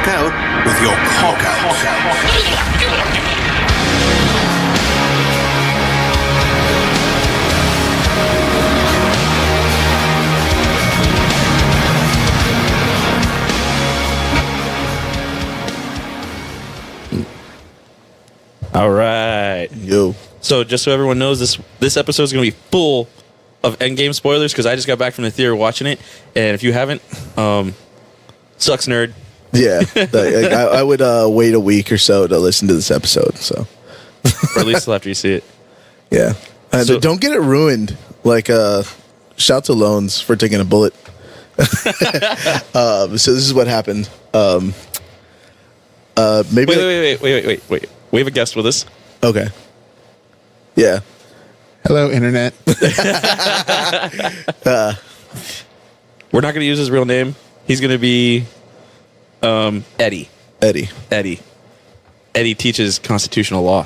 walk out with your cock out. All right. Yo. So just so everyone knows, this episode is going to be full of Endgame spoilers because I just got back from the theater watching it. And if you haven't, sucks, nerd. Yeah. I would wait a week or so to listen to this episode. So, Or at least till after you see it. yeah. So- Don't get it ruined. Like, shout to Loans for taking a bullet. So this is what happened. Maybe. Wait. We have a guest with us. Okay. Yeah. Hello, Internet. We're not going to use his real name. He's going to be Eddie. Eddie. Eddie teaches constitutional law.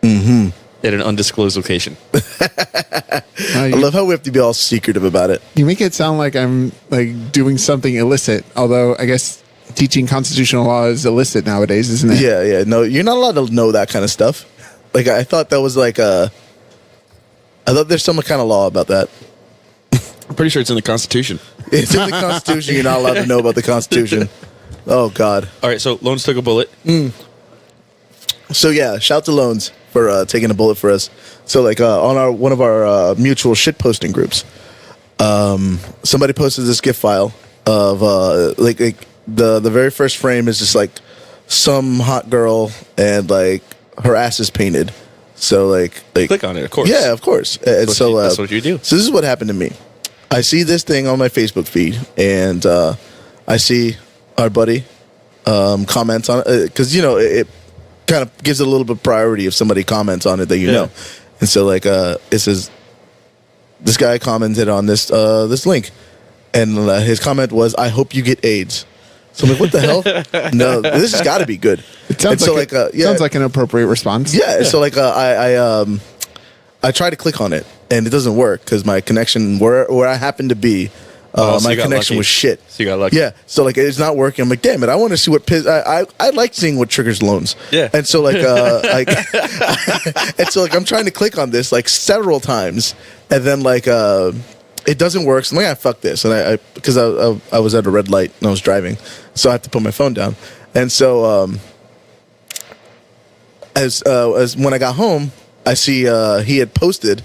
Mm-hmm. At an undisclosed location. I love how we have to be all secretive about it. You make it sound like I'm like doing something illicit, although I guess teaching constitutional law is illicit nowadays, isn't it? Yeah. No, you're not allowed to know that kind of stuff. Like, I thought that was like I thought there's some kind of law about that. I'm pretty sure it's in the Constitution. It's in the Constitution. You're not allowed to know about the Constitution. Oh, God. All right, so Loans took a bullet. So, yeah, shout to Loans for taking a bullet for us. So, like, on one of our mutual shitposting groups, somebody posted this GIF file of, like the very first frame is just, like, some hot girl and, like, her ass is painted. So, like Click on it, of course. Yeah, of course. And so That's what you do. So this is what happened to me. I see this thing on my Facebook feed, and I see our buddy comment on it because it kind of gives it a little bit of priority if somebody comments on it that you know. And so like it says this guy commented on this link, and his comment was, "I hope you get AIDS." So I'm like, what the hell? No, this has got to be good. It sounds sounds like an appropriate response. Yeah, so like I try to click on it and it doesn't work because my connection where I happen to be, So my you got connection lucky. was shit. So you got lucky. Yeah, so like it's not working. I'm like, damn it! I want to see what I like seeing what triggers Loans. Yeah. And so like and so like I'm trying to click on this like several times, and then like it doesn't work. So I'm like, fuck this, and I because I was at a red light and I was driving, so I have to put my phone down, and so as when I got home, I see he had posted.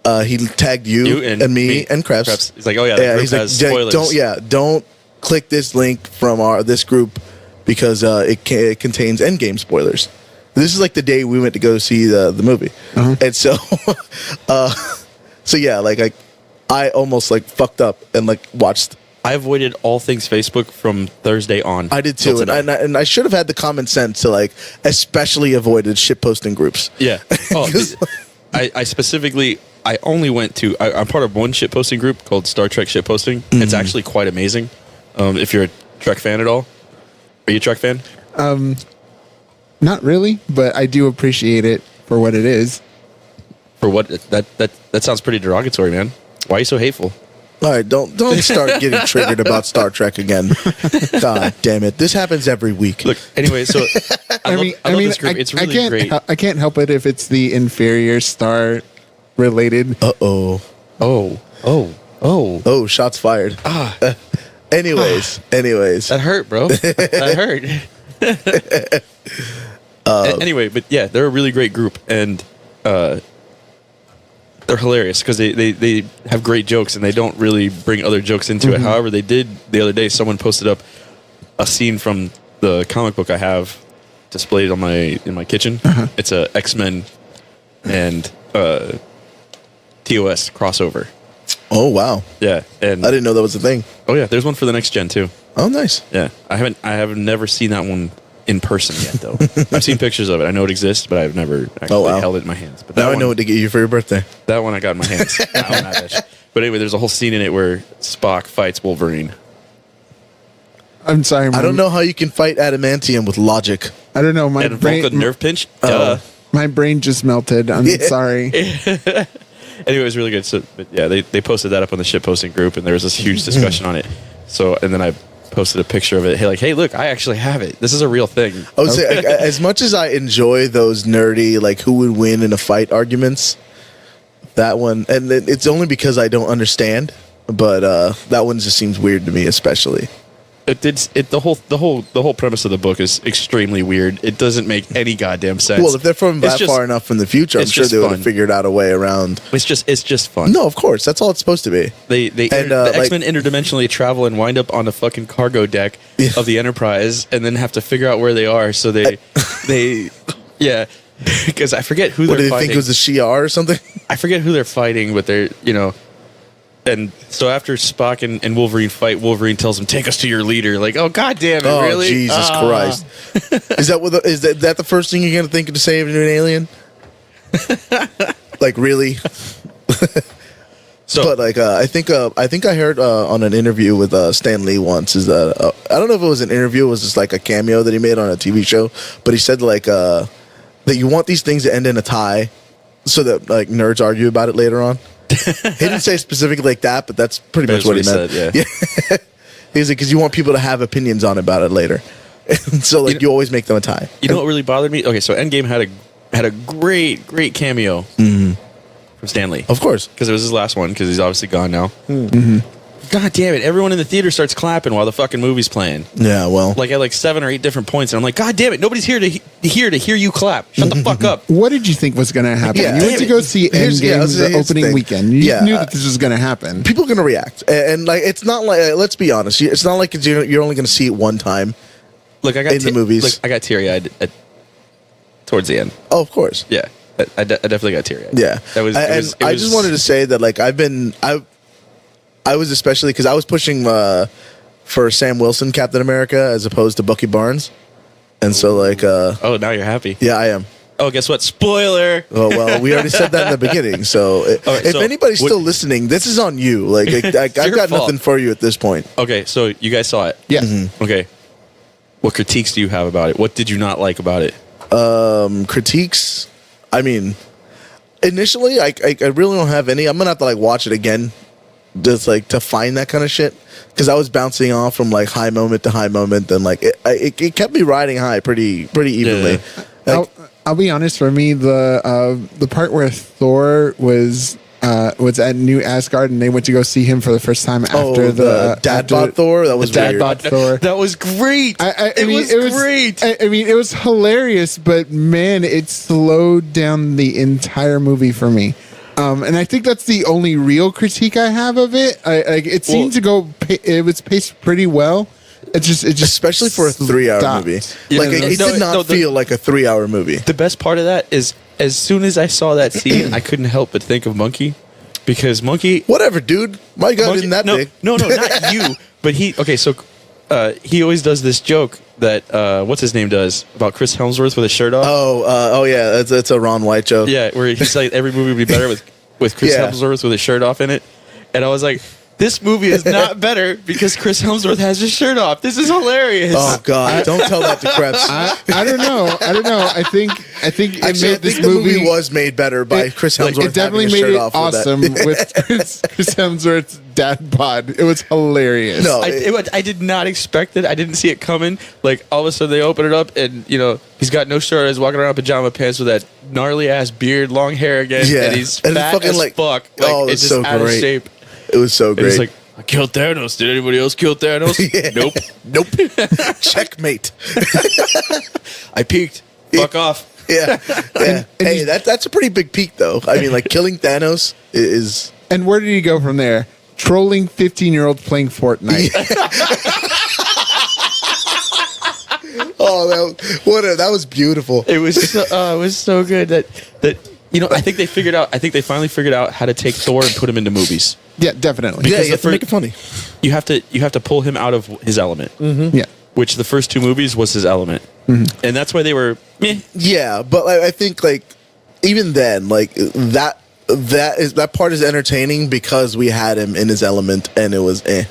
He tagged you and me and Krebs. He's like, oh yeah, the group he's has like, spoilers. don't click this link from this group because it contains Endgame spoilers. This is like the day we went to go see the movie, and so, so yeah, like I almost like fucked up and like watched. I avoided all things Facebook from Thursday on. I did too, and I should have had the common sense to like especially avoided shit posting groups. Yeah. Oh, I specifically. I only went to. I'm part of one shitposting group called Star Trek Shitposting. Mm-hmm. It's actually quite amazing. If you're a Trek fan at all, are you a Trek fan? Not really, but I do appreciate it for what it is. For what that sounds pretty derogatory, man. Why are you so hateful? All right, don't start getting triggered about Star Trek again. God damn it, this happens every week. Look, anyway, so I love this group. It's really great. I can't help it if it's the inferior star related. Oh, shots fired. Anyways. That hurt, bro. That hurt. Anyway, but yeah, they're a really great group, and they're hilarious because they have great jokes, and they don't really bring other jokes into it. However, they did the other day. Someone posted up a scene from the comic book I have displayed on in my kitchen. It's a X-Men and TOS crossover. Oh wow! Yeah, and I didn't know that was a thing. Oh yeah, there's one for the next gen too. Oh nice. Yeah, I have never seen that one in person yet though. I've seen pictures of it. I know it exists, but I've never actually held it in my hands. But now I know what to get you for your birthday. That one I got in my hands. But anyway, there's a whole scene in it where Spock fights Wolverine. I'm sorry. I don't know how you can fight adamantium with logic. I don't know. My And brain, Vulcan nerve pinch. my brain just melted. I'm sorry. Anyway, it was really good. So, but yeah, they posted that up on the shit posting group, and there was this huge discussion on it. So, and then I posted a picture of it. Hey, look, I actually have it. This is a real thing. I would say, like, as much as I enjoy those nerdy, like who would win in a fight arguments, that one, and it's only because I don't understand, but that one just seems weird to me, especially. The whole premise of the book is extremely weird. It doesn't make any goddamn sense. Well, if they're from that far enough from the future, I'm sure they would have figured out a way around. It's just fun. No, of course, that's all it's supposed to be. The X-Men interdimensionally travel and wind up on the fucking cargo deck of the Enterprise, and then have to figure out where they are. So they because I forget who What they're did they fighting. think it was a Shi'ar or something? I forget who they're fighting, but they're And so after Spock and Wolverine fight, Wolverine tells him, "Take us to your leader." Like, oh god damn it, Oh, really? Jesus Christ! Is that the first thing you're gonna think to say to an alien? Like, really? So, But like, I think I heard on an interview with Stan Lee once is that I don't know if it was an interview, it was just like a cameo that he made on a TV show, but he said like that you want these things to end in a tie, so that like nerds argue about it later on. He didn't say specifically like that, but that's pretty much what he meant. said, yeah. He's like, because you want people to have opinions on about it later, and so like you always make them a tie. you know what really bothered me? Okay, so Endgame had a great cameo from Stan Lee. Of course. Because it was his last one, because he's obviously gone now. God damn it, everyone in the theater starts clapping while the fucking movie's playing. Yeah, well, Like at 7 or 8 different points, and I'm like, God damn it, nobody's here to hear you clap. Shut the fuck up. What did you think was going to happen? Yeah, you went to go see here's Endgame the the thing. opening weekend. You knew that this was going to happen. people are gonna react, and like it's not like let's be honest, it's not like you're only gonna see it one time. Look, I got In the movies. Look, I got teary eyed towards the end. Oh, of course. Yeah, I definitely got teary eyed. Yeah, that was. I just wanted to say that like I was especially because I was pushing for Sam Wilson Captain America as opposed to Bucky Barnes, and so like Oh, now you're happy. yeah, I am. Oh, guess what? Spoiler. Oh well, we already said that in the beginning. So right, if so anybody's what- still listening, this is on you. Like I've your got fault. nothing for you at this point. Okay, so you guys saw it. Yeah. Okay. What critiques do you have about it? What did you not like about it? Critiques. I mean, initially, I really don't have any. I'm gonna have to like watch it again, just like to find that kind of shit. Because I was bouncing off from like high moment to high moment, and like it kept me riding high pretty evenly. Yeah. Like, I'll be honest. For me, the part where Thor was at New Asgard and they went to go see him for the first time after the dad bod Thor. That was the dad weird. bod Thor. That was great. It was great. I mean, it was hilarious, but man, it slowed down the entire movie for me. And I think that's the only real critique I have of it. It seemed to go. It was paced pretty well. It just Especially for a 3-hour stopped. movie. Yeah, Like it did not the- feel like a 3-hour movie. The best part of that is, as soon as I saw that scene, I couldn't help but think of Monkey, because Monkey. Whatever, dude. My God, isn't that no, big? No, not you. But he. Okay, so he always does this joke that what's his name does about Chris Hemsworth with his shirt off. Oh yeah, it's a Ron White joke. Yeah, where he's like every movie would be better with Chris Yeah. Hemsworth with his shirt off in it, and I was like, this movie is not better because Chris Hemsworth has his shirt off. This is hilarious. Oh God, don't tell that to Krebs. I don't know. I think it Actually, I made this think the movie movie was made better by Chris Hemsworth. It definitely having his made shirt it off awesome with that. with Chris Hemsworth's dad bod. It was hilarious. No. I did not expect it. I didn't see it coming. Like all of a sudden they open it up and he's got no shirt. He's walking around in pajama pants with that gnarly ass beard, long hair again, Yeah. and he's And fat fucking, as like- fuck. oh, Like it's it's just so out great. of shape. It was so And great. he's like, I killed Thanos. Did anybody else kill Thanos? Yeah. Nope. Nope. Checkmate. I peeked. Fuck off. Yeah. Yeah. Hey, that's a pretty big peak, though. I mean, like killing Thanos is. And where did he go from there? Trolling 15-year-olds playing Fortnite. Oh, that was beautiful. It was so good that I think they figured out. I think they finally figured out how to take Thor and put him into movies. Yeah, definitely. Yeah, because you have to make it funny. You have to pull him out of his element, Yeah. which the first 2 movies was his element, and that's why they were meh. Yeah, but I think like even then, like that part is entertaining because we had him in his element, and it was eh.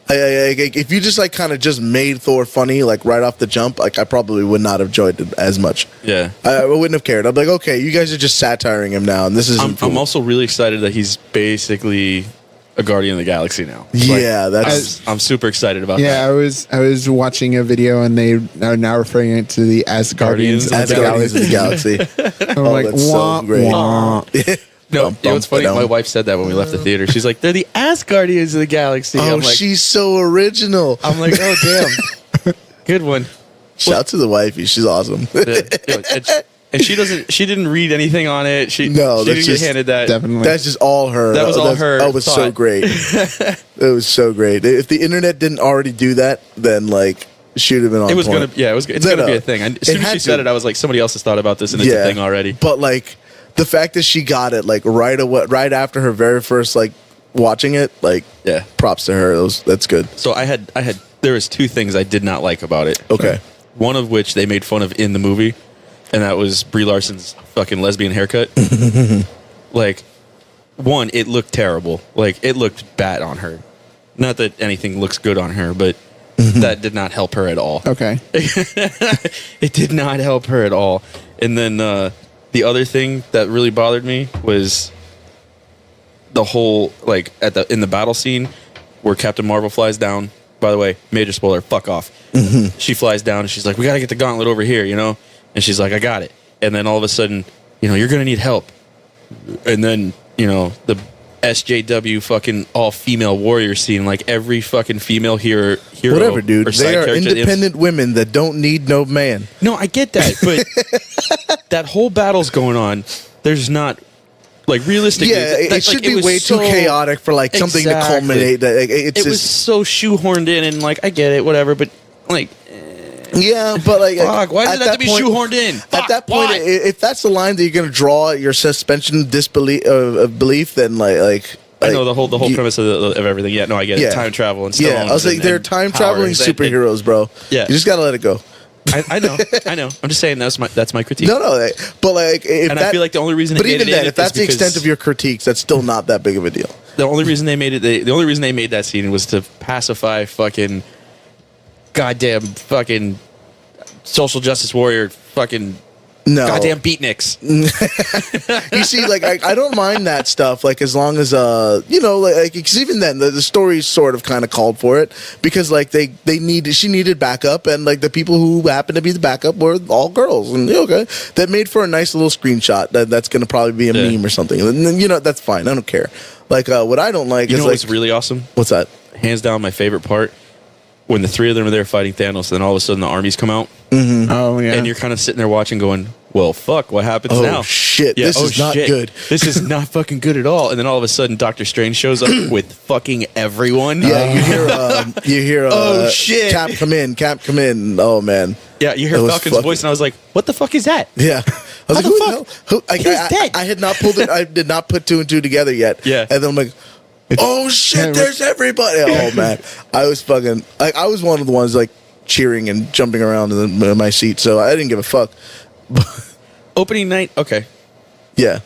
If you just like kind of just made Thor funny like right off the jump, like I probably would not have enjoyed it as much. Yeah. I wouldn't have cared. I'd be like, okay, you guys are just satiring him now, and this is. I'm also really excited that he's basically a Guardian of the Galaxy now. Yeah, that's I'm super excited about Yeah, that. I was watching a video and they are now referring it to the Asgardians Guardians of the Guardians of the Galaxy. Galaxy. I'm like, that's so wah, great. wah. No, you know what's funny? My wife said that when we left the theater. She's like, "They're the Asgardians of the Galaxy." Oh, I'm like, she's so original. I'm like, "Oh damn, good one." Shout out to the wifey. She's awesome. And she doesn't. She didn't read anything on it. She No, she that's didn't get just- handed that. Definitely. That's just all her. That was all her That was so thought. great. It was so great. If the internet didn't already do that, then like she would have been on. It was point. gonna. Yeah, it was. It's No, gonna be no. a thing. As It soon as had she said to. it, I was like, somebody else has thought about this, and it's a thing already. But like the fact that she got it like right away, right after her very first like watching it, like Yeah. props to her. That's good. So I had. There was two things I did not like about it. Okay. One of which they made fun of in the movie, and that was Brie Larson's fucking lesbian haircut. Like, one, it looked terrible. Like, it looked bad on her. Not that anything looks good on her, but that did not help her at all. Okay. It did not help her at all. And then the other thing that really bothered me was the whole like in the battle scene where Captain Marvel flies down. By the way, major spoiler, fuck off. She flies down and she's like, "We got to get the gauntlet over here," you know? And she's like, "I got it." And then all of a sudden, you know, "You're going to need help." And then, you know, the SJW fucking all female warrior scene, like every fucking female hero Whatever, dude. or side They are character- independent women that don't need no man. No, I get that, but that whole battle's going on. There's not like realistically. Yeah, it should be way too chaotic for like something to Exactly. culminate. Like, it's It was just so shoehorned in, and like I get it, whatever. But like, yeah, but like fuck, why at did it have to be point- shoehorned in? At Fuck, that point, why? if that's the line that you're going to draw your suspension of disbelief of belief, then like I know the whole you- premise of everything. Yeah, no, I get Yeah. it. Time travel and Yeah, I was like, they're time traveling superheroes, bro. Yeah. you just got to let it go. I know. I'm just saying that's my critique. No, but like, if And that, I feel like the only reason, but they made even it in then, it if that's is the extent because of your critiques, that's still not that big of a deal. the only reason they made it, the only reason they made that scene was to pacify fucking goddamn fucking social justice warrior fucking No, goddamn beatniks. you see, like I don't mind that stuff. Like as long as you know, like because even then the story sort of kind of called for it because like she needed backup and like the people who happened to be the backup were all girls and okay, that made for a nice little screenshot that's going to probably be a Yeah. meme or something. And then, you know, that's fine. I don't care. Like what I don't like You is know like what's really awesome? what's that? Hands down, my favorite part when the three of them are there fighting Thanos, and then all of a sudden the armies come out, Oh yeah. and you're kind of sitting there watching, going, "Well, fuck, what happens Oh, now? shit, this is not good." This is not fucking good at all." And then all of a sudden, Doctor Strange shows up with fucking everyone. Yeah, you hear Oh, shit. Cap come in. Oh man. Yeah, you hear It was Falcon's fucking- voice, and I was like, "What the fuck is that?" Yeah. I was How like, the who fuck? the hell? Who, He's dead. I had not pulled it. I did not put two and two together yet. Yeah. And then I'm like, oh shit, there's everybody. Oh man. I was fucking, I was one of the ones like cheering and jumping around in my seat. So I didn't give a fuck. Opening night, okay. Yeah.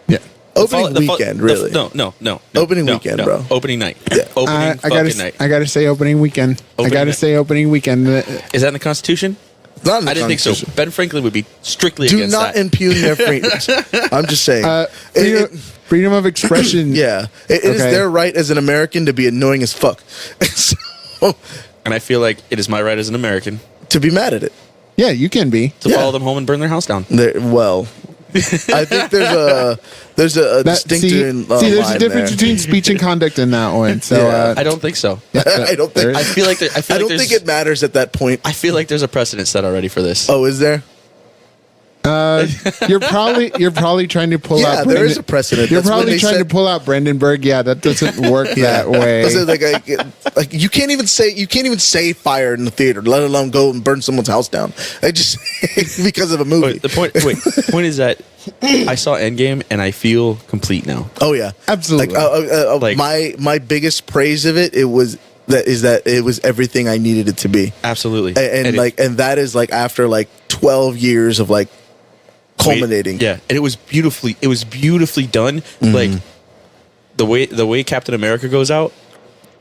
yeah. Opening weekend, really. No. Opening weekend, bro. Opening night. Yeah. Opening I fucking gotta, night. I gotta say opening weekend. Opening I gotta night. say opening weekend. Is that in the Constitution? It's not in the I didn't think so. Constitution. Ben Franklin would be strictly Do against not that. impugn their freedoms. I'm just saying. Freedom of expression. Yeah. It is Okay. their right as an American to be annoying as fuck. So, And I feel like it is my right as an American to be mad at it. Yeah, you can be. to Yeah. follow them home and burn their house down. Well, I think there's a distinction. See, there's a line difference there. between speech and conduct in that one. So Yeah. I don't think so. I don't think. there I is. feel like I don't think it matters at that point. I feel like there's a precedent set already for this. Oh, is there? You're probably trying to pull Yeah, out. there is a precedent. You're That's when probably they trying said- to pull out Brandenburg. Yeah, that doesn't work that way. Listen, like you can't even say fire in the theater, let alone go and burn someone's house down. I just because of a movie. But the point is that I saw Endgame and I feel complete now. Oh yeah, Absolutely. Like- my biggest praise of it was that it was everything I needed it to be. Absolutely. And that is like after like 12 years of like culminating. Yeah, and it was beautifully done. Mm-hmm. Like the way Captain America goes out,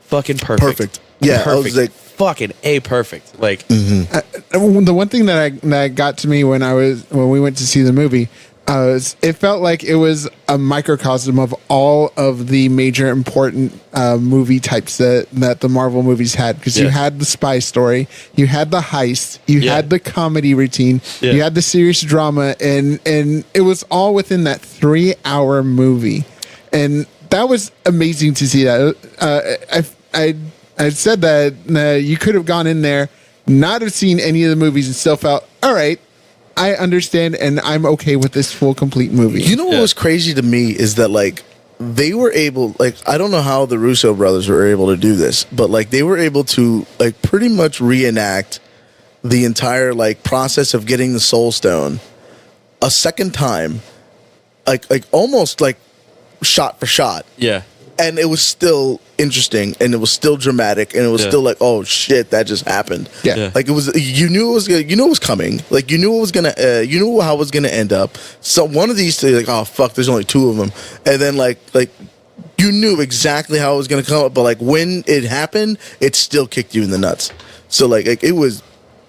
fucking perfect. Perfect. Yeah, I was perfect. like- fucking perfect. Like The one thing that got to me when we went to see the movie, It felt like it was a microcosm of all of the major important movie types that the Marvel movies had. Because you had the spy story, you had the heist, you had the comedy routine, you had the serious drama, and it was all within that 3-hour movie. And that was amazing to see that. I said that you could have gone in there, not have seen any of the movies, and still felt, all right, I understand, and I'm okay with this full, complete movie. You know what was crazy to me is that, like, they were able, like, I don't know how the Russo brothers were able to do this, but, like, they were able to, like, pretty much reenact the entire, like, process of getting the Soul Stone a second time, like almost, like, shot for shot. Yeah. And it was still interesting, and it was still dramatic, and it was still like, oh shit, that just happened. Yeah. Like it was, you knew it was coming. Like you knew it was gonna, you knew how it was gonna end up. So one of these two, like, oh fuck, there's only two of them, and then like you knew exactly how it was gonna come up, but like when it happened, it still kicked you in the nuts. So like it was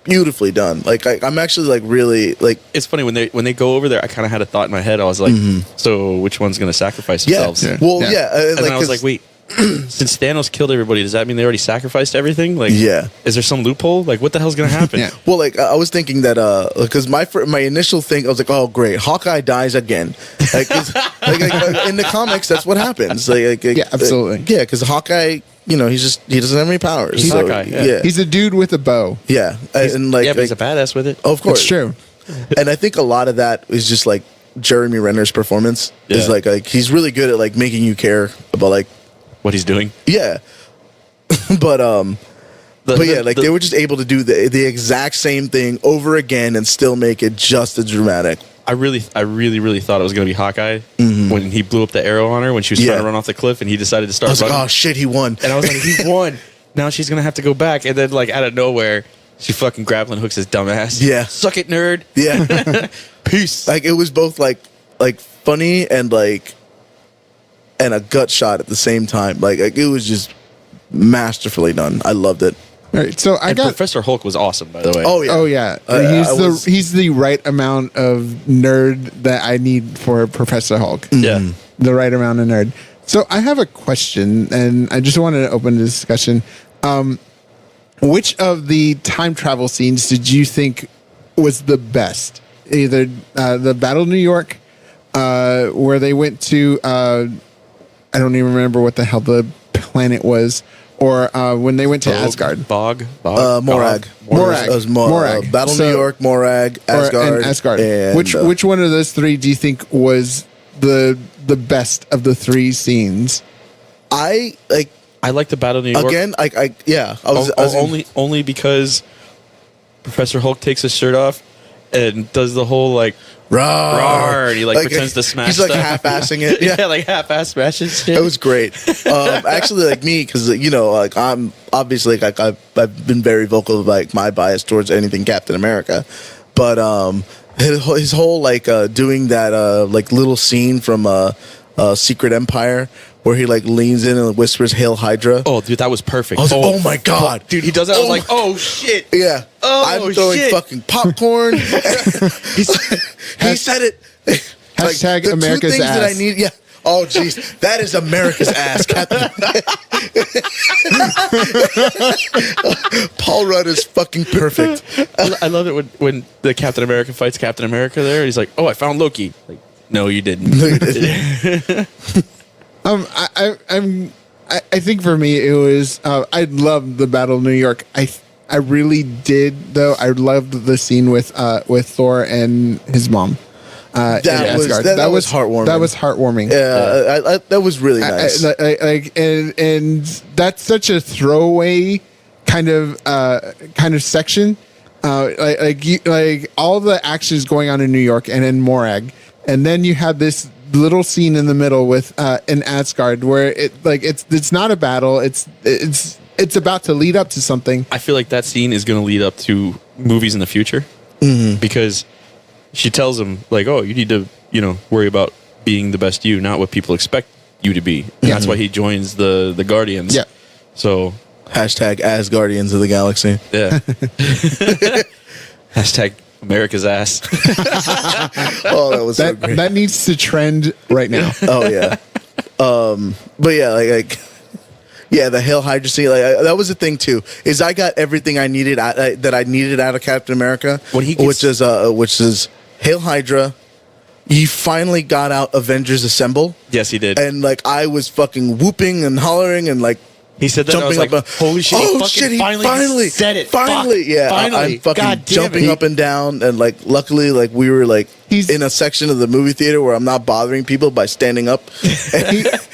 beautifully done. Like I'm actually like really like. It's funny when they go over there. I kind of had a thought in my head. I was like, so which one's going to sacrifice themselves? Yeah. Well, Yeah. yeah. And then I was like, wait, since Thanos killed everybody, does that mean they already sacrificed everything? Like, Yeah. is there some loophole? Like, what the hell's going to happen? Yeah. Well, like I was thinking that because my initial thing, I was like, oh great, Hawkeye dies again. Like, 'cause, like in the comics, that's what happens. Yeah, absolutely. Yeah, because Hawkeye, he doesn't have any powers. He's so, Hawkeye, yeah. He's a dude with a bow. yeah, and like, Yeah, but he's a badass with it. of course, It's true. And I think a lot of that is just like Jeremy Renner's performance is Yeah. like he's really good at like making you care about like What he's doing. yeah, but yeah, like they were just able to do the exact same thing over again and still make it just as dramatic. I really thought it was going to be Hawkeye when he blew up the arrow on her when she was trying to run off the cliff and he decided to I start was like, running. oh shit, he won. And I was like, he won. Now she's going to have to go back. And then, like, out of nowhere, she fucking grappling hooks his dumbass. Yeah. Suck it, nerd. Yeah. Peace. Like it was both like funny and a gut shot at the same time. Like it was just masterfully done. I loved it. All right, so I And got. Professor Hulk was awesome, by the way. Oh yeah. Oh yeah, he's the right amount of nerd that I need for Professor Hulk. Yeah. The right amount of nerd. So I have a question, and I just wanted to open the discussion. Which of the time travel scenes did you think was the best? Either the Battle of New York, where they went to, I don't even remember what the hell the planet was, or when they went to Asgard. Bog. Morag. Morag. It was Morag. Battle So- New York, Morag, Asgard. And Asgard. and, Which one of those three do you think was the best of the three scenes? I like I like the Battle of New York. again. I was only because Professor Hulk takes his shirt off and does the whole like rawr. and he like pretends to smash He's like stuff. half-assing it. yeah, like half-ass smashes shit. It was great. Actually, like me, because like I'm obviously like I've been very vocal about like my bias towards anything Captain America, but his whole like doing that like little scene from Secret Empire where he like leans in and whispers "Hail Hydra." Oh, dude, that was perfect. I was like, oh my god, dude, he does that. I was like, oh shit. yeah. Oh, I'm throwing shit. fucking popcorn. he said it. Hashtag the America's two things that I ass. need. Yeah. Oh jeez, that is America's ass, Captain. Paul Rudd is fucking perfect. I love it when the Captain America fights Captain America there. He's like, oh, I found Loki. Like, no, you didn't. I think for me it was I loved the Battle of New York. I really did though. I loved the scene with Thor and his mom. That was heartwarming. That was heartwarming. Yeah, that was really nice. And that's such a throwaway kind of section. Like all the action is going on in New York and in Morag, and then you have this little scene in the middle with in Asgard where it's not a battle. It's about to lead up to something. I feel like that scene is going to lead up to movies in the future because she tells him like, oh, you need to, worry about being the best you, not what people expect you to be. And that's why he joins the Guardians. Yeah. So Hashtag as Guardians of the Galaxy. yeah. Hashtag America's ass. Oh, that was so That great. that needs to trend right now. Oh yeah. But yeah, yeah, the Hail Hydra scene, that was the thing too. Is I got everything I needed that I needed out of Captain America, When he gets- which is Hail Hydra. He finally got out Avengers Assemble, Yes, he did. and like I was fucking whooping and hollering and like He said that. And I was jumping like, up. "Holy shit! Oh he shit! He finally said it. Finally, Fuck. yeah. Finally. I'm fucking God damn jumping it. up and down, and like luckily, like we were like He's- in a section of the movie theater where I'm not bothering people by standing up.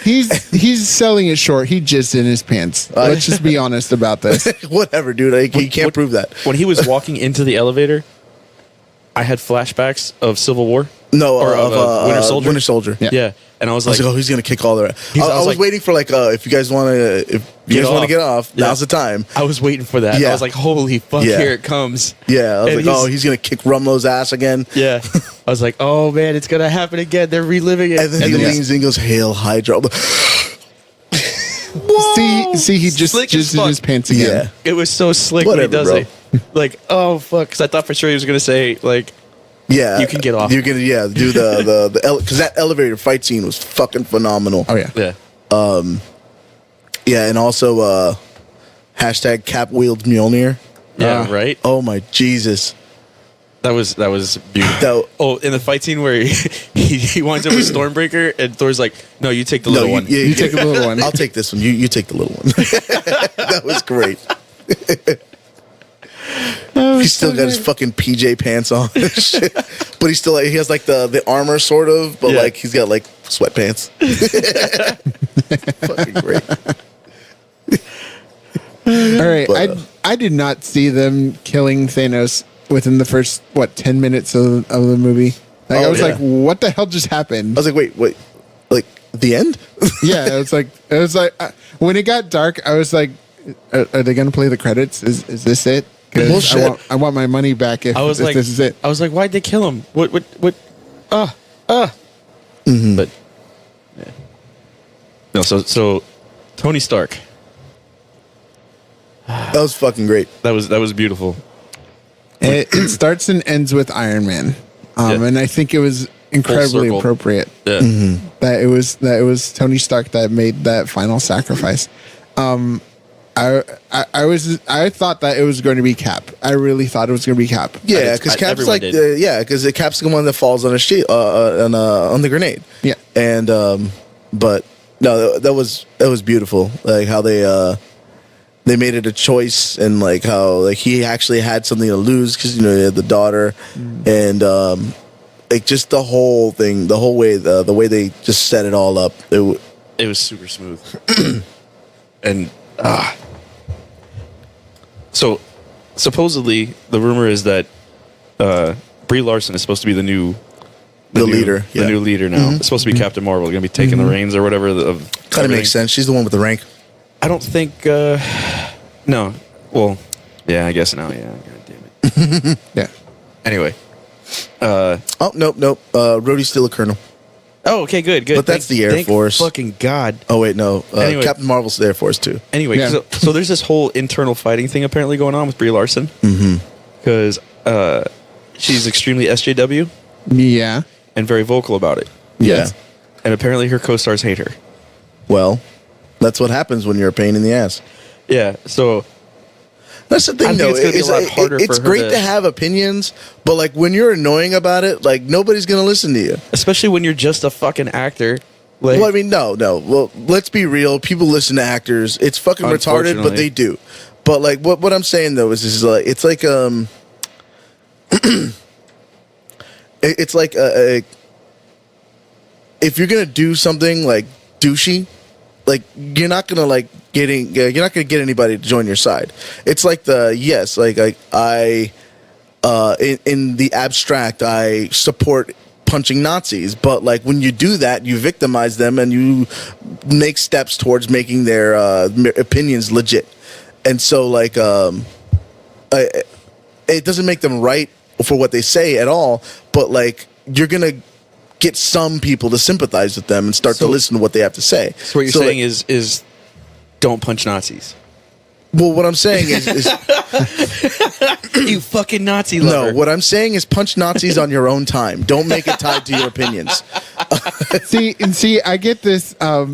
He's selling it short. He jizzed in his pants. Let's just be honest about this. Whatever, dude. You can't prove that. When he was walking into the elevator, I had flashbacks of Civil War. No, Or of, Winter Soldier? Winter Soldier. Yeah. Yeah, and I was I was like, like, oh, he's gonna kick all their. He's- I was like- waiting for if you guys want to, get off, Yeah. now's the time. I was waiting for that. Yeah. I was like, holy fuck, Yeah. here it comes. Yeah, I was And like, oh, he's gonna kick Rumlow's ass again. Yeah. I was like, oh man, it's gonna happen again. They're reliving it. And then he leans in and goes, "Hail Hydra." I'm like, See, he just Slick as jizzed in fuck. his pants again. yeah, It was so slick Whatever, when he does bro. it. Like, oh fuck, because I thought for sure he was gonna say like, yeah. You can get off. You're gonna do the because that elevator fight scene was fucking phenomenal. Oh yeah. yeah, Yeah, and also hashtag Cap wields Mjolnir. yeah, right. Oh my Jesus. That was beautiful. That- Oh, in the fight scene where he winds up with Stormbreaker and Thor's like, no, you take the little one. You take the little one. I'll take this one. You take the little one. That was great. He's still got his fucking PJ pants on, and shit. But he has like the armor sort of, but Yeah. like he's got like sweatpants. Fucking great. All right, But, I did not see them killing Thanos within the first 10 minutes of the movie. Like I Oh, was yeah. like, what the hell just happened? I was like, wait, like the end? Yeah, it was like when it got dark, I was like, are they going to play the credits? Is this it? Well, Because shit. I want my money back if, I was if like, this is it. I was like, why'd they kill him? What? Mm-hmm. But yeah. No, so Tony Stark. That was fucking great. That was beautiful. It starts and ends with Iron Man, Yeah. and I think it was incredibly circle. appropriate Yeah. that it was Tony Stark that made that final sacrifice. I thought that it was going to be Cap. I really thought it was going to be Cap. Yeah, because Cap's everyone like, did. because Cap's the one that falls on a sheet on the grenade. Yeah. And but no, that was beautiful. Like how they made it a choice, and like how like he actually had something to lose because he had the daughter, and like just the whole thing, the whole way the way they just set it all up. It was super smooth. And so supposedly the rumor is that Brie Larson is supposed to be the new leader, the new leader now. It's supposed to be Captain Marvel, going to be taking the reins or whatever. Kind of everything. makes sense. She's the one with the rank. I don't think. No. Well, yeah, I guess no. Yeah. God damn it. Yeah. Anyway. Oh nope. Rhodey's still a colonel. Oh, okay, good. But that's the Air thank Force. Fucking God. Oh wait, no. Anyway. Captain Marvel's the Air Force too. Anyway, Yeah. so there's this whole internal fighting thing apparently going on with Brie Larson. Because she's extremely SJW Yeah. and very vocal about it. Yeah. And apparently her co-stars hate her. Well, that's what happens when you're a pain in the ass. Yeah. So That's the thing, I think though. it's gonna be a lot harder it's for her great to- to have opinions, but like when you're annoying about it, like nobody's gonna listen to you. especially when you're just a fucking actor. Like, Well, I mean, no. Well, let's be real. People listen to actors. It's fucking retarded, but Unfortunately. they do. But like, what I'm saying though is like it's like it's like if you're gonna do something like douchey, like you're not gonna get anybody to join your side. It's like I in the abstract I support punching Nazis, but like when you do that, you victimize them and you make steps towards making their opinions legit. And so like it doesn't make them right for what they say at all, but like you're gonna get some people to sympathize with them and start to listen to what they have to say. so what you're saying is don't punch Nazis. Well, what I'm saying is you fucking Nazi No, lover. what I'm saying is punch Nazis on your own time. Don't make it tied to your opinions. see, I get this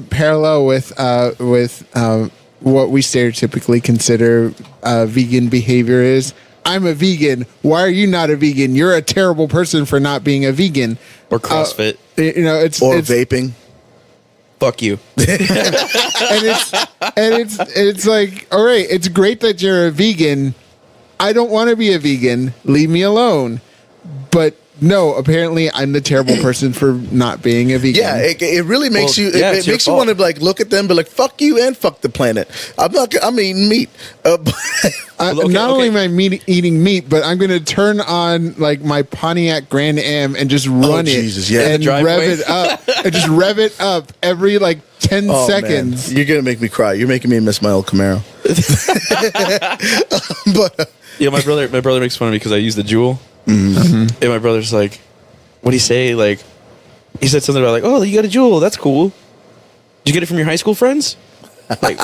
parallel with what we stereotypically consider vegan behavior is. I'm a vegan. Why are you not a vegan? You're a terrible person for not being a vegan. Or CrossFit. It's Vaping. Fuck you. it's like, all right, it's great that you're a vegan. I don't want to be a vegan. Leave me alone. But no, apparently I'm the terrible person for not being a vegan. Yeah, it really makes you. yeah, It it's your makes you fault. want to like look at them, be like, "Fuck you" and "fuck the planet." I'm eating meat. Okay, not only okay. am I eating meat, but I'm going to turn on like my Pontiac Grand Am and just run it Jesus, yeah. and The rev driveway? it up and just rev it up every like 10 Oh, seconds. man. You're gonna make me cry. You're making me miss my old Camaro. But Yeah, my brother makes fun of me because I use the Juul. Mm-hmm. And my brother's like, what do you say? Like, he said something about like, oh, you got a Juul. That's cool. Did you get it from your high school friends? Like,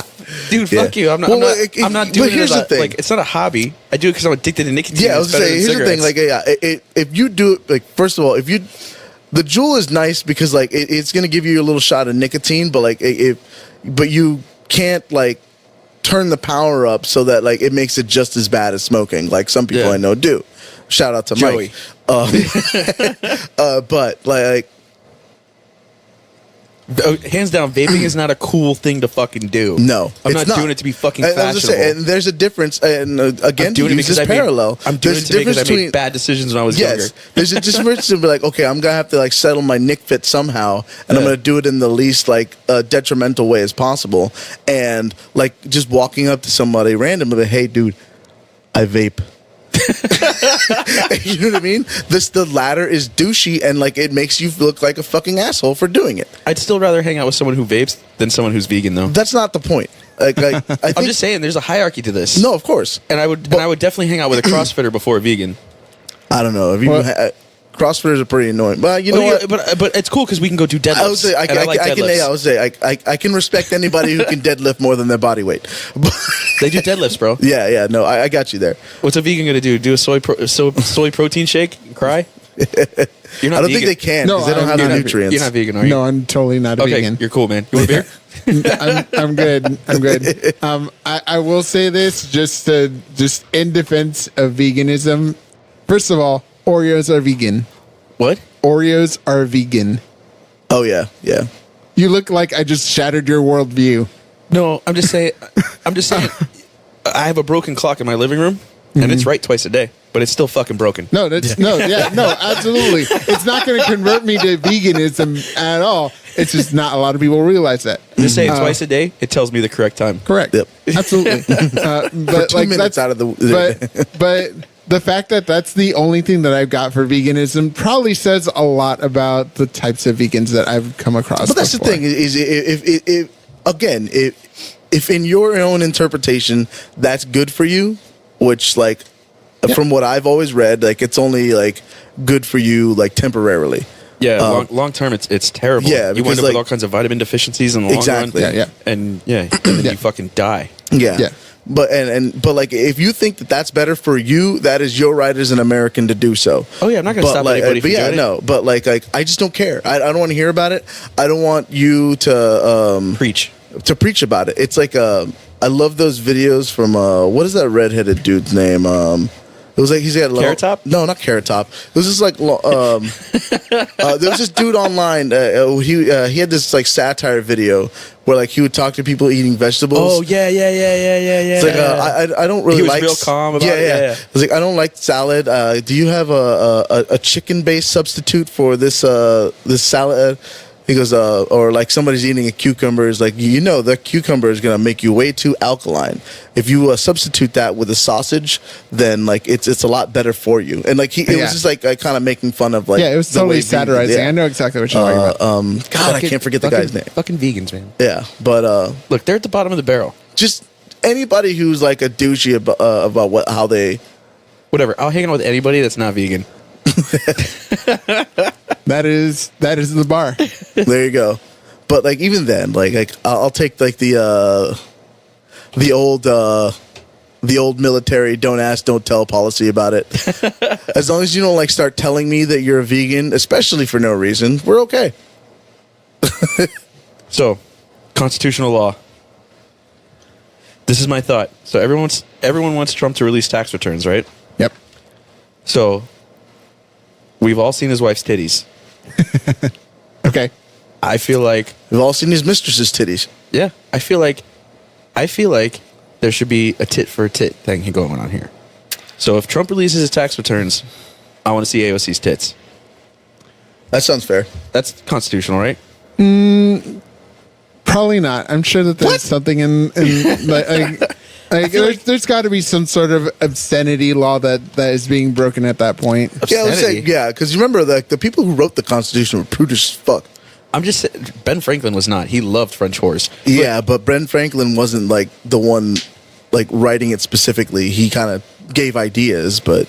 dude, Yeah. fuck you. I'm not. Well, I'm not but doing it here's as the thing. like. It's not a hobby. I do it because I'm addicted to nicotine. yeah, I was It's better gonna say, than here's the thing. cigarettes. Like, if you do it, like, first of all, the Juul is nice because like it's gonna give you a little shot of nicotine, but like but you can't like turn the power up so that like it makes it just as bad as smoking. Like some people Yeah. I know do. Shout out to Joey. Mike. But like. Hands down, vaping is not a cool thing to fucking do. No, I'm it's not doing it to be fucking I was just fashionable. saying, and there's a difference. And again, I'm to doing it use because this parallel, I'm doing there's it a because I difference made bad decisions when I was younger. Yes, there's a difference to be like, okay, I'm gonna have to like settle my nick fit somehow, and I'm Yeah. gonna do it in the least like detrimental way as possible, and like just walking up to somebody randomly, hey, dude, I vape. You know what I mean? The latter is douchey, and like it makes you look like a fucking asshole for doing it. I'd still rather hang out with someone who vapes than someone who's vegan, though. That's not the point. Like I think, I'm just saying, there's a hierarchy to this. no, of course. and I would definitely hang out with a CrossFitter before a vegan. I don't know. If you CrossFitters are pretty annoying, but you know what? But it's cool because we can go do deadlifts. I would say I and I like deadlifts. I would say I can respect anybody who can deadlift more than their body weight. But, They do deadlifts, bro. yeah, no, I got you there. What's a vegan gonna do? Do a soy protein shake? And cry? You're not I don't vegan. think they can No, because they don't have I'm the not- nutrients. You're not vegan, are you? No, I'm totally not a Okay, vegan. you're cool, man. You want a beer? I'm good. I'm good. I will say this just in defense of veganism. First of all, Oreos are vegan. What? Oreos are vegan. Oh yeah. You look like I just shattered your worldview. No, I'm just saying. I have a broken clock in my living room, and it's right twice a day, but it's still fucking broken. No, absolutely. It's not going to convert me to veganism at all. It's just not a lot of people realize that. Just say it twice a day. It tells me the correct time. Correct. Yep. Absolutely. But 2 minutes out of the. but the fact that that's the only thing that I've got for veganism probably says a lot about the types of vegans that I've come across. But that's the before. thing is if in your own interpretation that's good for you, which like from what I've always read, like it's only like good for you like temporarily. Yeah, long term, it's terrible. Yeah, you because, wind up with like- all kinds of vitamin deficiencies in the long Exactly. run. Yeah. And then you fucking die. Yeah. Yeah. But but like if you think that that's better for you, that is your right as an American to do so. Oh yeah, I'm not gonna stop like, anybody but from yeah, doing no. But like I just don't care. I don't want to hear about it. I don't want you to it. Preach. preach about it. It's like I love those videos from what is that redheaded dude's name? It was like he's got Carrot Top? No, not Carrot Top. It was just like there was this dude online. He had this like satire video where like he would talk to people eating vegetables. Oh yeah. It's like I don't really He was like real calm about it, yeah. I was like I don't like salad. Do you have a chicken based substitute for this salad? He goes, or like somebody's eating a cucumber is like, you know, the cucumber is going to make you way too alkaline. If you substitute that with a sausage, then like it's a lot better for you. And like it was just like kind of making fun of like Yeah, it was the totally way satirizing. yeah. I know exactly what you're talking about. God, I can't forget the guy's name. Fucking vegans, man. Yeah, but Look, they're at the bottom of the barrel. just anybody who's like a douchey about how they. Whatever. I'll hang out with anybody that's not vegan. That is the bar. There you go. But like even then, like I'll take like the old the old military don't ask, don't tell policy about it. As long as you don't like start telling me that you're a vegan, especially for no reason, we're okay. So, constitutional law. This is my thought. So everyone wants Trump to release tax returns, right? Yep. So we've all seen his wife's titties. Okay. I feel like We've all seen his mistress's titties. yeah, I feel like there should be a tit for a tit thing going on here. So if Trump releases his tax returns, I want to see AOC's tits. That sounds fair. That's constitutional, right? Probably not. I'm sure that there's something in there's got to be some sort of obscenity law that is being broken at that point. Yeah, let's say, Obscenity. yeah, because remember, the people who wrote the Constitution were prudish as fuck. I'm just saying, Ben Franklin was not. He loved French whores. Yeah, but Ben Franklin wasn't like the one like writing it specifically. He kind of gave ideas, but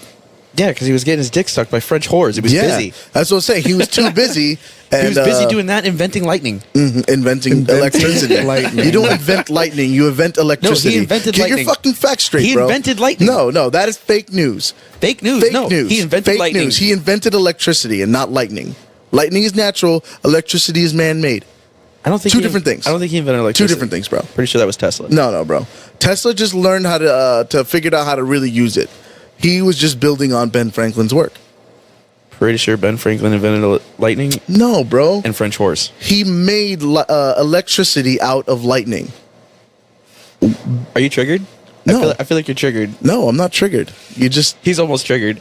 Yeah, because he was getting his dick sucked by French whores. He was busy. That's what I'm saying. He was too busy. And, He was busy doing that, inventing lightning. inventing electricity. lightning. You don't invent lightning. You invent electricity. invented Get lightning. your fucking facts straight, He bro. invented lightning. No, that is fake news. Fake news. Fake No, news. he invented fake lightning. news. He invented electricity and not lightning. Lightning is natural. Electricity is man-made. I don't think Two he- different things. I don't think he invented Two electricity. different things, bro. Pretty sure that was Tesla. No, bro. Tesla just learned how to figure out how to really use it. He was just building on Ben Franklin's work. Pretty sure Ben Franklin invented lightning No, bro. and French horse. He made electricity out of lightning. Are you triggered? No. I feel like you're triggered. No, I'm not triggered. You just He's almost triggered.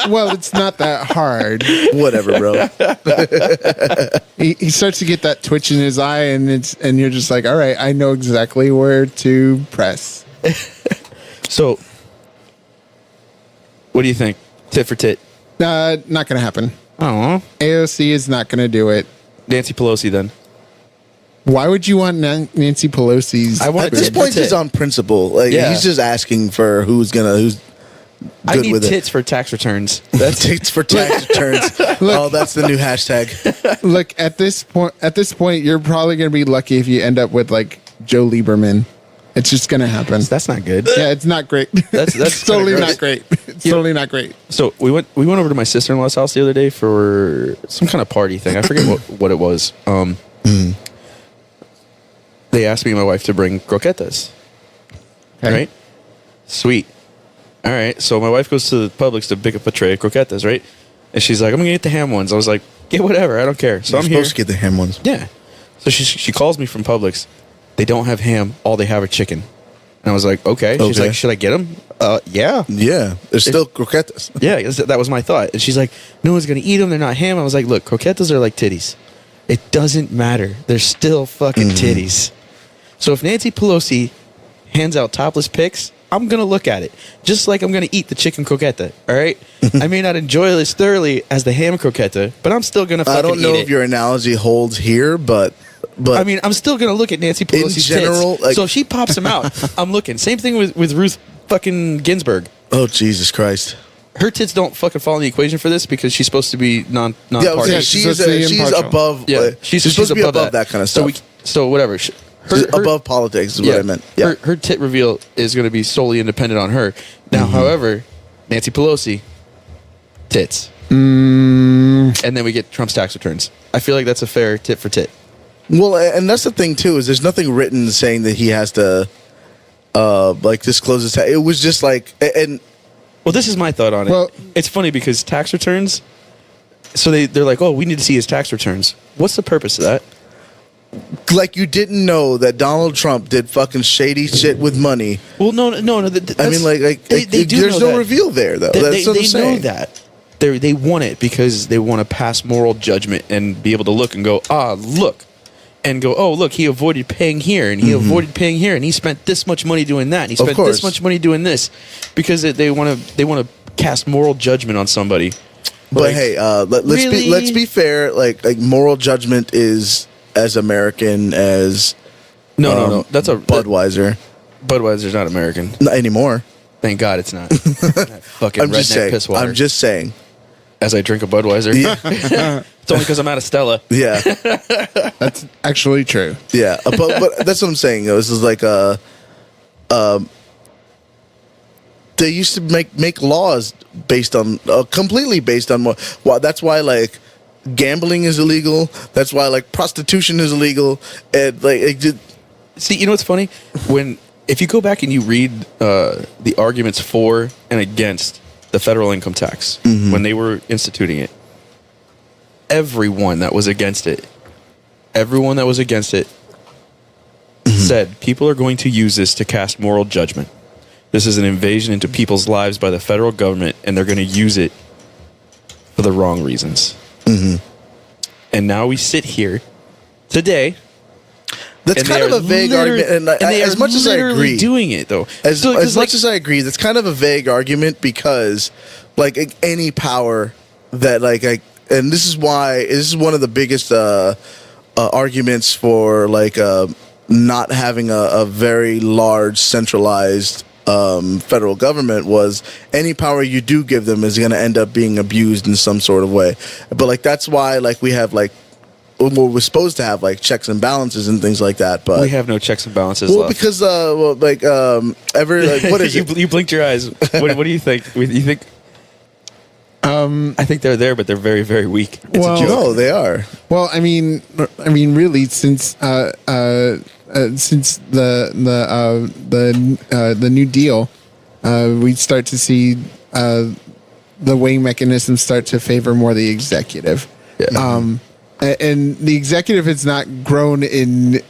Well, it's not that hard. whatever, bro. He starts to get that twitch in his eye, and you're just like, all right, I know exactly where to press. So, what do you think? Tit for tit. Not going to happen. Oh, AOC is not going to do it. Nancy Pelosi then. Why would you want Nancy Pelosi's? I want At this tit for point, tit. he's on principle. Like Yeah. he's just asking for who's good I need with tits it. for tax returns. That's tits for tax returns. Oh, that's the new hashtag. Look, at this point, you're probably going to be lucky if you end up with like Joe Lieberman. It's just going to happen. That's not good. Yeah, it's not great. That's It's totally kinda not great. It's totally not great. So we went over to my sister-in-law's house the other day for some kind of party thing. I forget what it was. They asked me and my wife to bring croquetas. Okay. Right? Sweet. All right. So my wife goes to the Publix to pick up a tray of croquetas, right? And she's like, I'm gonna get the ham ones. I was like, get whatever, I don't care. So You're I'm here. supposed to get the ham ones. Yeah. So she calls me from Publix. They don't have ham. All they have are chicken. And I was like, okay. She's Okay. like, should I get them? Yeah. Yeah, there's still croquetas. Yeah, that was my thought. And she's like, no one's going to eat them. They're not ham. I was like, look, croquetas are like titties. It doesn't matter. They're still fucking titties. So if Nancy Pelosi hands out topless pics, I'm going to look at it. Just like I'm going to eat the chicken croqueta, all right? I may not enjoy it as thoroughly as the ham croqueta, but I'm still going to fucking I don't know eat if it. your analogy holds here, but I mean, I'm still going to look at Nancy Pelosi's general, tits. like- So if she pops them out, I'm looking. Same thing with Ruth fucking Ginsburg. oh Jesus Christ. Her tits don't fucking fall in the equation for this because she's supposed to be non-party. Yeah, okay, Yeah, she's she's supposed to be she's impartial. above. Yeah, she's supposed to be above that kind of stuff. So whatever. She's above politics is what I meant. Yeah. Her tit reveal is going to be solely independent on her. Now, however, Nancy Pelosi, tits. And then we get Trump's tax returns. I feel like that's a fair tit for tit. Well, and that's the thing too is there's nothing written saying that he has to like disclose his. It was just like and Well, this is my thought on it. Well- It's funny because tax returns. So they're like, oh, we need to see his tax returns. What's the purpose of that? like you didn't know that Donald Trump did fucking shady shit with money. Well, no. I mean, they do there's know no that. reveal there though. They, That's what I'm they know saying. that. They want it because they want to pass moral judgment and be able to look and go, look. And go, oh, look, he avoided paying here and he avoided paying here and he spent this much money doing that and he spent course. this much money doing this because they want to cast moral judgment on somebody. But Like, hey, really? let's be fair. Like moral judgment is as American as no. That's a Budweiser. Budweiser's not American. Not anymore. Thank God it's not. That fucking I'm just redneck saying. piss water. I'm just saying. As I drink a Budweiser. Yeah, It's only because I'm out of Stella. yeah, That's actually true. yeah. But that's what I'm saying. Though. This is like they used to make laws based on completely based on what. Well, that's why like gambling is illegal. That's why like prostitution is illegal. And like See, you know what's funny? If you go back and you read the arguments for and against the federal income tax when they were instituting it, everyone that was against it said people are going to use this to cast moral judgment. This is an invasion into people's lives by the federal government, and they're going to use it for the wrong reasons. And now we sit here today. That's kind of a vague argument, and as much as I agree, doing it though. As much as I agree, that's kind of a vague argument because, like, any power that, and this is one of the biggest arguments for not having a very large centralized federal government was any power you do give them is going to end up being abused in some sort of way. But like that's why we have we're supposed to have checks and balances and things like that, but we have no checks and balances. Well, left. because what is it? You blinked your eyes. What do you think? You think? I think they're there, but they're very, very weak. It's a joke. No, they are. Well, I mean, really, since the New Deal, we start to see the weighing mechanisms start to favor more the executive. Yeah. And the executive has not grown in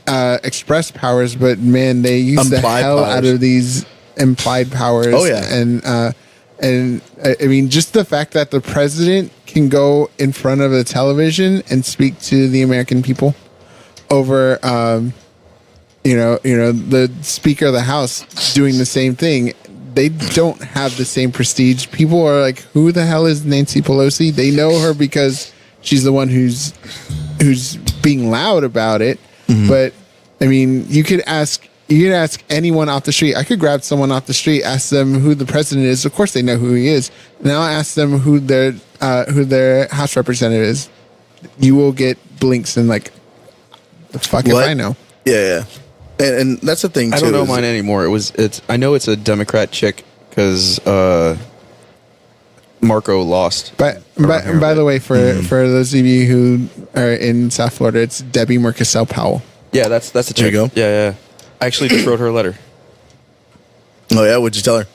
express powers, but man, they use Implied the hell powers. out of these implied powers. Oh, yeah. And I mean, just the fact that the president can go in front of a television and speak to the American people over, the Speaker of the House doing the same thing. They don't have the same prestige. People are like, "Who the hell is Nancy Pelosi?" They know her because she's the one who's being loud about it. But I mean, you could ask anyone off the street. I could grab someone off the street, ask them who the president is. Of course, they know who he is. Now ask them who their House representative is. You will get blinks and like, the fuck if I know. Yeah. And that's the thing too. I don't know mine anymore. I know it's a Democrat chick because Marco lost. But by the way, for those of you who are in South Florida, it's Debbie Murkisell Powell. Yeah, that's the chick. There you go. Yeah. I actually just wrote her a letter. Oh yeah, what'd you tell her?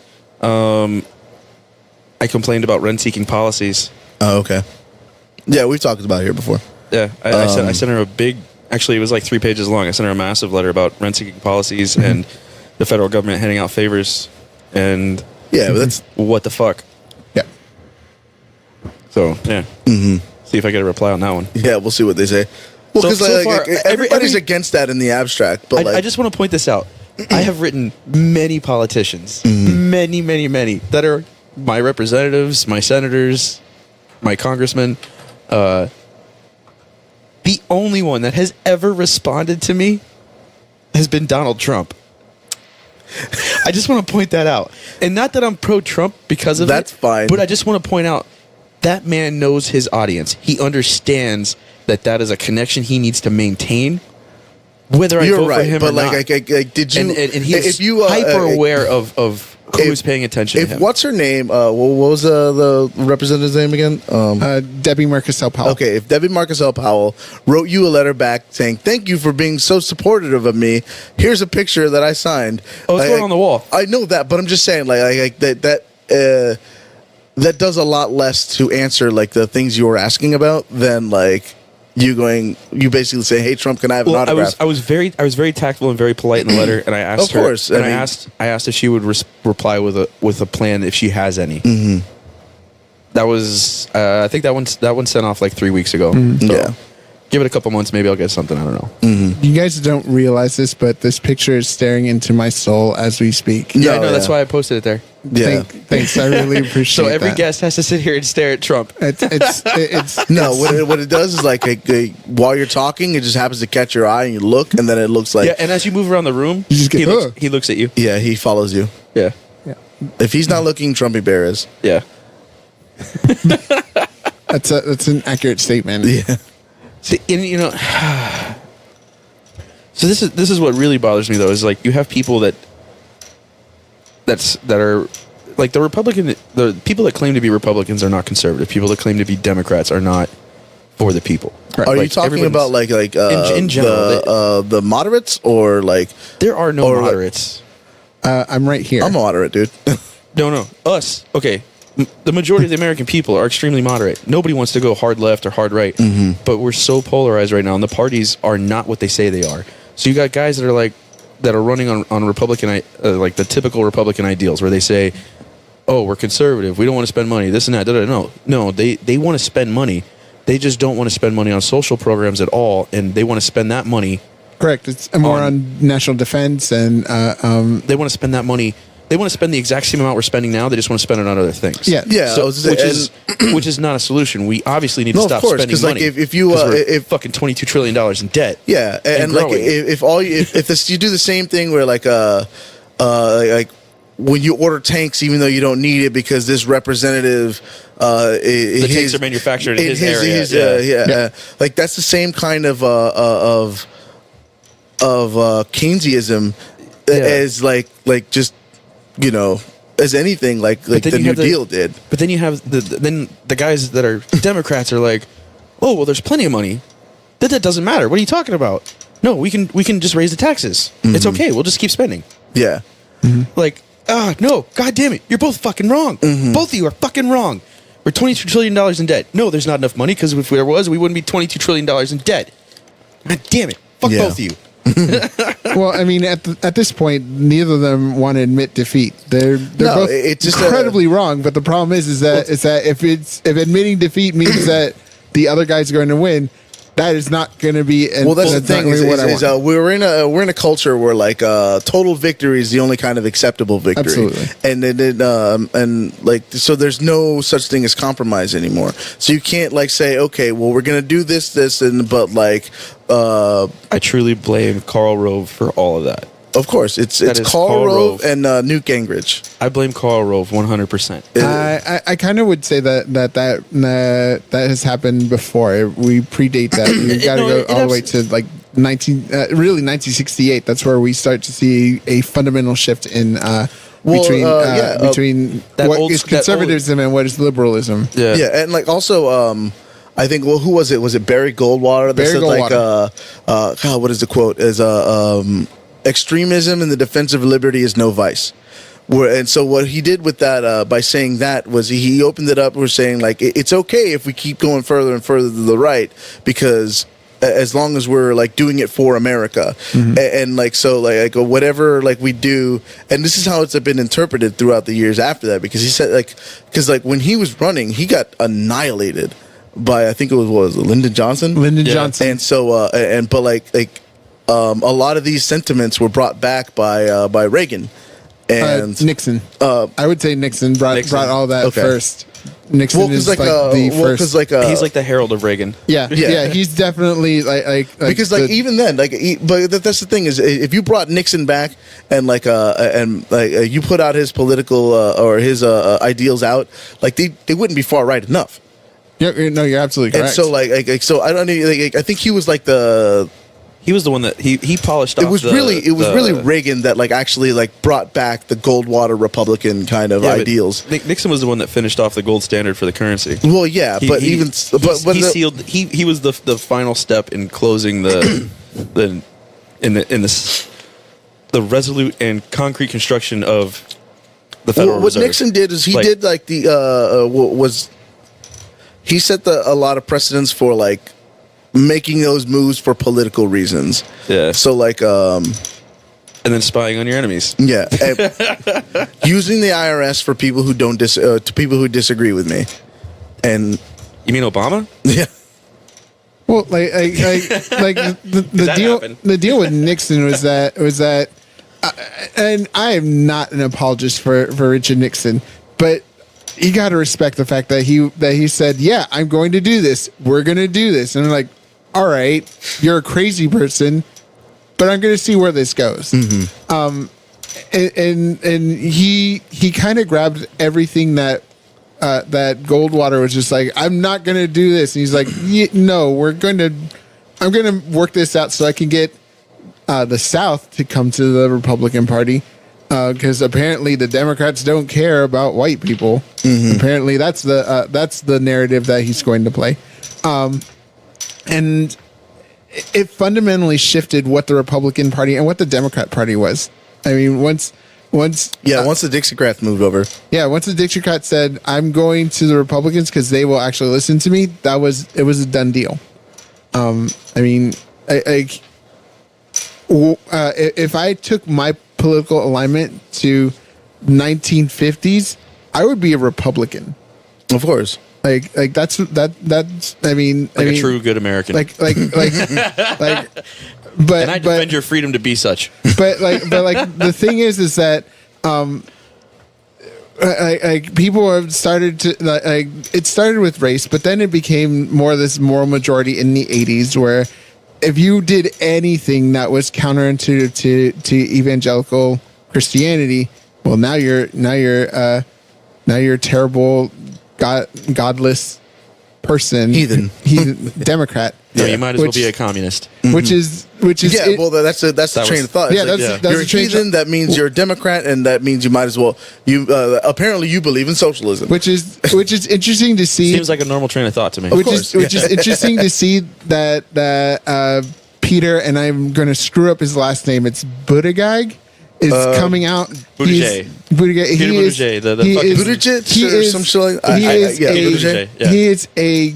I complained about rent-seeking policies. Oh, okay. Yeah, we've talked about it here before. Yeah, I sent her a big. Actually, it was like 3 pages long. I sent her a massive letter about rent-seeking policies and the federal government handing out favors. And Yeah, but that's what the fuck? Yeah. So yeah. See if I get a reply on that one. yeah. We'll see what they say. Well, because So far, everybody's every- against that in the abstract, but I just want to point this out. I have written many politicians, many that are my representatives, my senators, my congressmen. The only one that has ever responded to me has been Donald Trump. I just want to point that out. And not that I'm pro-Trump because of That's it. fine. But I just want to point out that man knows his audience. He understands that is a connection he needs to maintain. Whether I you're vote right. for him But or not. did you? And he's if you hyper aware of who's paying attention to If him. what's her name? What was the representative's name again? Debbie Murkisell Powell. Okay, if Debbie Murkisell Powell wrote you a letter back saying thank you for being so supportive of me, here's a picture that I signed. Oh, it's going on the wall. I know that, but I'm just saying, that does a lot less to answer the things you were asking about than you basically say, hey Trump, can I have an autograph? I was very tactful and very polite in the letter, and I asked Of course, her, and I mean- I asked if she would reply with a plan if she has any. That was I think that one sent off like 3 weeks ago. So Yeah. give it a couple months, maybe I'll get something. I don't know. You guys don't realize this, but this picture is staring into my soul as we speak. Yeah, I No, know. That's yeah. why I posted it there. Yeah. Thanks. I really appreciate So every that. guest has to sit here and stare at Trump. It's No, what it does is while you're talking, it just happens to catch your eye and you look, and then it looks like Yeah, and as you move around the room, You just get, he looks at you. yeah, he follows you. Yeah, If he's not looking, Trumpy Bear is. yeah. that's an accurate statement. Yeah. See, and so this is what really bothers me though is you have people that that are like the people that claim to be Republicans are not conservative. People that claim to be Democrats are not for the people. Are you talking about like in general the moderates or like there are no or, moderates? I'm right here. I'm a moderate, dude. No, us. Okay, the majority of the American people are extremely moderate. Nobody wants to go hard left or hard right, but we're so polarized right now, and the parties are not what they say they are. So you got guys that are running on Republican, like the typical Republican ideals, where they say, "Oh, we're conservative. We don't want to spend money. This and that." No, they want to spend money. They just don't want to spend money on social programs at all, and they want to spend that money. Correct. It's more on national defense, and they want to spend that money. They want to spend the exact same amount we're spending now. They just want to spend it on other things. Yeah. So, which is not a solution. We obviously need to stop spending money. Like if you if fucking $22 trillion in debt. Yeah, and like if you do the same thing where like when you order tanks, even though you don't need it because this representative, the tanks are manufactured in his area. Like that's the same kind of Keynesianism as like just as anything like the New Deal did. But then you have the guys that are Democrats are like, oh well, there's plenty of money. That doesn't matter. What are you talking about? No, we can just raise the taxes. It's okay. We'll just keep spending. Yeah. Like. No, god damn it. You're both fucking wrong. Both of you are fucking wrong. We're $22 trillion in debt. No, there's not enough money because if there was, we wouldn't be $22 trillion in debt. God damn it. Fuck both of you. Well, I mean, at this point, neither of them want to admit defeat. They're both it's just incredibly wrong. But the problem is that if admitting defeat means that the other guy's going to win, that is not going to be. Well, that's the thing. We're in a culture where like total victory is the only kind of acceptable victory. Absolutely. And like so, there's no such thing as compromise anymore. So you can't like say, okay, well, we're gonna do this, but like. I truly blame Karl Rove for all of that. Of course, it's Karl Rove and Newt Gingrich. I blame Karl Rove 100%. I kind of would say that has happened before. We predate that. You got to go all the way to like 1968. That's where we start to see a fundamental shift in between what is conservatism and what is liberalism. Yeah, and like also. I think. Well, who was it? Was it Barry Goldwater that said like, what is the quote? Is extremism in the defense of liberty is no vice. And so what he did with that by saying that was he opened it up. We're saying like it's okay if we keep going further and further to the right because as long as we're like doing it for America and like so like whatever like we do, and this is how it's been interpreted throughout the years after that because he said like when he was running he got annihilated by I think it was Lyndon Johnson. And so a lot of these sentiments were brought back by Reagan and Nixon. I would say Nixon brought all that first. Nixon is like the first. He's like the herald of Reagan. Yeah. He's definitely like because even then but that's the thing is if you brought Nixon back and you put out his political or his ideals out like they wouldn't be far right enough. No, you're absolutely correct. And so so I don't know. I think he was like he was the one that he polished off. It was really Reagan that like actually like brought back the Goldwater Republican kind of ideals. Nixon was the one that finished off the gold standard for the currency. Well, yeah, he sealed. He was the final step in closing the resolute and concrete construction of the Federal Reserve. What Nixon did is he he set a lot of precedents for like making those moves for political reasons. Yeah. So like and then spying on your enemies. Yeah. Using the IRS for people who don't to people who disagree with me. And you mean Obama? Yeah. Well, the deal with Nixon was that and I am not an apologist for Richard Nixon, but you got to respect the fact that he said, "Yeah, I'm going to do this. We're going to do this." And I'm like, "All right, you're a crazy person, but I'm going to see where this goes." And he kind of grabbed everything that Goldwater was just like, "I'm not going to do this." And he's like, "No, I'm going to work this out so I can get the South to come to the Republican Party." because apparently the Democrats don't care about white people. Apparently that's the narrative that he's going to play, and it fundamentally shifted what the Republican Party and what the Democrat Party was. I mean, once once the Dixiecrats moved over. Yeah, once the Dixiecrats said, I'm going to the Republicans because they will actually listen to me, it was a done deal. I mean, if I took my political alignment to 1950s, I would be a Republican. Of course. That's I mean, a true good American. But and I defend your freedom to be such. But the thing is that people have started to it started with race, but then it became more this moral majority in the 80s, where if you did anything that was counterintuitive to evangelical Christianity, well, now you're a terrible, godless person, heathen Democrat. No, you might as well be a communist. Which is that's the train of thought. Yeah, that's you're a heathen. That means you're a Democrat, and that means you might as well. Apparently you believe in socialism, which is interesting to see. Seems like a normal train of thought to me. Which is interesting to see that Peter, and I'm going to screw up his last name. It's Buttigieg is coming out. Buttigieg. Buttigieg. Peter Buttigieg. He is a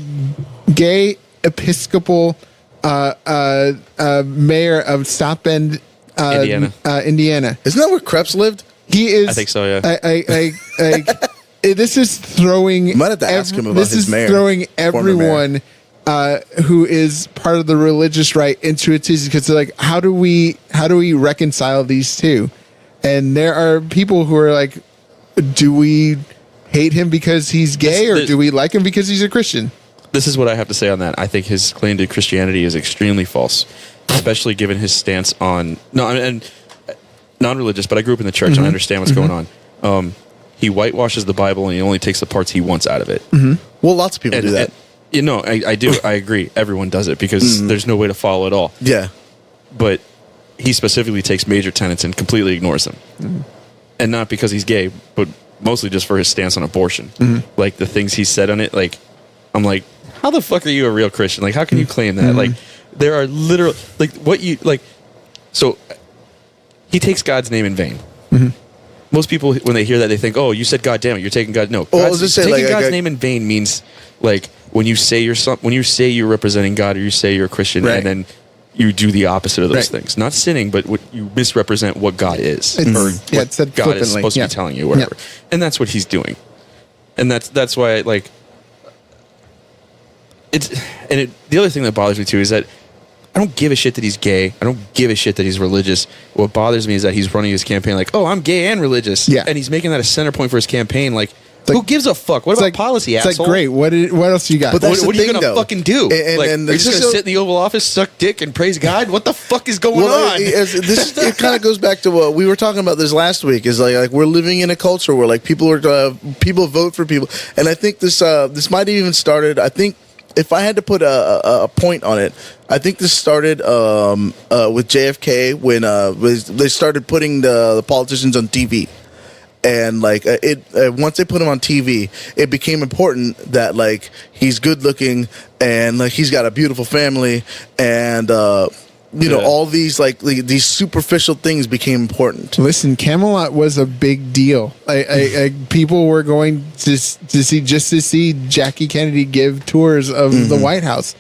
gay Episcopal mayor of South Bend, Indiana. Isn't that where Krebs lived? He is. I think so. Yeah. This is throwing. You might have to ask him about his mayor. This is throwing everyone who is part of the religious right into a tizzy, because they're like, how do we reconcile these two? And there are people who are like, do we hate him because he's gay, or do we like him because he's a Christian? This is what I have to say on that. I think his claim to Christianity is extremely false, especially given his stance on non-religious. But I grew up in the church and I understand what's going on. He whitewashes the Bible and he only takes the parts he wants out of it. Well, lots of people do that. I do. I agree. Everyone does it because there's no way to follow it all. Yeah. But he specifically takes major tenets and completely ignores them. And not because he's gay, but mostly just for his stance on abortion. Like the things he said on it, like, I'm like, how the fuck are you a real Christian? Like, how can you claim that? Like, there are literal, like, what you, like, so he takes God's name in vain. Most people, when they hear that, they think, oh, you said God damn it, you're taking God. No, taking God's name in vain means, like, when you say you're representing God, or you say you're a Christian, and then you do the opposite of those things. Not sinning, but you misrepresent what God is. It's said God is supposed to be telling you, whatever. And that's what he's doing. And that's why, like, the other thing that bothers me too is that I don't give a shit that he's gay. I don't give a shit that he's religious. What bothers me is that he's running his campaign like, oh, I'm gay and religious. Yeah. And he's making that a center point for his campaign. Like, who gives a fuck? What about policy, asshole? It's like, great. What else you got? But what are you going to fucking do? Are you just going to sit in the Oval Office, suck dick, and praise God? What the fuck is going on? It kind of goes back to what we were talking about this last week. Is like we're living in a culture where like people vote for people, and I think this might have even started. I think if I had to put a point on it, I think this started with JFK when they started putting the politicians on TV. And like once they put him on TV, it became important that like he's good looking and like he's got a beautiful family, and all these like these superficial things became important. Listen, Camelot was a big deal. People were going to see Jackie Kennedy give tours of the White House.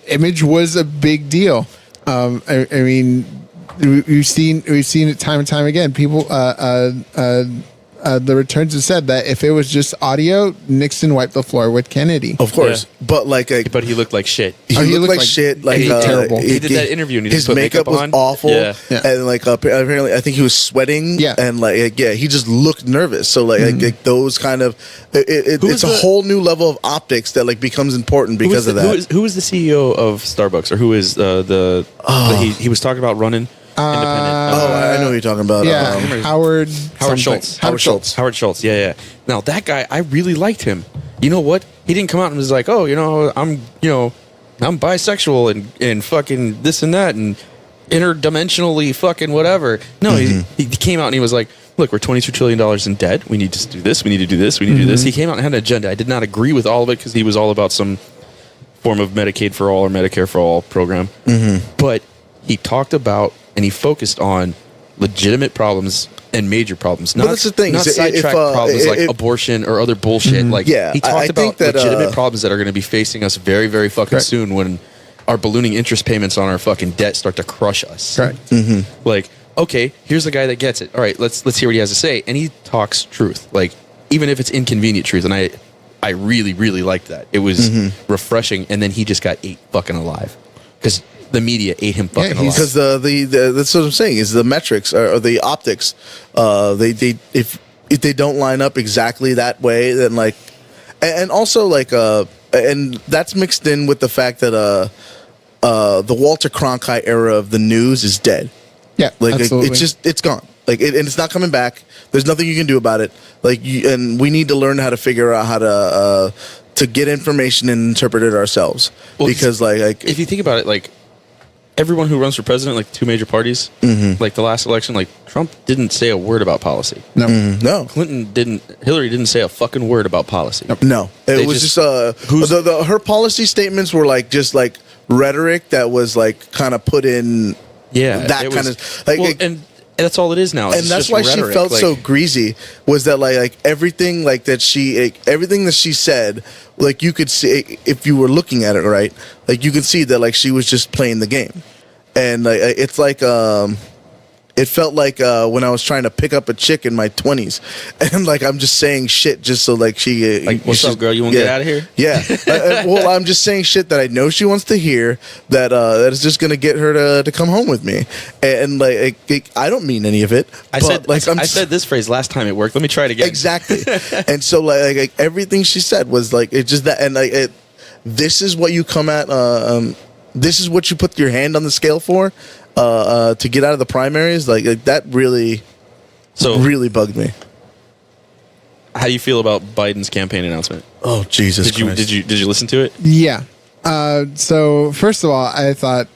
Image was a big deal. I mean, we've seen it time and time again. People, the returns have said that if it was just audio, Nixon wiped the floor with Kennedy. Of course, but but he looked like shit. He looked like shit. Like terrible. He did that interview and he his just put makeup was on. awful. Yeah. And like apparently, I think he was sweating. Yeah, and he just looked nervous. So like those kind of it's a whole new level of optics that like bemes important because of that. Who is the CEO of Starbucks, or who is he was talking about running? Independent. I know what you're talking about. Yeah, Howard Schultz. Howard Schultz. Yeah. Now that guy, I really liked him. You know what? He didn't come out and was like, oh, I'm bisexual and fucking this and that, and interdimensionally fucking whatever. No, he came out and he was like, look, we're $22 trillion in debt. We need to do this. We need to do this. We need to do this. He came out and had an agenda. I did not agree with all of it because he was all about some form of Medicaid for all or Medicare for all program. But he talked about and he focused on legitimate problems and major problems. Not, that's the thing. Not sidetrack problems like abortion or other bullshit. Like he talked about legitimate problems that are going to be facing us very, very fucking soon when our ballooning interest payments on our fucking debt start to crush us. Like, okay, here's the guy that gets it. All right, let's hear what he has to say. And he talks truth. Like, even if it's inconvenient truth. And I really, really liked that. It was refreshing. And then he just got ate fucking alive. Because the media ate him fucking alive. Because that's what I'm saying is the metrics or the optics. If they don't line up exactly that way, then like, and also like, and that's mixed in with the fact that the Walter Cronkite era of the news is dead. Yeah, like absolutely. it's gone. Like and it's not coming back. There's nothing you can do about it. Like and we need to learn how to figure out how to get information and interpret it ourselves. Well, because like if you think about it, like everyone who runs for president, like two major parties, like the last election, like Trump didn't say a word about policy. No, no. Hillary didn't say a fucking word about policy. No, it was just her policy statements were like just like rhetoric that was like kind of put in. Yeah, that kind of like, and that's all it is now. And that's why rhetoric. she felt like, so greasy. Was that like everything like that everything that she said, like you could see if you were looking at it right, like you could see that like she was just playing the game, and like it's like it felt like when I was trying to pick up a chick in my 20s, and like I'm just saying shit just so like she like what's up, girl? You want to get out of here? Yeah. Well, I'm just saying shit that I know she wants to hear that that is just gonna get her to come home with me, and like I don't mean any of it. I said this phrase last time it worked. Let me try it again. Exactly. And so like everything she said was like it just that and like this is what you come at. This is what you put your hand on the scale for. To get out of the primaries, like that really bugged me. How do you feel about Biden's campaign announcement? Oh Jesus! Did you listen to it? Yeah. So first of all, I thought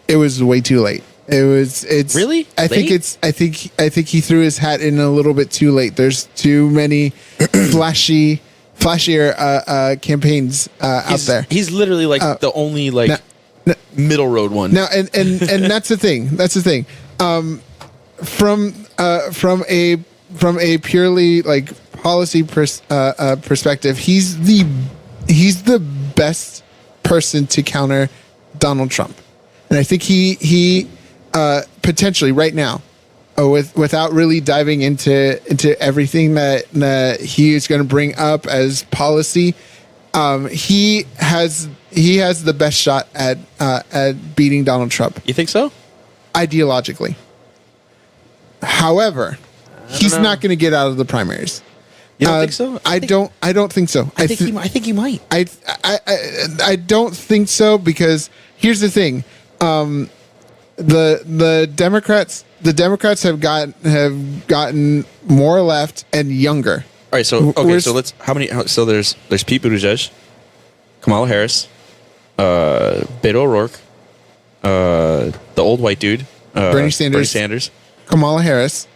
it was way too late. It's really. I think he threw his hat in a little bit too late. There's too many flashier campaigns out there. He's literally like the only like. Middle road one now, and that's the thing. That's the thing. From a purely like policy perspective, he's the best person to counter Donald Trump, and I think he potentially right now, without really diving into everything that he is going to bring up as policy, he has the best shot at beating Donald Trump. You think so? Ideologically. However, he's not going to get out of the primaries. You don't think so? I don't think so. I think he might. I don't think so because here's the thing. The Democrats have gotten more left and younger. All right, so okay, so let's so there's Pete Buttigieg, Kamala Harris, Beto O'Rourke, the old white dude, Bernie Sanders, Kamala Harris.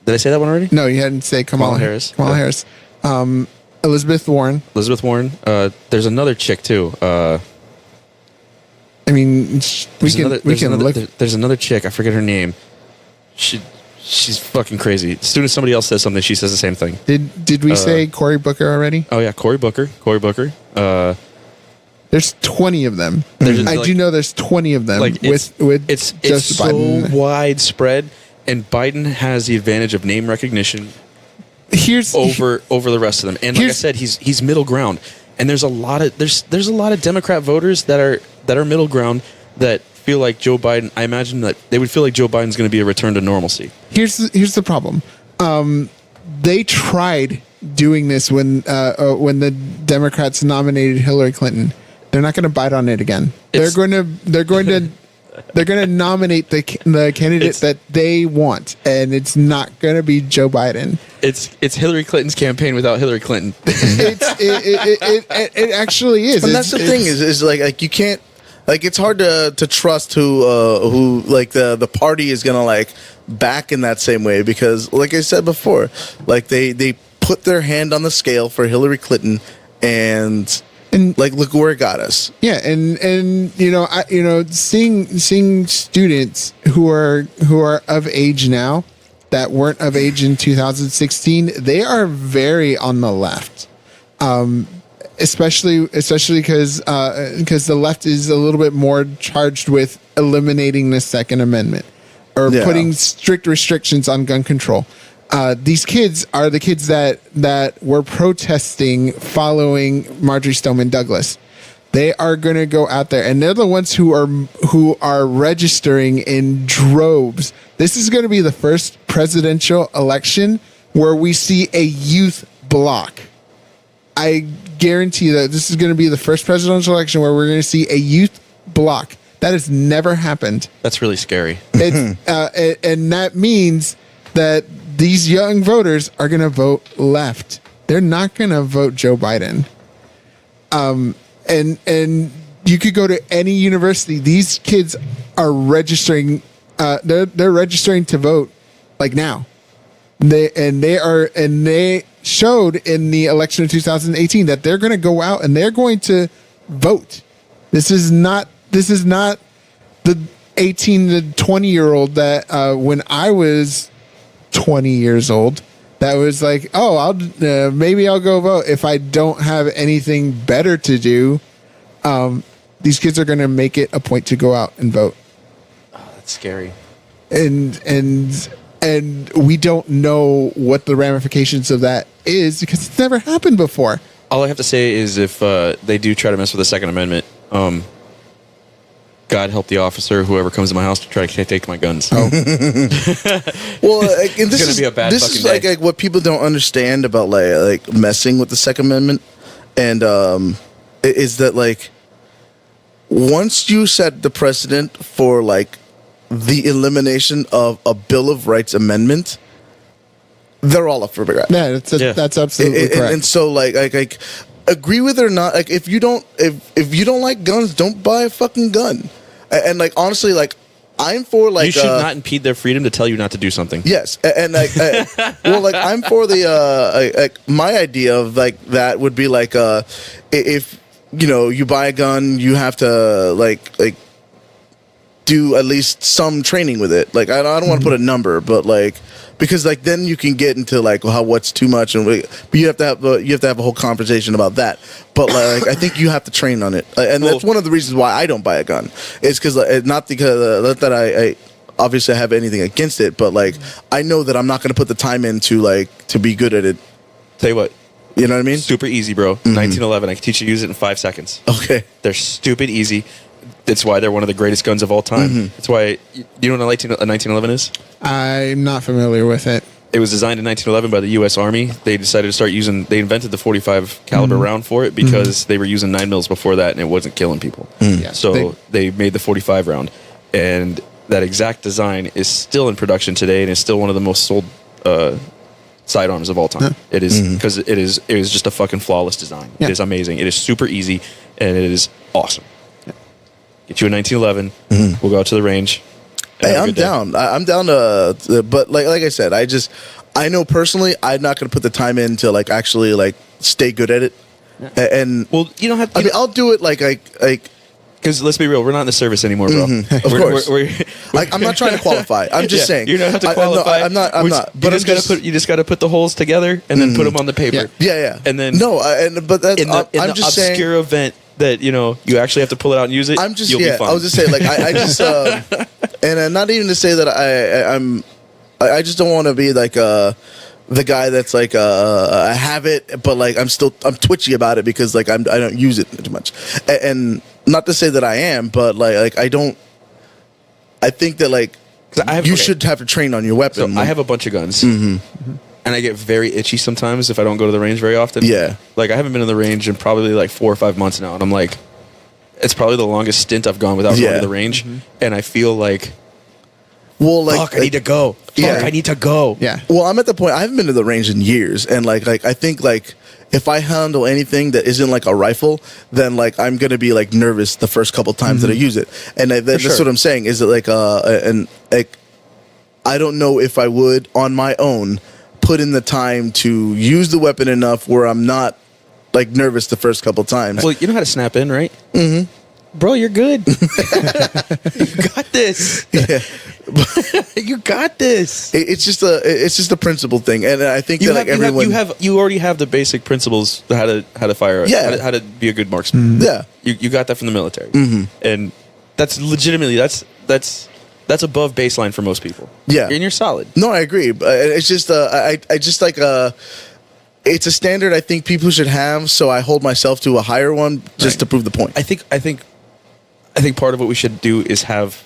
Did I say that one already? No, you hadn't say Kamala Harris. Kamala Harris. Elizabeth Warren. There's another chick too. I mean, we can look. There's another chick. I forget her name. She's fucking crazy. As soon as somebody else says something, she says the same thing. Did we say Cory Booker already? Oh yeah, Cory Booker. There's 20 of them. I do know there's 20 of them. Like it's so Biden. Widespread, and Biden has the advantage of name recognition. Over the rest of them, and like I said, he's middle ground. And there's a lot of Democrat voters that are middle ground that feel like Joe Biden. I imagine that they would feel like Joe Biden's going to be a return to normalcy. Here's the problem. They tried doing this when the Democrats nominated Hillary Clinton. They're not going to bite on it again. They're going to nominate the candidate that they want, and it's not going to be Joe Biden. It's Hillary Clinton's campaign without Hillary Clinton. It actually is. And that's the thing is like you can't. like it's hard to trust who like the party is gonna like back in that same way, because like I said before, like they put their hand on the scale for Hillary Clinton, and like look where it got us. Yeah, and seeing students who are of age now that weren't of age in 2016, they are very on the left. Especially because the left is a little bit more charged with eliminating the Second Amendment or putting strict restrictions on gun control. These kids are the kids that were protesting following Marjorie Stoneman Douglas. They are going to go out there, and they're the ones who are registering in droves. This is going to be the first presidential election where we see a youth bloc. I guarantee that this is going to be the first presidential election where we're going to see a youth bloc. That has never happened. That's really scary. And that means that these young voters are going to vote left. They're not going to vote Joe Biden. And you could go to any university. These kids are registering. They're registering to vote like now. They showed in the election of 2018 that they're going to go out and they're going to vote. This is not the 18 to 20-year-old that when I was 20 years old, that was like, oh, maybe I'll go vote if I don't have anything better to do. These kids are going to make it a point to go out and vote. Oh, that's scary. And we don't know what the ramifications of that is because it's never happened before. All I have to say is if they do try to mess with the Second Amendment, God help the officer, whoever comes to my house to try to take my guns. Well, and this is be a bad this fucking is day. like what people don't understand about like messing with the Second Amendment, and is that like once you set the precedent for like the elimination of a Bill of Rights amendment, they're all up for grabs. Yeah, that's absolutely correct. And so like agree with it or not, like if you don't like guns, don't buy a fucking gun. And like honestly, like I'm for like you should not impede their freedom to tell you not to do something. Yes, and like well, like I'm for the like my idea of like that would be like if you buy a gun, you have to like do at least some training with it. Like I don't want to put a number, but like because like then you can get into like what's too much, but you have to have a whole conversation about that. But like I think you have to train on it, and that's one of the reasons why I don't buy a gun. It's because not because that I obviously I have anything against it, but like I know that I'm not going to put the time in to be good at it. Tell you what. You know what I mean? Super easy, bro. 1911. I can teach you to use it in 5 seconds. Okay. They're stupid easy. That's why they're one of the greatest guns of all time. That's why you know what a 1911 is? I'm not familiar with it. It was designed in 1911 by the U.S. Army. They decided to start using. They invented the 45 caliber round for it because they were using 9mm before that, and it wasn't killing people. Yeah, So they made the 45 round, and that exact design is still in production today, and is still one of the most sold sidearms of all time. It is because it is just a fucking flawless design. Yeah. It is amazing. It is super easy, and it is awesome. Get you a 1911. We'll go out to the range. Hey, I'm down. I'm down to, but like I said, I know personally, I'm not going to put the time in to like actually like stay good at it. And Well, you don't have to. I mean, I'll do it like because let's be real, we're not in the service anymore, bro. of course. We're I'm not trying to qualify. I'm just saying you don't have to qualify. I'm not. But you just got to put the holes together and then put them on the paper. Yeah. And then but that's in the I'm just obscure saying, event that you actually have to pull it out and use it. I'm just you'll be fine. I was just saying like I just and not even to say that I just don't want to be like the guy that's like I have it, but like I'm twitchy about it because like I don't use it too much, and not to say that I am, but like I don't. I think that like you should have to train on your weapon. So I have a bunch of guns, and I get very itchy sometimes if I don't go to the range very often. Yeah, like I haven't been in the range in probably like 4 or 5 months now, and I'm like, it's probably the longest stint I've gone without going to the range, and I feel like Well, like, fuck, I need to go. Fuck, Yeah. I need to go. Yeah. Well, I'm at the point I haven't been to the range in years, and like I think like if I handle anything that isn't like a rifle, then like I'm gonna be like nervous the first couple times that I use it, and that's sure. what I'm saying. Is it like and like I don't know if I would on my own put in the time to use the weapon enough where I'm not like nervous the first couple times. Well, you know how to snap in, right? Mm-hmm. Bro, you're good. You got this. Yeah. You got this. It's just a principle thing, and I think You that have, like everyone, you already have the basic principles how to fire. Yeah. How to be a good marksman. yeah. You got that from the military, and that's legitimately that's above baseline for most people. Yeah. and you're solid. No, I agree. But it's just I just like it's a standard I think people should have. So I hold myself to a higher one just Right. to prove the point. I think part of what we should do is have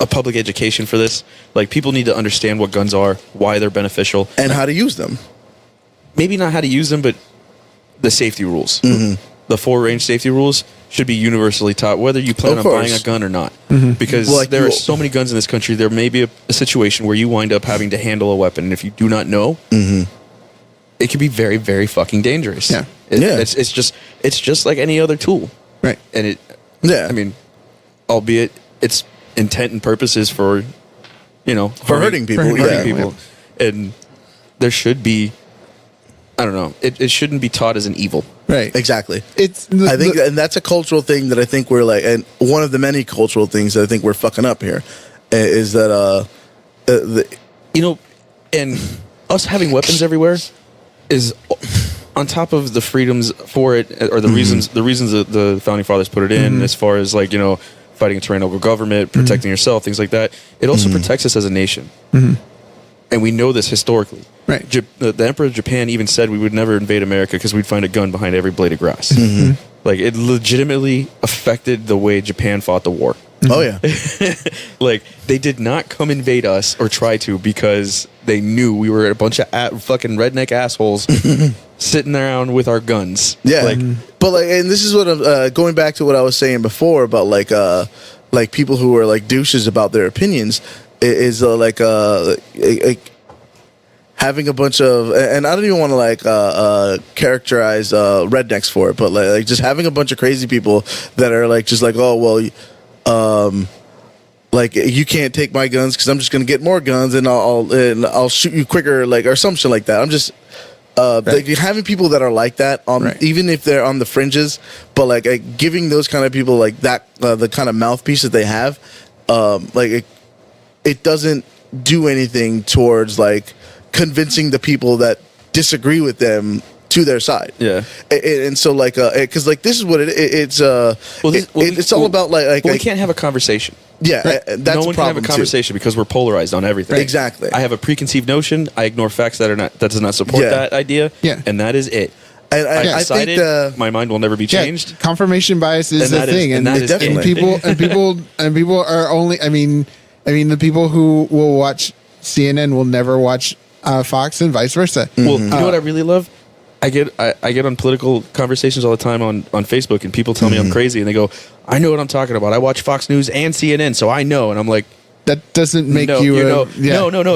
a public education for this. Like, people need to understand what guns are, why they're beneficial, and how to use them. maybe not how to use them, but the safety rules. Mm-hmm. The 4-range safety rules should be universally taught, whether you plan Of on buying a course. gun or not. Because Well, like, there are you- so many guns in this country, there may be a situation where you wind up having to handle a weapon, and if you do not know, it can be very, very fucking dangerous. Yeah. Yeah. It's just like any other tool. Right. And it, Yeah. I mean, albeit its intent and purpose is for, For hurting people, hurting yeah. people. And there should be, I don't know, it shouldn't be taught as an evil. Right. Exactly. It's I think, and that's a cultural thing that I think we're like, and one of the many cultural things that I think we're fucking up here is that And us having weapons everywhere is on top of the freedoms for it, or the reasons that the founding fathers put it in, as far as like, fighting a tyrannical government, protecting yourself, things like that. It also protects us as a nation. And we know this historically. Right. The Emperor of Japan even said we would never invade America because we'd find a gun behind every blade of grass. Like, it legitimately affected the way Japan fought the war. oh yeah, Like, they did not come invade us or try to because they knew we were a bunch of fucking redneck assholes sitting around with our guns. yeah. Like, But like, and this is what I'm going back to what I was saying before about like people who are like douches about their opinions is like having a bunch of, and I don't even want to like characterize rednecks for it, but like just having a bunch of crazy people that are like just like, oh well, like, you can't take my guns because I'm just gonna get more guns and I'll shoot you quicker, like, or some shit like that. I'm just like, having people that are like that on Right. even if they're on the fringes, but like giving those kind of people like that the kind of mouthpiece that they have, like it doesn't do anything towards like convincing the people that disagree with them to their side. Yeah. And so like because like this is what it's all about like we can't have a conversation. yeah, that's No one a can have problem a conversation because we're polarized on everything. Right. Exactly. I have a preconceived notion. I ignore facts that does not support Yeah. that idea. Yeah. And that is it. And I I think decided my mind will never be changed. Yeah, confirmation bias is And the that is- thing, and that is definitely. and people are only. I mean, the people who will watch CNN will never watch Fox, and vice versa. Well, you know what I really love? I get on political conversations all the time on Facebook, and people tell me I'm crazy, and they go, "I know what I'm talking about. I watch Fox News and CNN, so I know." And I'm like, That doesn't make no, you. no.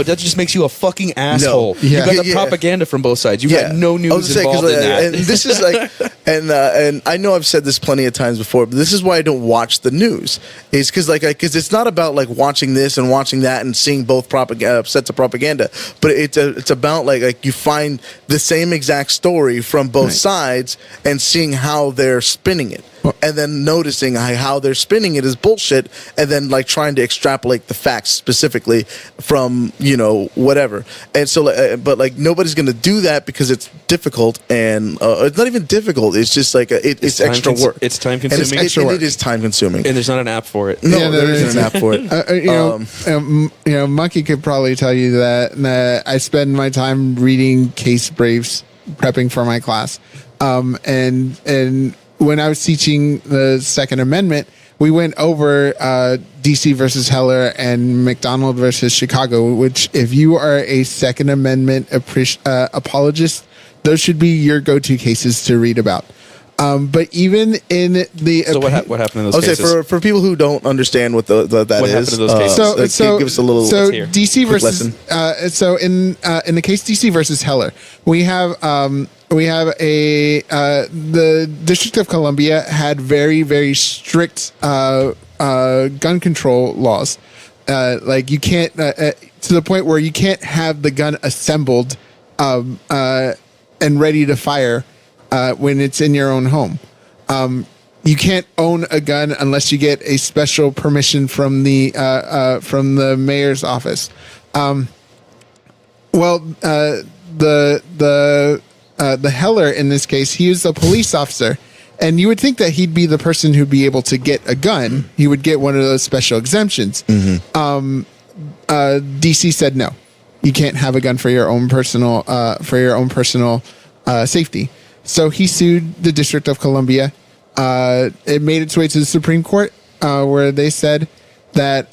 That just makes you a fucking asshole. Yeah. You got the Yeah. propaganda from both sides. You got no I was news gonna say, 'cause, involved in that. and this is like, and I know I've said this plenty of times before, but this is why I don't watch the news. Is because it's not about like watching this and watching that and seeing both sets of propaganda, but it's about like you find the same exact story from both sides and seeing how they're spinning it. And then noticing how they're spinning it is bullshit, and then like trying to extrapolate the facts specifically from whatever. And so, but like nobody's gonna do that because it's difficult, and it's not even difficult. It's just like it's time extra work. It's time And consuming. and it is time consuming. And there's not an app for it. No, Yeah, there there isn't is. an app for it. Monkey could probably tell you that I spend my time reading case briefs, prepping for my class, and when I was teaching the Second Amendment, we went over DC versus Heller and McDonald versus Chicago, which if you are a Second Amendment apologist, those should be your go-to cases to read about. But even in the So what happened in those I would say cases? for people who don't understand what that What happened is, in those cases? give us a little. so Let's hear. DC quick versus so in the case DC versus Heller, we have a the District of Columbia had very strict gun control laws. Like you can't to the point where you can't have the gun assembled and ready to fire when it's in your own home. You can't own a gun unless you get a special permission from the mayor's office. The Heller in this case, he was a police officer, and you would think that he'd be the person who'd be able to get a gun. He would get one of those special exemptions. DC said no, you can't have a gun for your own personal safety. So he sued the District of Columbia. It made its way to the Supreme Court, where they said that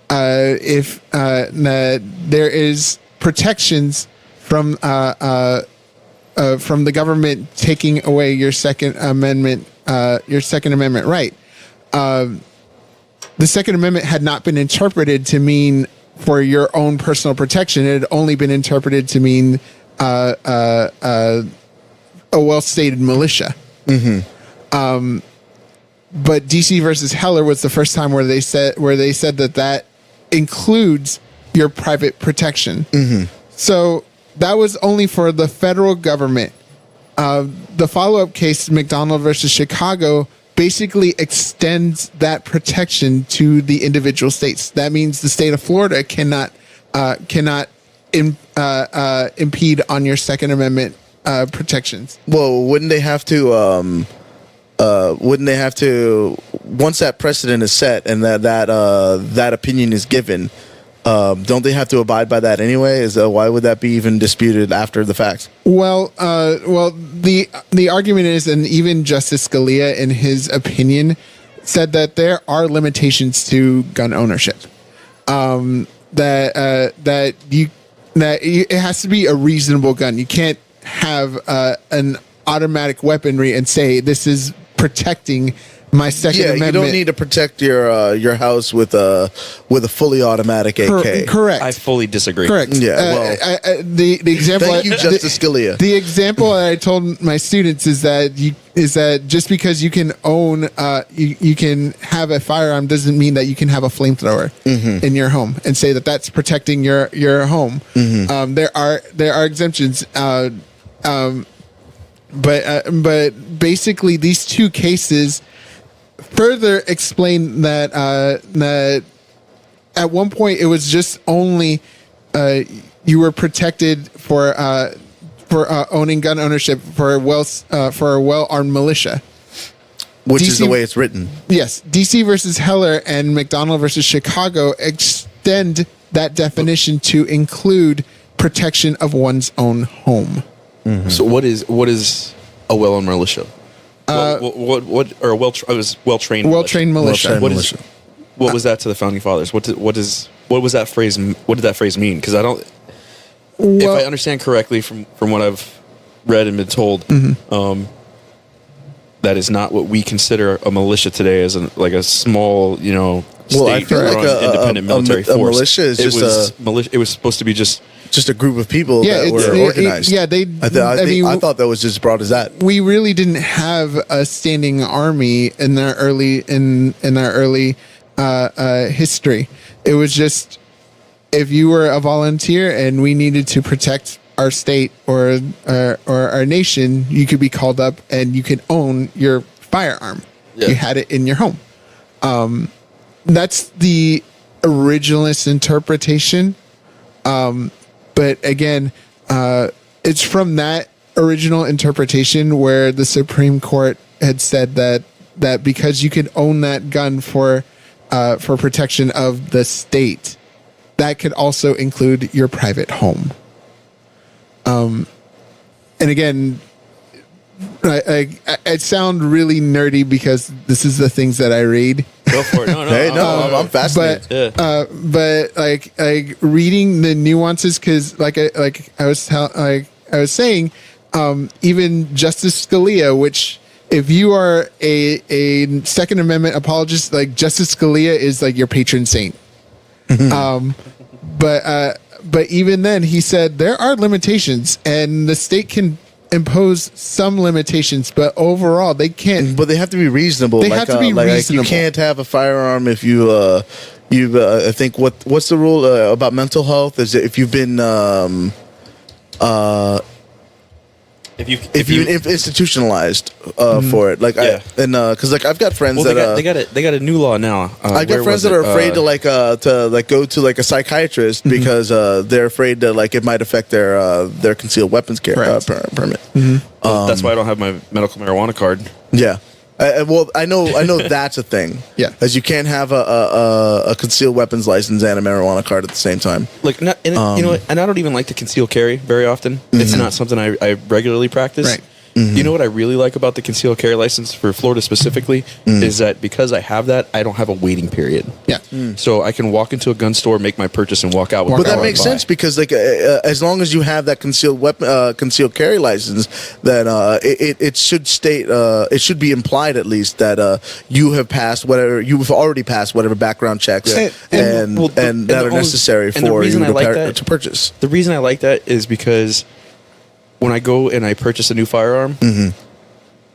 if that there is protections from the government taking away your Second Amendment right. The Second Amendment had not been interpreted to mean for your own personal protection. It had only been interpreted to mean a well-stated militia. But DC versus Heller was the first time where they said that includes your private protection. So that was only for the federal government. The follow-up case, McDonald versus Chicago, basically extends that protection to the individual states. That means the state of Florida cannot impede on your Second Amendment protections. Well, wouldn't they have to? Once that precedent is set and that opinion is given, don't they have to abide by that anyway? Why would that be even disputed after the fact? Well, the argument is, and even Justice Scalia, in his opinion, said that there are limitations to gun ownership. That it has to be a reasonable gun. You can't have an automatic weaponry and say this is protecting my Second Amendment. You don't need to protect your house with a fully automatic AK. Correct. I fully disagree. Correct. Yeah. The example. Thank you, Justice Scalia. The example that I told my students is that just because you can own you can have a firearm doesn't mean that you can have a flamethrower in your home and say that that's protecting your home. There are exemptions. But basically, these two cases further explain that that at one point it was just only you were protected for owning gun ownership for a well-armed militia, Which DC, is the way it's written. Yes, DC versus Heller and McDonald versus Chicago extend that definition to include protection of one's own home. So what is a well-armed militia? What or a well-trained militia. What was that to the founding fathers? What was that phrase? What did that phrase mean? Because I don't. If I understand correctly from what I've read and been told, that is not what we consider a militia today, as like a small, state-run independent military force. A militia is It was supposed to be just a group of people that were organized. I thought that was just broad as that. We really didn't have a standing army in our early history. It was just if you were a volunteer and we needed to protect our state or our nation, you could be called up and you could own your firearm. Yeah. You had it in your home. That's the originalist interpretation. But again, it's from that original interpretation where the Supreme Court had said that because you could own that gun for protection of the state, that could also include your private home. And again, I sound really nerdy because this is the things that I read. Go for it. No, I'm fascinated. But like reading the nuances, because like I was saying, even Justice Scalia, which if you are a Second Amendment apologist, like Justice Scalia is like your patron saint. But even then, he said there are limitations, and the state can impose some limitations, but overall they can't. But they have to be reasonable. They have to be reasonable. You can't have a firearm if you. I think what's the rule about mental health is that if you've been if you've been institutionalized for it, like because like I've got friends that they got a new law now. I got friends that are afraid to go to like a psychiatrist because they're afraid that like it might affect their concealed weapons permit. Well, that's why I don't have my medical marijuana card. Yeah. Well, I know that's a thing. Yeah, as you can't have a concealed weapons license and a marijuana card at the same time. Like, you know what? And I don't even like to conceal carry very often. It's not something I regularly practice. Right. You know what I really like about the concealed carry license for Florida specifically is that because I have that, I don't have a waiting period. Yeah. So I can walk into a gun store, make my purchase, and walk out. But that makes sense because like as long as you have that concealed carry license, then it should state it should be implied at least that you have passed you've already passed whatever background checks and that are necessary for you to purchase. The reason I like that is because when I go and I purchase a new firearm,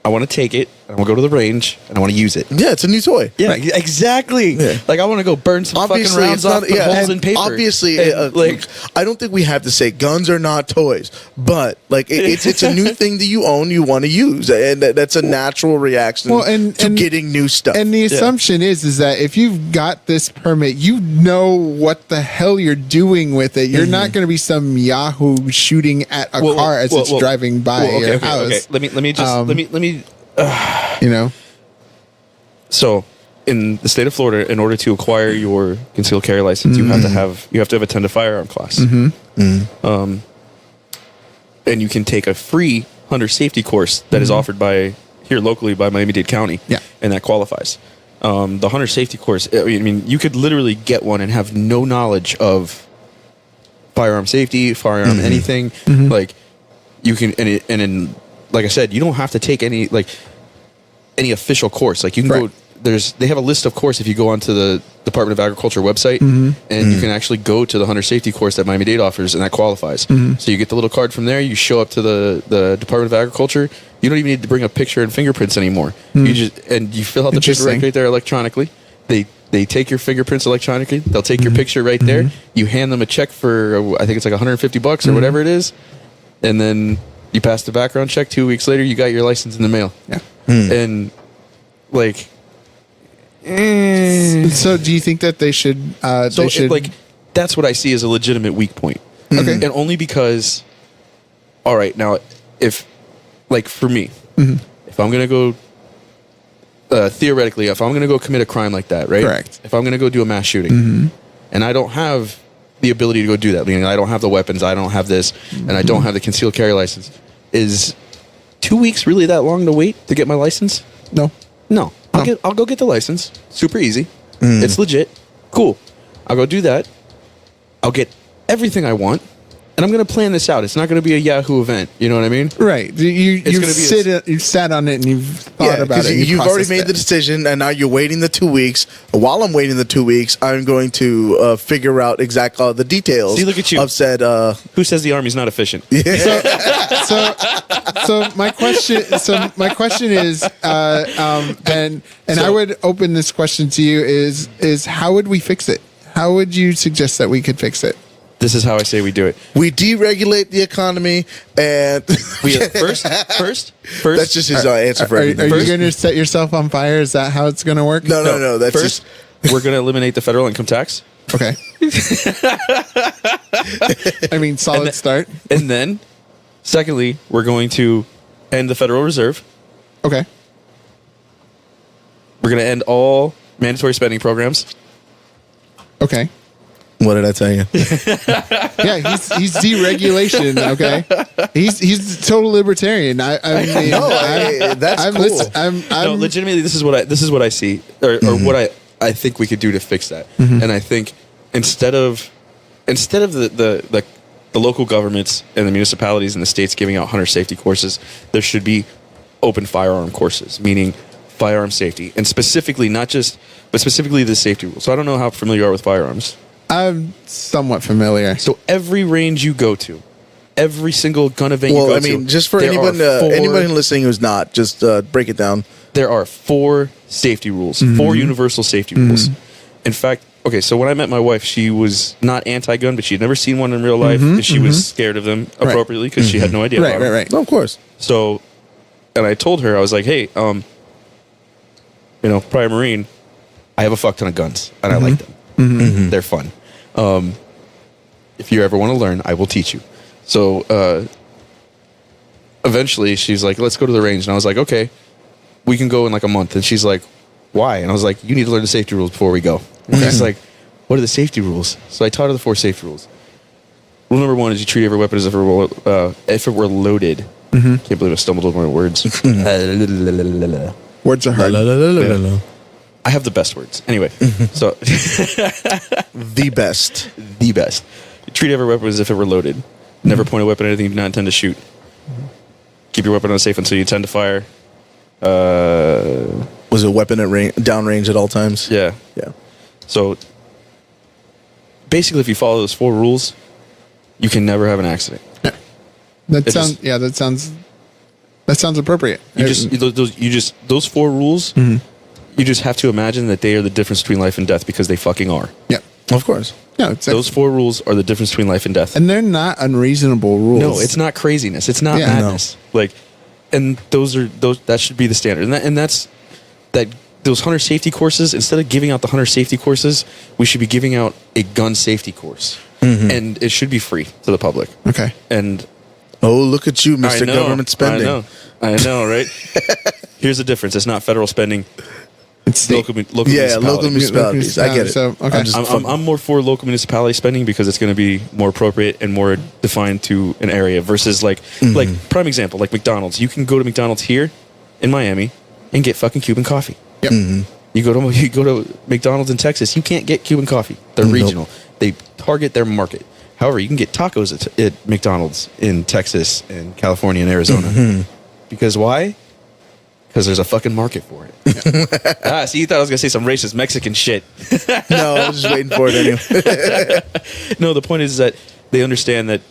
I want to take it, and I want to go to the range, and I want to use it. Yeah, it's a new toy. Yeah, exactly. Yeah. Like, I want to go burn some fucking rounds off, put holes in paper. Obviously, like, I don't think we have to say guns are not toys, but like it's a new thing that you own, you want to use, and that's a natural reaction to getting new stuff. And the assumption is that if you've got this permit, you know what the hell you're doing with it. You're not going to be some Yahoo shooting at a car as it's driving by your house. Okay. Let me. You know, so in the state of Florida, in order to acquire your concealed carry license, you have to attend a firearm class. And you can take a free hunter safety course that is offered by here locally by Miami-Dade County. Yeah, and that qualifies. The hunter safety course. I mean, you could literally get one and have no knowledge of firearm safety, firearm anything. Like you can, like I said, you don't have to take any official course. Like you can go. They have a list of course if you go onto the Department of Agriculture website, and you can actually go to the hunter safety course that Miami-Dade offers, and that qualifies. So you get the little card from there. You show up to the Department of Agriculture. You don't even need to bring a picture and fingerprints anymore. You fill out the paperwork right there electronically. They take your fingerprints electronically. They'll take your picture right there. You hand them a check for I think it's like $150 or whatever it is, and then you pass the background check. 2 weeks later, you got your license in the mail. Yeah. And like, so do you think that they should? That's what I see as a legitimate weak point. Okay. And only because, all right, now if like for me, if I'm gonna go theoretically, if I'm gonna go commit a crime like that, right? Correct. If I'm gonna go do a mass shooting, and I don't have the ability to go do that, meaning I don't have the weapons, I don't have this, and I don't have the concealed carry license, is 2 weeks really that long to wait to get my license? No. I'll go get the license. Super easy. It's legit. Cool. I'll go do that. I'll get everything I want, and I'm going to plan this out. It's not going to be a Yahoo event. You know what I mean? Right. You've sat on it and you've thought about it. You've already made the decision, and now you're waiting the 2 weeks. While I'm waiting the 2 weeks, I'm going to figure out exactly the details. See, look at you. Of said. Who says the Army's not efficient? So my question is, I would open this question to you is how would we fix it? How would you suggest that we could fix it? This is how I say we do it. We deregulate the economy, and first. That's just his answer for everything. Are you going to set yourself on fire? Is that how it's going to work? No. That's first. We're going to eliminate the federal income tax. Okay. I mean, solid start. And then, secondly, we're going to end the Federal Reserve. Okay. We're going to end all mandatory spending programs. Okay. What did I tell you? Yeah, he's deregulation. Okay, he's total libertarian. That's cool. No, legitimately, this is what I see, or what I think we could do to fix that. And I think instead of the the local governments and the municipalities and the states giving out hunter safety courses, there should be open firearm courses, meaning firearm safety, and specifically specifically the safety rules. So I don't know how familiar you are with firearms. I'm somewhat familiar. So every range you go to, every single gun event you go to. Well, I mean, just for there anyone are anybody listening who's not, just break it down. there are 4 safety rules, 4 universal safety rules. In fact, okay, so when I met my wife, she was not anti-gun, but she had never seen one in real life, and she was scared of them appropriately because she had no idea about them. No, of course. So, and I told her, I was like, hey, prior Marine, I have a fuck ton of guns, and I like them. They're fun. If you ever want to learn, I will teach you. So, eventually, she's like, let's go to the range. And I was like, okay, we can go in like a month. And she's like, why? And I was like, you need to learn the safety rules before we go. And she's like, what are the safety rules? So I taught her the 4 safety rules. Rule number 1 is you treat every weapon as if it were loaded. Can't believe I stumbled over my words. Words are hard. I have the best words. Anyway, so The best. the best. You treat every weapon as if it were loaded. Never point a weapon at anything you do not intend to shoot. Keep your weapon unsafe until you intend to fire. Was it weapon at downrange at all times? Yeah. Yeah. So basically, if you follow those 4 rules, you can never have an accident. That sounds appropriate. Those 4 rules. You just have to imagine that they are the difference between life and death because they fucking are. Yeah. Of course. No, it's Those 4 rules are the difference between life and death. and they're not unreasonable rules. No, it's not craziness. It's not Yeah. madness. Like, and those that should be the standard. And that's those hunter safety courses. Instead of giving out the hunter safety courses, we should be giving out a gun safety course, and it should be free to the public. Okay. And Oh, look at you, Mr. Government Spending. I know, right? Here's the difference. It's not federal spending. It's Local Yeah, local municipalities. I get it. So, okay. I'm more for local municipality spending because it's going to be more appropriate and more defined to an area versus like prime example, like McDonald's. You can go to McDonald's here in Miami and get fucking Cuban coffee. Yep. You go to McDonald's in Texas, you can't get Cuban coffee. They're regional. They target their market. However, you can get tacos at McDonald's in Texas and California and Arizona. Because why? Because there's a fucking market for it. See, you thought I was going to say some racist Mexican shit. No, I was just waiting for it anyway. No, the point is that they understand that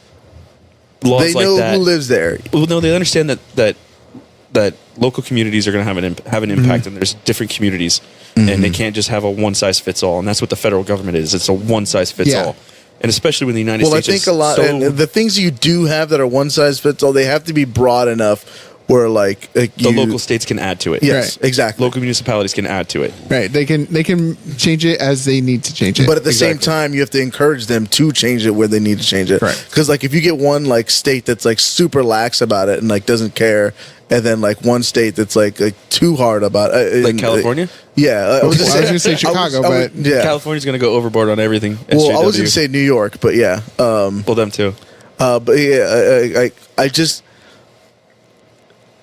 laws They like know that. who lives there. Well, no, they understand that local communities are going to have an impact, and there's different communities, and they can't just have a one size fits all. And that's what the federal government is. It's a one size fits all. And especially when the United States I think a lot, and the things you do have that are one size fits all, they have to be broad enough where like the local states can add to it. Yes, Right. exactly. Local municipalities can add to it. Right. They can change it as they need to change it. But at the same Exactly. time, you have to encourage them to change it where they need to change it. Right. Because like if you get one like state that's like super lax about it and like doesn't care, and then like one state that's like too hard about it, Like California? Yeah, I was Well, I was gonna say Chicago, but yeah. California's going to go overboard on everything. Well, I was SJW. going to say New York, but yeah. Well, them too. But yeah, I just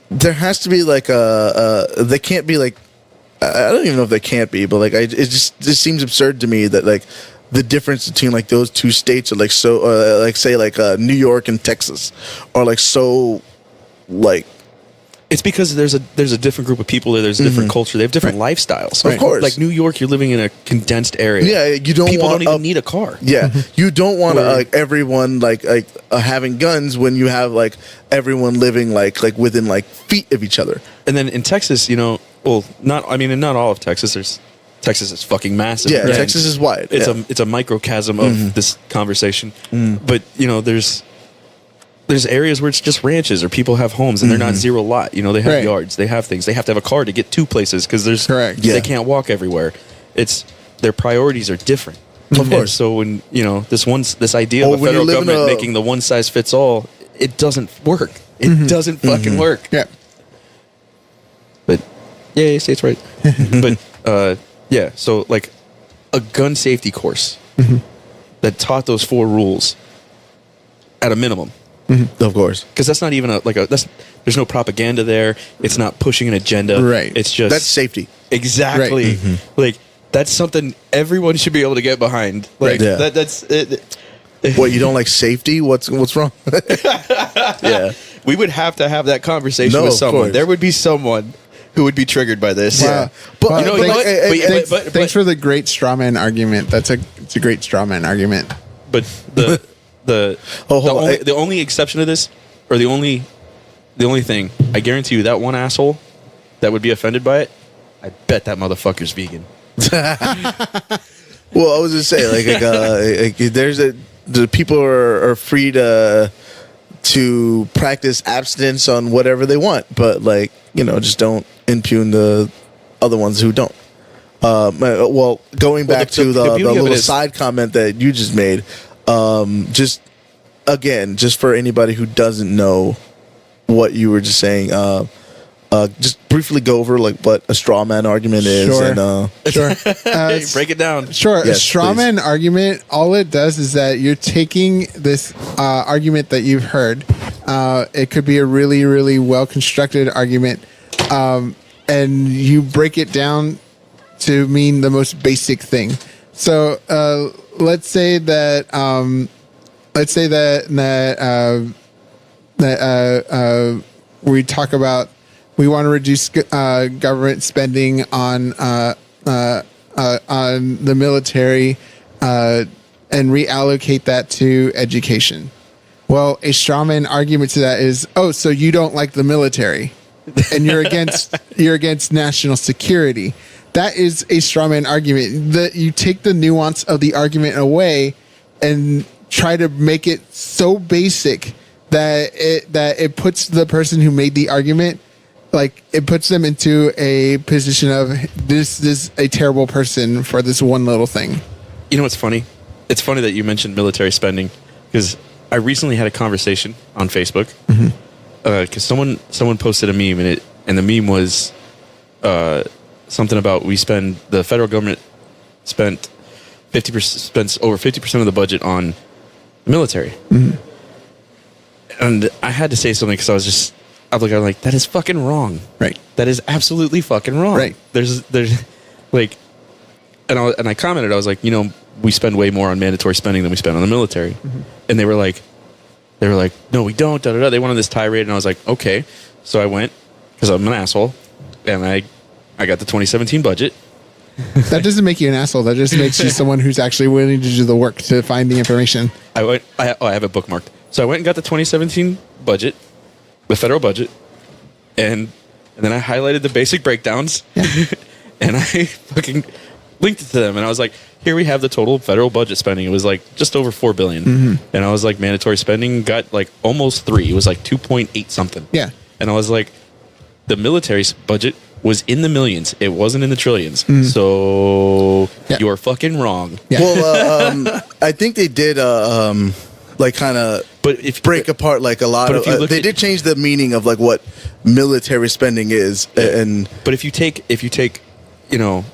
there has to be like they can't be like I don't even know if they can't be, but like it just seems absurd to me that like the difference between like those 2 states are like so like say like New York and Texas are like so like. It's because there's a different group of people there. There's a different culture. They have different lifestyles. Of course. Like New York, you're living in a condensed area. Yeah, you don't People want don't even need a car. Yeah, you don't want Or- like everyone like having guns when you have like everyone living like within like feet of each other. And then in Texas, in not all of Texas. Texas is fucking massive. Yeah, And Texas is wide. It's a microcosm of this conversation. But there's areas where it's just ranches or people have homes and they're not zero lot. They have Right. yards, they have things. They have to have a car to get to places because Correct. Yeah. they can't walk everywhere. It's their priorities are different. Of course. So when this idea Or of a when you federal live in government a- making the one size fits all, it doesn't work. It doesn't fucking work. yeah. But yeah, states right. But yeah, so like a gun safety course that taught those 4 rules at a minimum. Of course. Because that's not even there's no propaganda there. It's not pushing an agenda. Right. It's just That's safety. exactly like that's something everyone should be able to get behind. Like Right. Yeah. that's it. What, you don't like safety? What's wrong? Yeah. We would have to have that conversation No, with of someone. course. There would be someone who would be triggered by this. Yeah. But, Wow. You know, but you know like, what? Thanks for the great strawman argument. It's a great strawman argument. But the hold on. the only exception to this, or the only thing, I guarantee you that one asshole that would be offended by it, I bet that motherfucker's vegan. well, I was just saying, like the people are free to practice abstinence on whatever they want, but like, you know, just don't impugn the other ones who don't. Well, going back to the beauty of it little is- side comment that you just made, just for anybody who doesn't know what you were just saying, just briefly go over like what a straw man argument is. Sure. And, Sure. Hey, break it down. Sure. Yes, a straw please. man argument, all it does is that you're taking this argument that you've heard. It could be a really, really well constructed argument, and you break it down to mean the most basic thing. So let's say that we talk about we want to reduce government spending on the military and reallocate that to education. Well, a strawman argument to that is, oh, so you don't like the military, and you're against national security. That is a strawman argument. That you take the nuance of the argument away and try to make it so basic that it puts the person who made the argument, like, it puts them into a position of this is a terrible person for this one little thing. You know what's funny? It's funny that you mentioned military spending, because I recently had a conversation on Facebook because someone posted a meme, and the meme was something about the federal government spent over 50% of the budget on the military, and I had to say something because I'm like, that is fucking wrong. Right. That is absolutely fucking wrong. Right. There's like, and I commented, I was like, you know, we spend way more on mandatory spending than we spend on the military. And they were like, no, we don't. Da, da, da. They went on this tirade, and I was like, okay. So I went, because I'm an asshole, and I got the 2017 budget. That doesn't make you an asshole. That just makes you someone who's actually willing to do the work to find the information. I have it bookmarked. So I went and got the 2017 budget, the federal budget, and then I highlighted the basic breakdowns, and I fucking linked it to them, and I was like, here we have the total federal budget spending. It was like just over $4 billion, and I was like, mandatory spending got like almost 3. It was like 2.8 something. Yeah. And I was like, the military's budget was in the millions. It wasn't in the trillions. So Yeah. you're fucking wrong. Yeah. well, I think they did like kind of But if break apart like a lot But of. if you look They at- did change the meaning of like what military spending is, and But if you take, you know,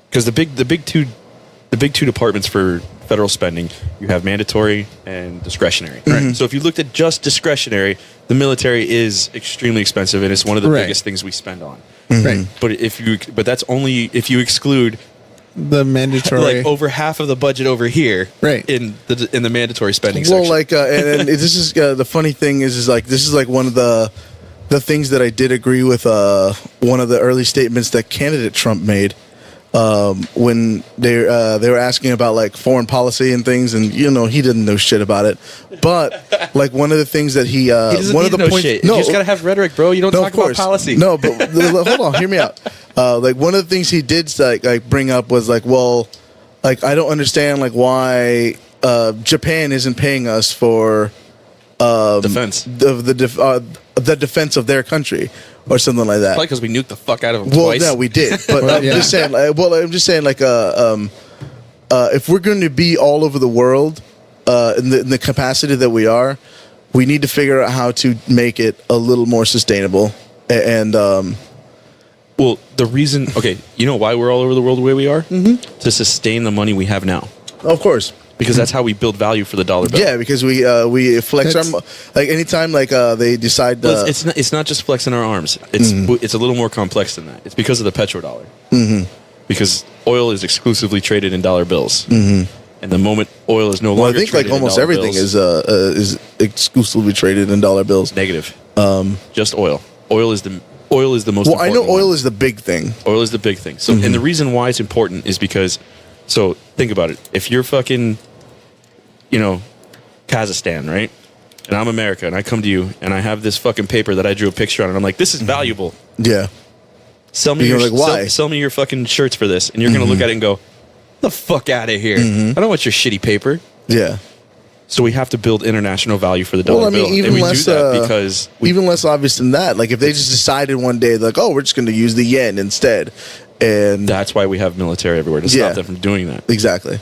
because the big two departments for federal spending, you have mandatory and discretionary. Right. So if you looked at just discretionary, the military is extremely expensive, and it's one of the Right. biggest things we spend on. Right. But that's only if you exclude The mandatory. like over half of the budget over here, Right. in the mandatory spending well, section. like, and this is the funny thing is like this is like one of the things that I did agree with one of the early statements that candidate Trump made. When they were asking about like foreign policy and things, and you know he didn't know shit about it, but like one of the things that he doesn't one need of the no points, shit. You just gotta have rhetoric, bro. You don't no, talk of course. about policy. No, but hold on, hear me out. Like one of the things he did like bring up was like, well, like I don't understand like why Japan isn't paying us for Defense. the defense of their country or something like that. Probably because we nuked the fuck out of them Well, twice. no, we did, but Well, I'm yeah. just saying. I'm just saying, like, if we're going to be all over the world in the capacity that we are, we need to figure out how to make it a little more sustainable. And Well, the reason, okay, you know why we're all over the world the way we are? Mm-hmm. To sustain the money we have now. of course, Because that's how we build value for the dollar bill. yeah, because we flex our That's- like anytime they decide. Well, it's not just flexing our arms. It's a little more complex than that. It's because of the petrodollar. Mm-hmm. Because oil is exclusively traded in dollar bills. Mm-hmm. And the moment oil is no Well, I longer think like traded in almost dollar everything bills- is exclusively traded in dollar bills. negative. Just oil. Oil is the most. Well, I know important oil one. is the big thing. Oil is the big thing. So, and the reason why it's important is because, so think about it. If you're fucking, Kazakhstan, right? And I'm America, and I come to you, and I have this fucking paper that I drew a picture on, and I'm like, this is valuable. Yeah. Sell me You're your like, why? Sell me your fucking shirts for this, and you're gonna look at it and go, the fuck out of here! I don't want your shitty paper. Yeah. So we have to build international value for the dollar Well, I mean, bill, even and we less, do that because even less obvious than that. Like if they just decided one day, like, oh, we're just going to use the yen instead, and that's why we have military everywhere to Yeah. stop them from doing that. exactly.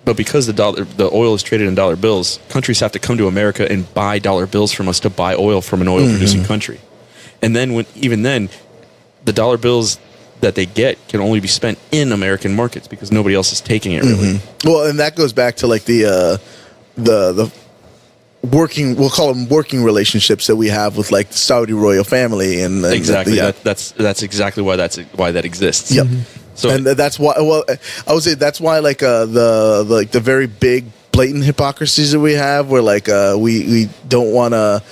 But because the oil is traded in dollar bills, countries have to come to America and buy dollar bills from us to buy oil from an oil producing country. And then even then, the dollar bills that they get can only be spent in American markets because nobody else is taking it really. Well, and that goes back to like the working, we'll call them working relationships that we have with like the Saudi royal family and Exactly. yeah. That's exactly why that exists. Yep. So And that's why. Well, I would say that's why like the very big blatant hypocrisies that we have, where like we don't want to.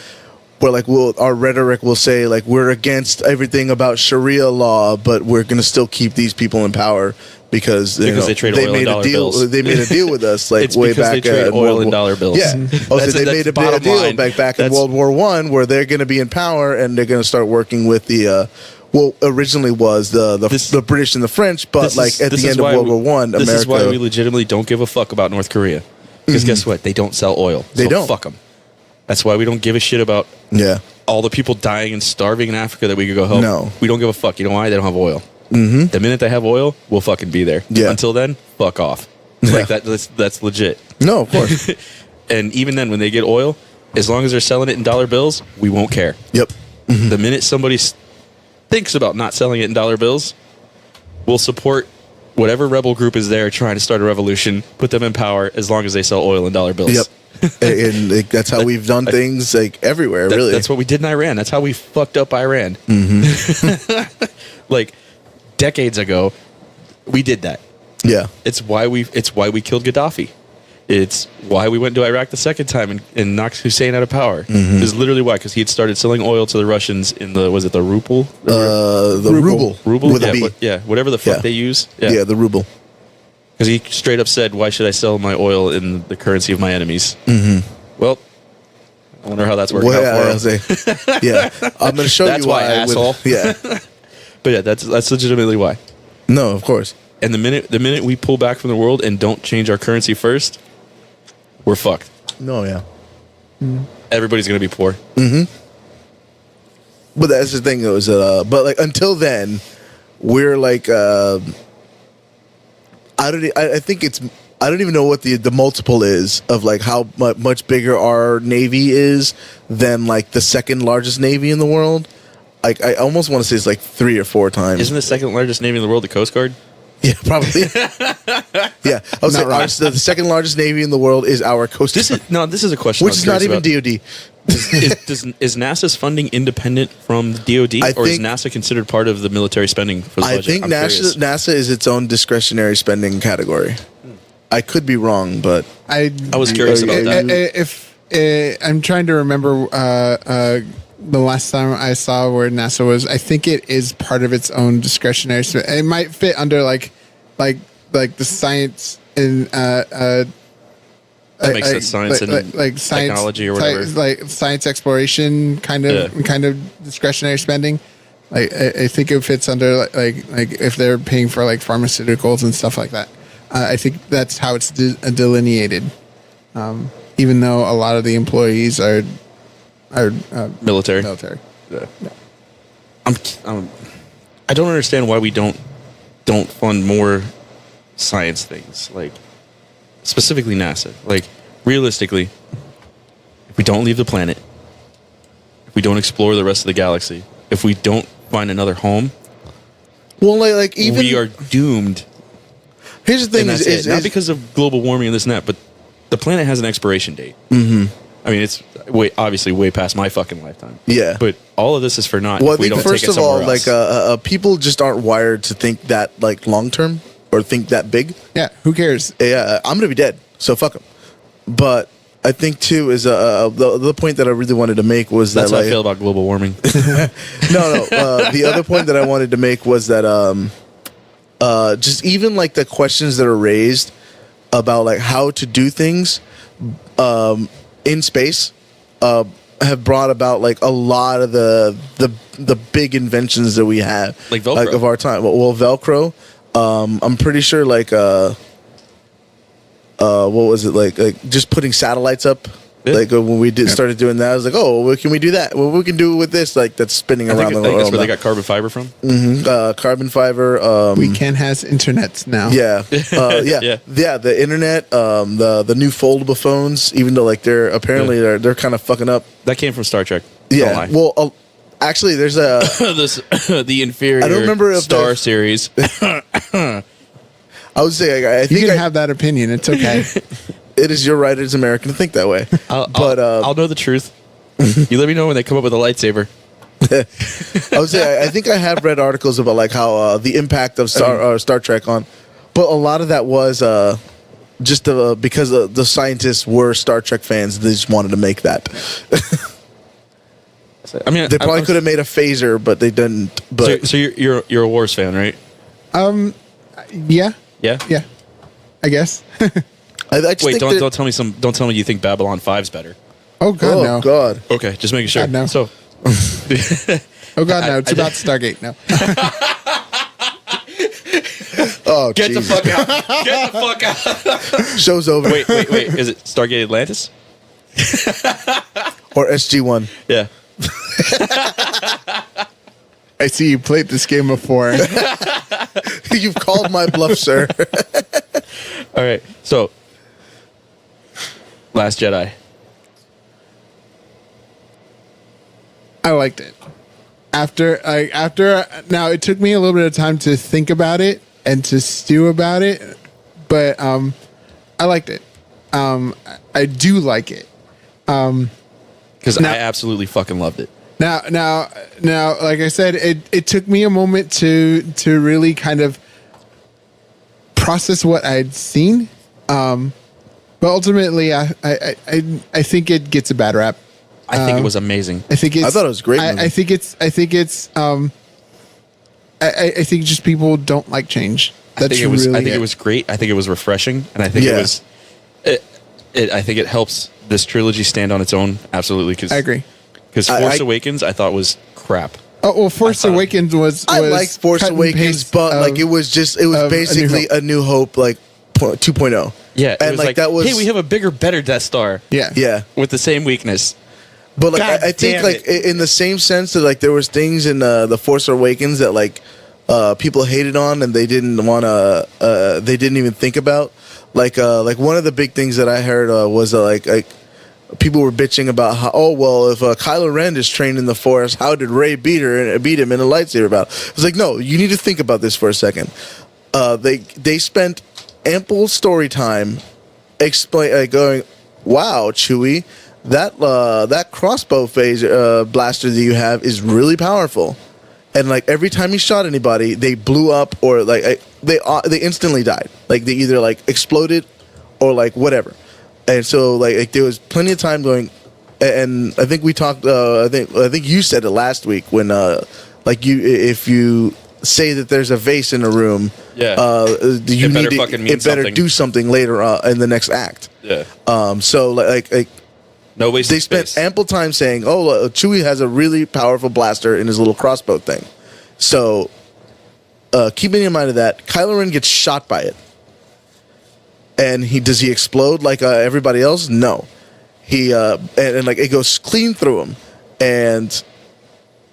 Where like our rhetoric will say like we're against everything about Sharia law, but we're going to still keep these people in power because they trade oil in made dollar a deal. bills. They made a deal with us like It's way because back. they trade in oil World in War- dollar bills. Yeah, they made a bottom deal line. back in That's- World War I, where they're going to be in power and they're going to start working with the. Well, originally was the British and the French, but like at the end of World War One, this America. is why we legitimately don't give a fuck about North Korea. Because guess what? They don't sell oil. They so don't. Fuck them. That's why we don't give a shit about Yeah. all the people dying and starving in Africa that we could go help. No. We don't give a fuck. You know why? They don't have oil. Mm-hmm. The minute they have oil, we'll fucking be there. Yeah. Until then, fuck off. Yeah. Like that's legit. No, of course. And even then, when they get oil, as long as they're selling it in dollar bills, we won't care. Yep. The minute somebody thinks about not selling it in dollar bills, we'll support whatever rebel group is there trying to start a revolution, put them in power as long as they sell oil in dollar bills. Yep. And like, that's how we've done things like everywhere. Really, That's what we did in Iran. That's how we fucked up Iran. Like decades ago, we did that. yeah. It's why we killed Gaddafi. It's why we went to Iraq the second time and knocked Hussein out of power. It's literally why, because he had started selling oil to the Russians in the ruble? The ruble. Ruble? With yeah, a B. whatever the fuck Yeah. they use. Yeah, the ruble. Because he straight up said, "Why should I sell my oil in the currency of my enemies?" Well, I wonder how that's working Well, out for yeah, him. I'll say, yeah, I'm going to show That's you why, why. asshole. Yeah. But yeah, that's legitimately why. No, of course. And the minute we pull back from the world and don't change our currency first, we're fucked. No, yeah. Everybody's gonna be poor. But that's the thing, though, is that, but like until then, we're like, I think it's, I don't even know what the multiple is of like how much bigger our navy is than like the second largest navy in the world. Like I almost want to say it's like 3 or 4 times. Isn't the second largest navy in the world the Coast Guard? Yeah, probably. Yeah, I was saying wrong. the second largest navy in the world is our Coast Guard, This is a question. which is not even DoD. Is NASA's funding independent from the DoD, I or is think- NASA considered part of the military spending for the I budget? think I'm curious. NASA is its own discretionary spending category. I could be wrong, but I was curious about that. If I'm trying to remember the last time I saw where NASA was, I think it is part of its own discretionary. It might fit under like the science and That makes sense. Science and science, technology or whatever. like science exploration kind of discretionary spending. Like I think it fits under like if they're paying for like pharmaceuticals and stuff like that. I think that's how it's delineated. Even though a lot of the employees are Military. military. I don't understand why we don't fund more science things, like specifically NASA. Like realistically, if we don't leave the planet, if we don't explore the rest of the galaxy, if we don't find another home, well, like even we are doomed. here's the thing: And that's it. Not because of global warming and this and that, but the planet has an expiration date. Mm-hmm. I mean, it's obviously way past my fucking lifetime. Yeah. But all of this is for naught well, I if we think don't first take it of all, somewhere else. like people just aren't wired to think that like long term or think that big. Yeah, who cares? Yeah, I'm gonna be dead, so fuck them. But I think too is the point that I really wanted to make was That's that how like, I feel about global warming. no. The other point that I wanted to make was that just even like the questions that are raised about like how to do things in space have brought about like a lot of the big inventions that we have, Like Velcro. of our time. Well, Velcro. I'm pretty sure like what was it like just putting satellites up. Yeah. Like when we started doing that, I was like, "Oh, well, can we do that? Well, we can do it with this, like that's spinning I around think the world." that's where they got carbon fiber from. Carbon fiber. Weekend has internets now. Yeah, yeah. The internet, the new foldable phones. Even though like they're apparently they're kind of fucking up. That came from Star Trek. Don't Yeah. lie. Well, actually, there's a. the inferior I don't remember if Star the- series. I would say I You think can have that opinion. It's okay. it is your right as American to think that way. I'll know the truth. You let me know when they come up with a lightsaber. I would say I think I have read articles about like how the impact of Star Trek on, but a lot of that was just because the scientists were Star Trek fans. They just wanted to make that. I mean, They probably could have made a phaser, but they didn't. But So you're a Wars fan, right? Yeah. Yeah. Yeah. I guess. I just Wait, think don't that- tell me you think Babylon 5's better. Oh God, Oh no. God! Okay, just making sure. God, no. So Oh God, no. It's about Stargate now. Oh, get the Jesus. fuck out. Get the fuck out. Show's over. Wait. Is it Stargate Atlantis? Or SG-1. Yeah. I see you played this game before. You've called my bluff, sir. All right. So Last Jedi. I liked it. After now, it took me a little bit of time to think about it and to stew about it, but I liked it. I do like it. Because Now- I absolutely fucking loved it. Now, like I said, it took me a moment to really kind of process what I'd seen. But ultimately, I think it gets a bad rap. I think it was amazing. I think it's, I thought it was a great movie. I think just people don't like change. I think it was great. I think it was refreshing, and I think Yeah. it was. I think it helps this trilogy stand on its own. Absolutely, because I agree. Because Force Awakens, I thought was crap. Oh well, Force Awakens was I liked Force cut and Awakens, paste but like of- it was of basically A New Hope, like 2.0. Yeah, it and was like that was hey, we have a bigger, better Death Star. yeah. yeah. with the same weakness. But like God I think damn like it. in the same sense that like there was things in the Force Awakens that like people hated on and they didn't want to they didn't even think about like one of the big things that I heard was like people were bitching about how if Kylo Ren is trained in the Force, how did Rey beat him in a lightsaber battle? It's like, no, you need to think about this for a second. They spent ample story time going, wow, Chewie, that crossbow blaster that you have is really powerful, and like every time he shot anybody, they blew up or like they instantly died. Like they either like exploded or like whatever. And so like there was plenty of time going, and I think we talked. I think you said it last week when if you say that there's a vase in a room, you better need to, fucking mean it better something. do something later in the next act. Yeah. So like No wasted they spent space. ample time saying, Chewie has a really powerful blaster in his little crossbow thing. So keeping in mind of that, Kylo Ren gets shot by it. And does he explode like everybody else? No. He and like it goes clean through him, and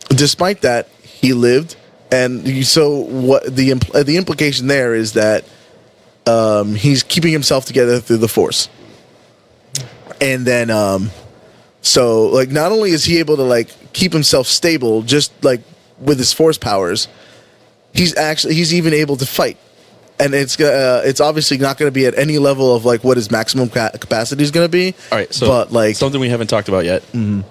despite that, he lived. And so what the implication there is that he's keeping himself together through the Force. And then so like not only is he able to like keep himself stable just like with his Force powers, he's even able to fight. And it's obviously not going to be at any level of like what his maximum capacity is going to be. All right, so but like something we haven't talked about yet. Mm-hmm.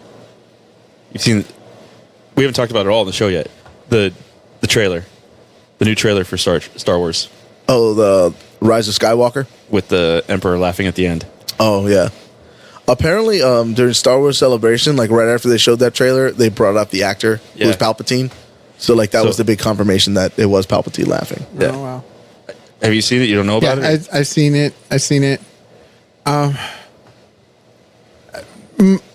We haven't talked about it all in the show yet. The trailer, the new trailer for Star Wars. Oh, the Rise of Skywalker. with the Emperor laughing at the end. Oh yeah. Apparently, during Star Wars Celebration, like right after they showed that trailer, they brought out the actor who was Yeah. Palpatine. So like that was the big confirmation that it was Palpatine laughing. Yeah. Oh wow. Have you seen it? You don't know Yeah, about it? I've seen it.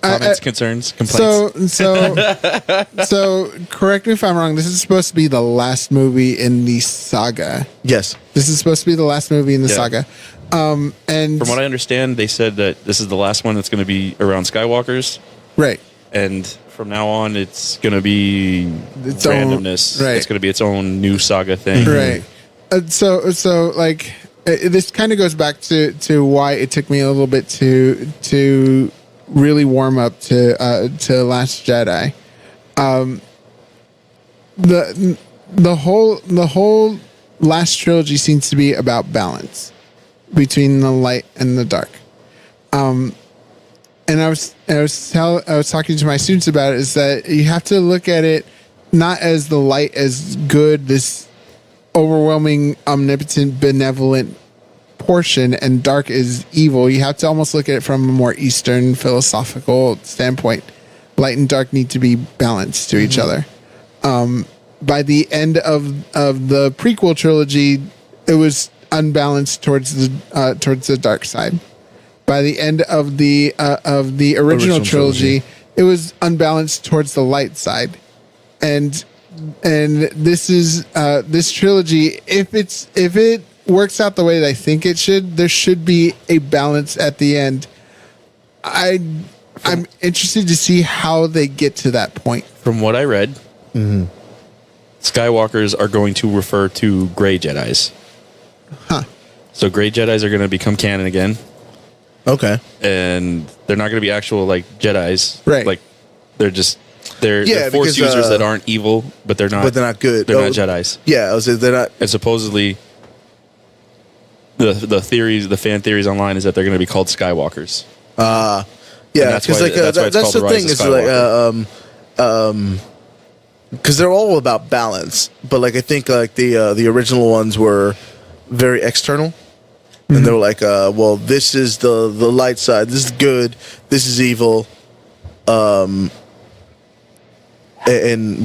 Comments, concerns, complaints. So correct me if I'm wrong. This is supposed to be the last movie in the saga. Yes. This is supposed to be the last movie in the Yeah. saga. And From what I understand, they said that this is the last one that's going to be around Skywalkers, right. and from now on, it's going to be Its own- randomness. right. It's going to be its own new saga thing. Right. So like this kind of goes back to why it took me a little bit to really warm up to Last Jedi. The whole last trilogy seems to be about balance between the light and the dark. And I was talking to my students about it, is that you have to look at it not as the light as good, this overwhelming, omnipotent, benevolent portion, and dark is evil. You have to almost look at it from a more Eastern philosophical standpoint. Light and dark need to be balanced to each other. By the end of the prequel trilogy, it was unbalanced towards the dark side. By the end of the original trilogy, it was unbalanced towards the light side. And this is this trilogy, if it works out the way that I think it should, there should be a balance at the end. I'm interested to see how they get to that point. From what I read, Skywalkers are going to refer to gray Jedis. Huh. So gray Jedis are going to become canon again, Okay. and they're not going to be actual like Jedis. Right. Like they're Yeah, Force because, users that aren't evil, but they're not. But they're not good. They're Oh, not Jedis. Yeah, I was saying they're not. And supposedly, the fan theories online is that they're going to be called Skywalkers. Yeah, that's because why- like that's why it's that's called the The Rise thing of is like because they're all about balance, but like I think like the original ones were very external, and they were like, well, this is the light side, this is good, this is evil, and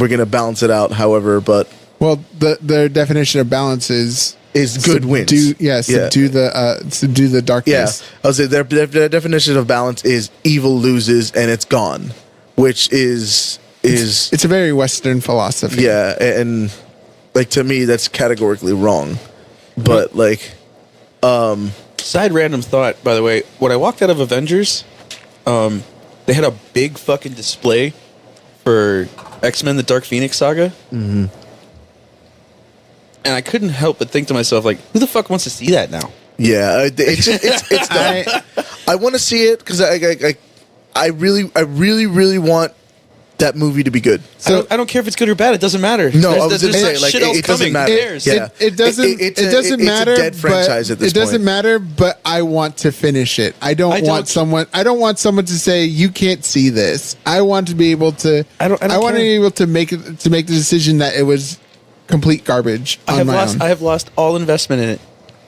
we're gonna balance it out. However, but Well, their definition of balance is good wins. Subdue the Yeah, darkness. I would say their definition of balance is evil loses and it's gone, which is It's a very Western philosophy. yeah, and like to me that's categorically wrong. But like, Side random thought, by the way. When I walked out of Avengers, they had a big fucking display for X-Men: The Dark Phoenix Saga. Mm-hmm. And I couldn't help but think to myself, like, who the fuck wants to see that now? yeah, it's dumb. I want to see it because I really want that movie to be good. So I don't care if it's good or bad. It doesn't matter. No, I was there's just saying, like like, shit else it doesn't coming. matter. Who cares? Yeah. It doesn't. It's It doesn't a matter. dead franchise but at this it doesn't point. matter. But I want to finish it. I don't don't- want someone. I don't want someone to say you can't see this. I want to be able to. I don't want to care. be able to make the decision that it was complete garbage I on have my lost. own. I have lost all investment in it.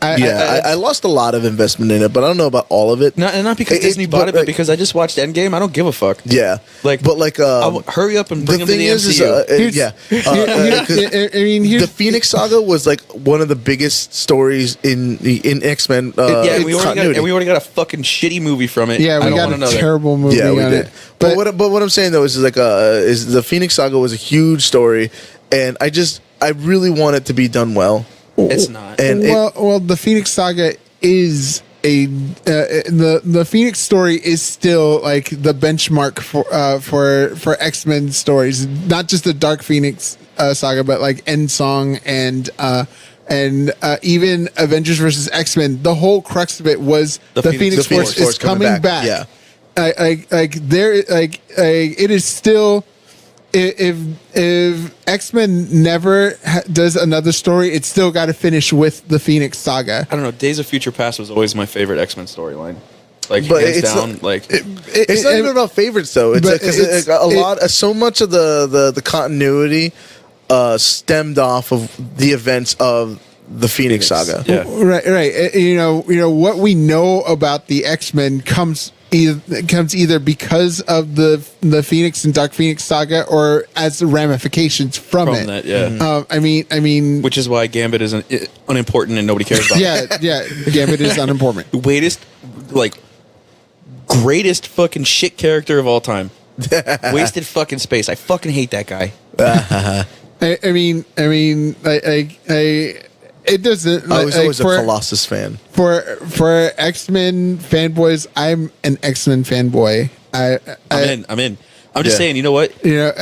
I lost a lot of investment in it, but I don't know about all of it. Not because Disney bought it, but because I just watched Endgame. I don't give a fuck. Yeah, Like, but like, hurry up and bring them to the is, MCU. Here's- yeah, I mean, here's the Phoenix Saga was like one of the biggest stories in X-Men. yeah, we continuity. already got a fucking shitty movie from it. yeah, I we don't got want a another. terrible movie Yeah, we on did. it. But what I'm saying though is like is the Phoenix Saga was a huge story, and I really want it to be done well. It's not. And well, the Phoenix Saga is the Phoenix story is still like the benchmark for X-Men stories, not just the Dark Phoenix saga, but like End Song and even Avengers versus X-Men. The whole crux of it was the Phoenix Force is coming back. Yeah. It is still. If X-Men never does another story, it's still got to finish with the Phoenix Saga. I don't know. Days of Future Past was always my favorite X-Men storyline. Like, But hands it's down. not- Like, It's not even about favorites though. It's but because it's- so much of the continuity stemmed off of the events of the Phoenix Saga. Yeah. Right. You know what we know about the X-Men comes either because of the Phoenix and Dark Phoenix saga or as the ramifications from it. That, yeah. I mean, Which is why Gambit is unimportant and nobody cares about. yeah. Gambit is unimportant. Greatest fucking shit character of all time. Wasted fucking space. I fucking hate that guy. I mean, it doesn't. I was always a Colossus fan. For X-Men fanboys, I'm an X-Men fanboy. I'm in. I'm just saying. You know what? You know,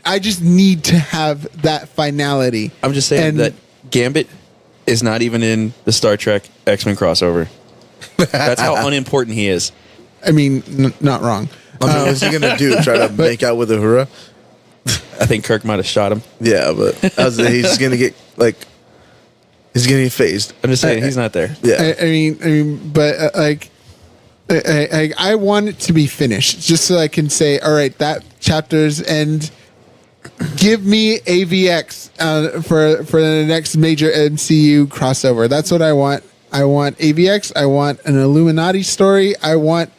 I just need to have that finality. I'm just saying that Gambit is not even in the Star Trek X-Men crossover. That's how unimportant he is. I mean, not wrong. I mean, what's he gonna do? Try to make out with Uhura? I think Kirk might have shot him. Yeah, but he's gonna get he's gonna get phased. I'm just saying he's not there. Yeah, I mean, but I want it to be finished, just so I can say, all right, that chapter's end. Give me AVX for the next major MCU crossover. That's what I want. I want AVX. I want an Illuminati story. I want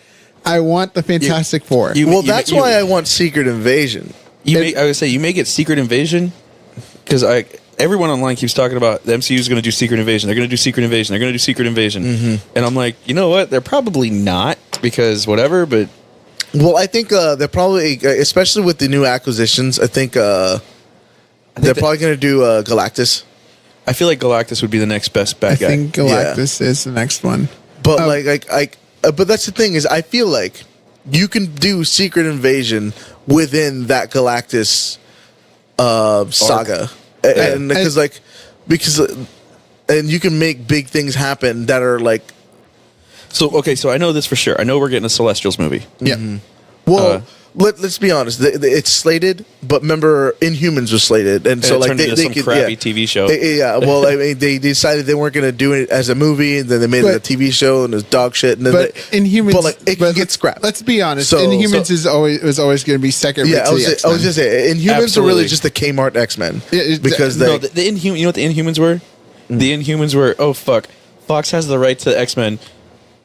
the Fantastic Four. That's why I want Secret Invasion. I would say you may get Secret Invasion because everyone online keeps talking about the MCU is going to do Secret Invasion. They're going to do Secret Invasion. They're going to do Secret Invasion. Mm-hmm. And I'm like, you know what? They're probably not because whatever. But I think they're probably, especially with the new acquisitions. I think they're probably going to do Galactus. I feel like Galactus would be the next best bad guy. I think Galactus is the next one. But but that's the thing is, I feel like you can do Secret Invasion within that Galactus saga, and because you can make big things happen that are like. So I know this for sure. I know we're getting a Celestials movie. Yeah. Mm-hmm. Well, let's be honest. It's slated, but remember, Inhumans was slated, and so turned into some crappy TV show. Well, I mean, they decided they weren't going to do it as a movie, and then they made it a TV show, and it was dog shit. And then Inhumans, it can get scrapped. Let's be honest. Inhumans was always going to be second. Yeah, I was just saying, Inhumans are really just the Kmart X-Men because the Inhumans. You know what the Inhumans were? Mm-hmm. The Inhumans were. Oh fuck! Fox has the right to X-Men.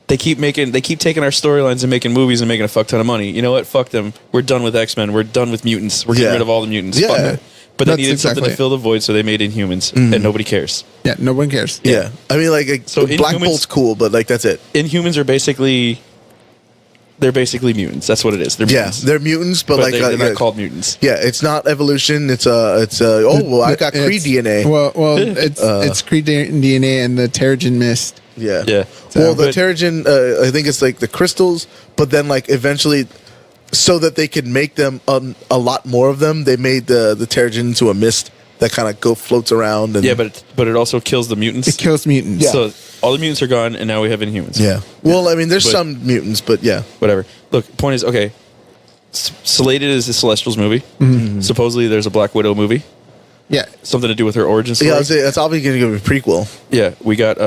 They keep taking our storylines and making movies and making a fuck ton of money. You know what? Fuck them. We're done with X-Men. We're done with mutants. We're getting rid of all the mutants. Yeah. Fuck them. But they needed something to fill the void, so they made Inhumans, and nobody cares. Yeah, no one cares. Yeah. I mean, so Black Bolt's cool, but that's it. Inhumans are basically mutants. That's what it is. They're mutants. They're mutants, but they're not called mutants. Yeah, it's not evolution. I got Kree DNA. Well, it's Kree DNA and the Terrigen Mist. Yeah. So, the Terrigen, I think it's like the crystals, but then eventually, so that they could make them a lot more of them, they made the Terrigen into a mist that kind of floats around. And but it also kills the mutants. It kills mutants. Yeah. So all the mutants are gone, and now we have Inhumans. Yeah. Well, I mean, there's some mutants, but yeah. Whatever. Look, point is, okay, slated is the Celestials movie. Mm-hmm. Supposedly there's a Black Widow movie. Yeah. Something to do with her origin story. Yeah, that's obviously going to be a prequel. Yeah, we got,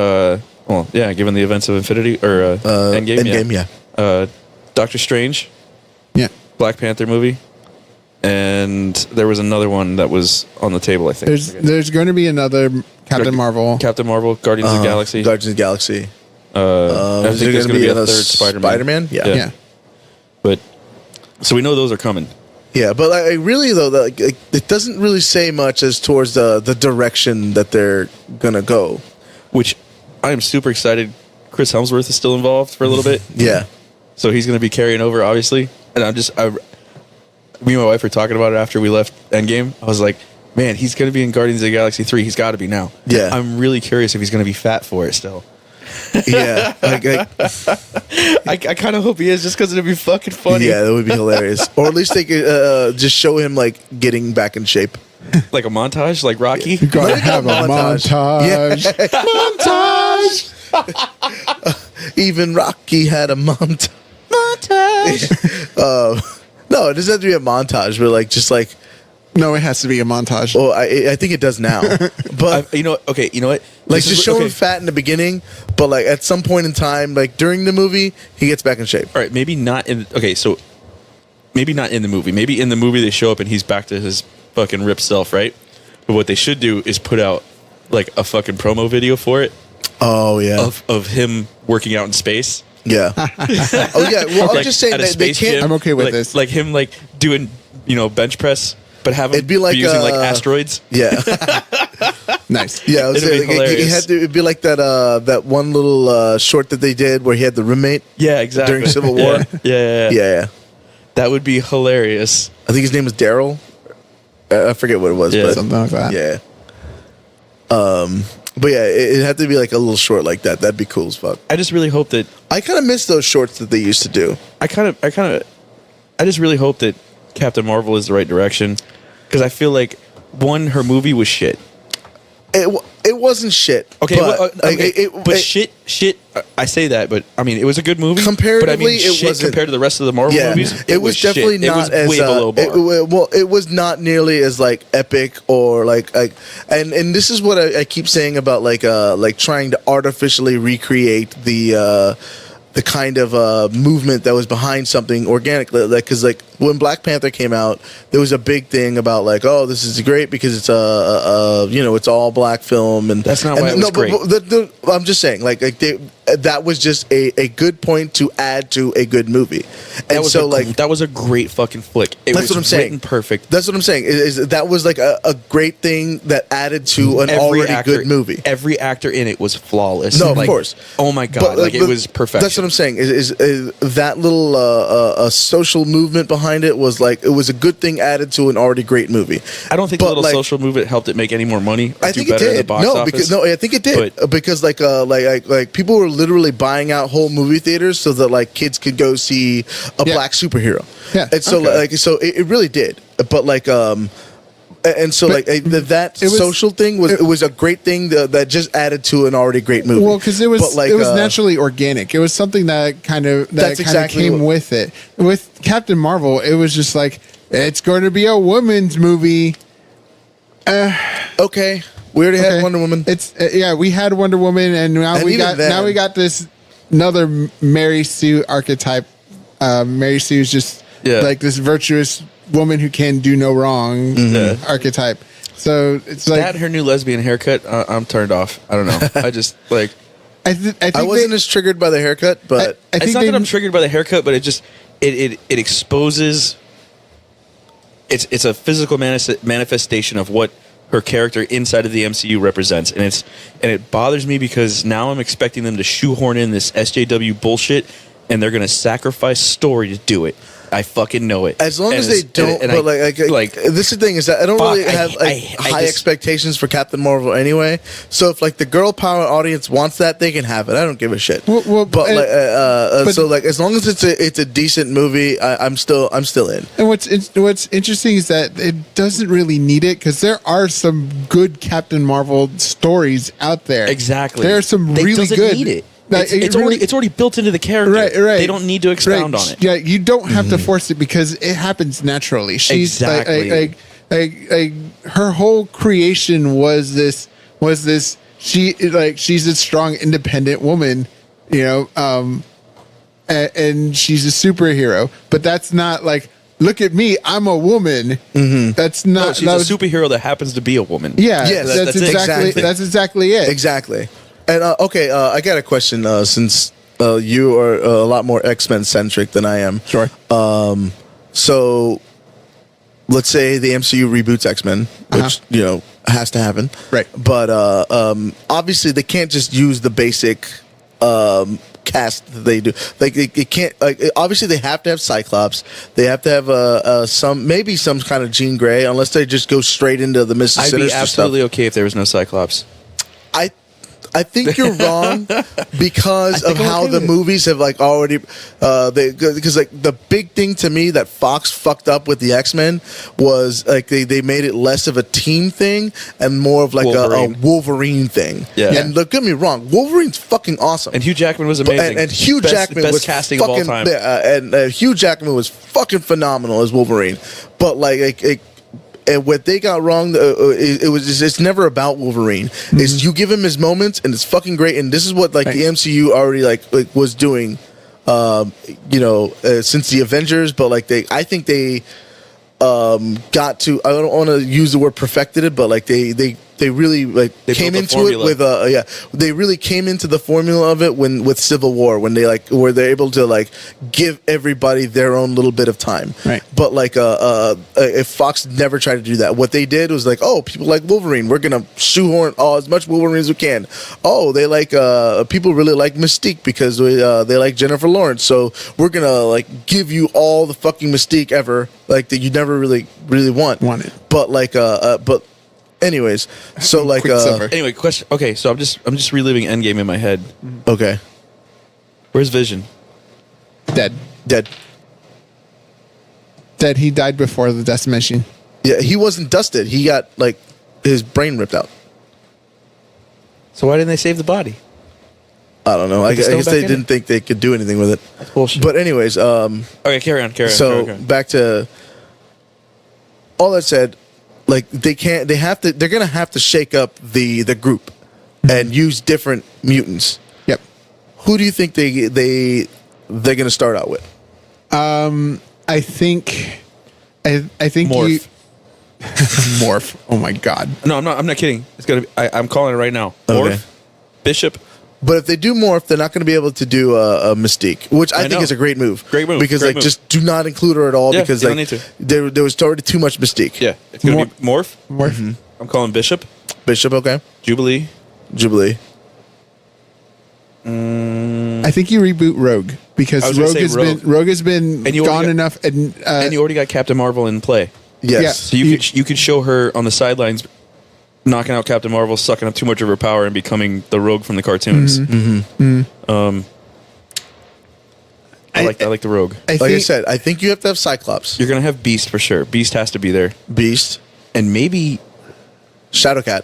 given the events of Infinity, or Endgame. Endgame, yeah. Doctor Strange. Yeah. Black Panther movie. And there was another one that was on the table, I think. There's going to be another Captain Marvel, Guardians of the Galaxy. Guardians of the Galaxy. I think there's going to be a third Spider-Man? Yeah. But, so we know those are coming. Yeah, but really, though, it doesn't really say much as towards the direction that they're going to go. Which I am super excited. Chris Hemsworth is still involved for a little bit. Yeah. So he's going to be carrying over, obviously. And me and my wife were talking about it after we left Endgame. I was like, man, he's going to be in Guardians of the Galaxy 3. He's got to be now. Yeah. I'm really curious if he's going to be fat for it still. Yeah. I kind of hope he is, just because it'd be fucking funny. Yeah, that would be hilarious. Or at least they could just show him getting back in shape. Like a montage, like Rocky. You gotta have a montage. Yeah. Montage. Even Rocky had a montage. No, it doesn't have to be a montage, but no, it has to be a montage. Well, I think it does now. But you know what? Just show him fat in the beginning, but at some point in time, during the movie, he gets back in shape. All right, maybe not in. Okay, so maybe not in the movie. Maybe in the movie they show up and he's back to his fucking ripped self, right? But what they should do is put out like a fucking promo video for it Oh yeah. of him working out in space. Yeah. Oh yeah. Well, I'm just saying at a that they space can't. gym, I'm okay with like, this. Like him like doing bench press, but have him It'd be like, using like asteroids. Yeah. Nice. Yeah. I was It'd be saying, hilarious. it had to. It'd be like that one little short that they did where he had the roommate. Yeah, exactly. During Civil War? Yeah. Yeah. That would be hilarious. I think his name was Daryl. I forget what it was, Yeah. but Something like that. yeah. But yeah, it had to be like a little short like that. That'd be cool as fuck. I just really hope that I kind of miss those shorts that they used to do. I just really hope that Captain Marvel is the right direction, because I feel like her movie was shit. It wasn't shit. Okay, but, shit. I say that, but I mean, it was a good movie. Comparatively, but I mean, it shit wasn't- compared to the rest of the Marvel Yeah, movies. it was definitely shit. not It was as way below bar. it was not nearly as like epic or like and this is what I keep saying about like trying to artificially recreate the kind of movement that was behind something organically, like because like when Black Panther came out, there was a big thing about like, oh, this is great because it's it's all black film, and That's not why it was great. But I'm just saying that was just a good point to add to a good movie, and that was a great fucking flick. It that's was what I'm saying. written perfect. That's what I'm saying. Is that was like a great thing that added to an already good movie. Every actor in it was flawless. No, of course. Oh my god, it was perfection. That's what I'm saying. Is that little a social movement behind it was like it was a good thing added to an already great movie. I don't think the little social movement helped it make any more money. I think it better in the did. box office. I think it did because like people were literally buying out whole movie theaters so that like kids could go see a black superhero. Yeah. And so it really did. But like and so that social thing was a great thing that just added to an already great movie. Well, because it was naturally organic. It was something that kind of came with it. With Captain Marvel, it was just like it's going to be a woman's movie. Okay, we already had Wonder Woman. It's we had Wonder Woman, and now we got this another Mary Sue archetype. Mary Sue is just like this virtuous woman who can do no wrong archetype. So it's like that her new lesbian haircut. I'm turned off. I don't know. I just like. I think I wasn't as triggered by the haircut, but I think it's not that I'm triggered by the haircut, but it just it exposes. It's a physical manifestation of what her character inside of the MCU represents, and it bothers me because now I'm expecting them to shoehorn in this SJW bullshit, and they're gonna sacrifice story to do it. I fucking know it. As long as they don't, but like this is the thing is that I don't really have high expectations for Captain Marvel anyway. So if like the girl power audience wants that, they can have it. I don't give a shit. But as long as it's a decent movie, I'm still in. And what's interesting is that it doesn't really need it because there are some good Captain Marvel stories out there. Exactly, there are some really good. Need it. It's already built into the character. Right. They don't need to expound on it. Yeah, you don't have to force it because it happens naturally. She's like her whole creation was this. She's a strong, independent woman, and she's a superhero. But that's not like, look at me, I'm a woman. Mm-hmm. That's not. No, she's a superhero that happens to be a woman. Yeah, yes, that's exactly it. Exactly. And I got a question since you are a lot more X-Men centric than I am. Sure. So let's say the MCU reboots X-Men, which has to happen. Right. But obviously they can't just use the basic cast that they do. Like it can't. Like obviously they have to have Cyclops. They have to have some kind of Jean Grey, unless they just go straight into the Mrs. I'd Sinister be absolutely stuff. Okay if there was no Cyclops. I think you're wrong because of how the movies have like already because like the big thing to me that Fox fucked up with the X-Men was like they made it less of a team thing and more of like a Wolverine thing. Yeah. And look, get me wrong, Wolverine's fucking awesome. And Hugh Jackman was amazing. And Hugh Jackman best was casting fucking, of all time. And Hugh Jackman was fucking phenomenal as Wolverine. But and what they got wrong, it's never about Wolverine. Mm-hmm. It's you give him his moments, and it's fucking great. And this is what the MCU already like was doing, since the Avengers. But I think they got to. I don't want to use the word perfected it, but they they really like They came built the into it formula. with they really came into the formula of it with Civil War, when they like where they're able to like give everybody their own little bit of time. Right. But like if Fox never tried to do that, what they did was like, oh, people like Wolverine, we're gonna shoehorn as much Wolverine as we can. Oh, they like people really like Mystique because they like Jennifer Lawrence, so we're gonna like give you all the fucking Mystique ever, like that you never really wanted. But like but anyways, so like Quicksilver. Anyway, question. Okay, so I'm just reliving Endgame in my head. okay, Where's Vision? Dead. He died before the decimation. Yeah, he wasn't dusted. He got like his brain ripped out. So why didn't they save the body? I don't know. I Put the stone guess back they in didn't think they could do anything with it. That's bullshit. But anyways, Okay, carry on. so carry on. back to all that said, like they're gonna have to shake up the group and use different mutants. Yep. Who do you think they're gonna start out with? I think Morph. Morph. Oh my god. No, I'm not kidding. It's gonna be. I'm calling it right now. Okay. Morph, Bishop. But if they do Morph, they're not going to be able to do a Mystique, which I think know. is a great move. Great move. Because Great like move. just do not include her at all, Yeah, because you like don't need there was already too much Mystique. Yeah, it's gonna be Morph. Morph. I'm calling Bishop, Bishop, okay. Jubilee. Jubilee. I think you reboot Rogue because I was gonna say Rogue has been And you gone already enough, and you already got Captain Marvel in play. Yes. Yeah. So you could show her on the sidelines, knocking out Captain Marvel, sucking up too much of her power, and becoming the Rogue from the cartoons. I like the Rogue. Like I said, I think you have to have Cyclops, You're gonna have Beast for sure. Beast has to be there, Beast, and maybe Shadowcat.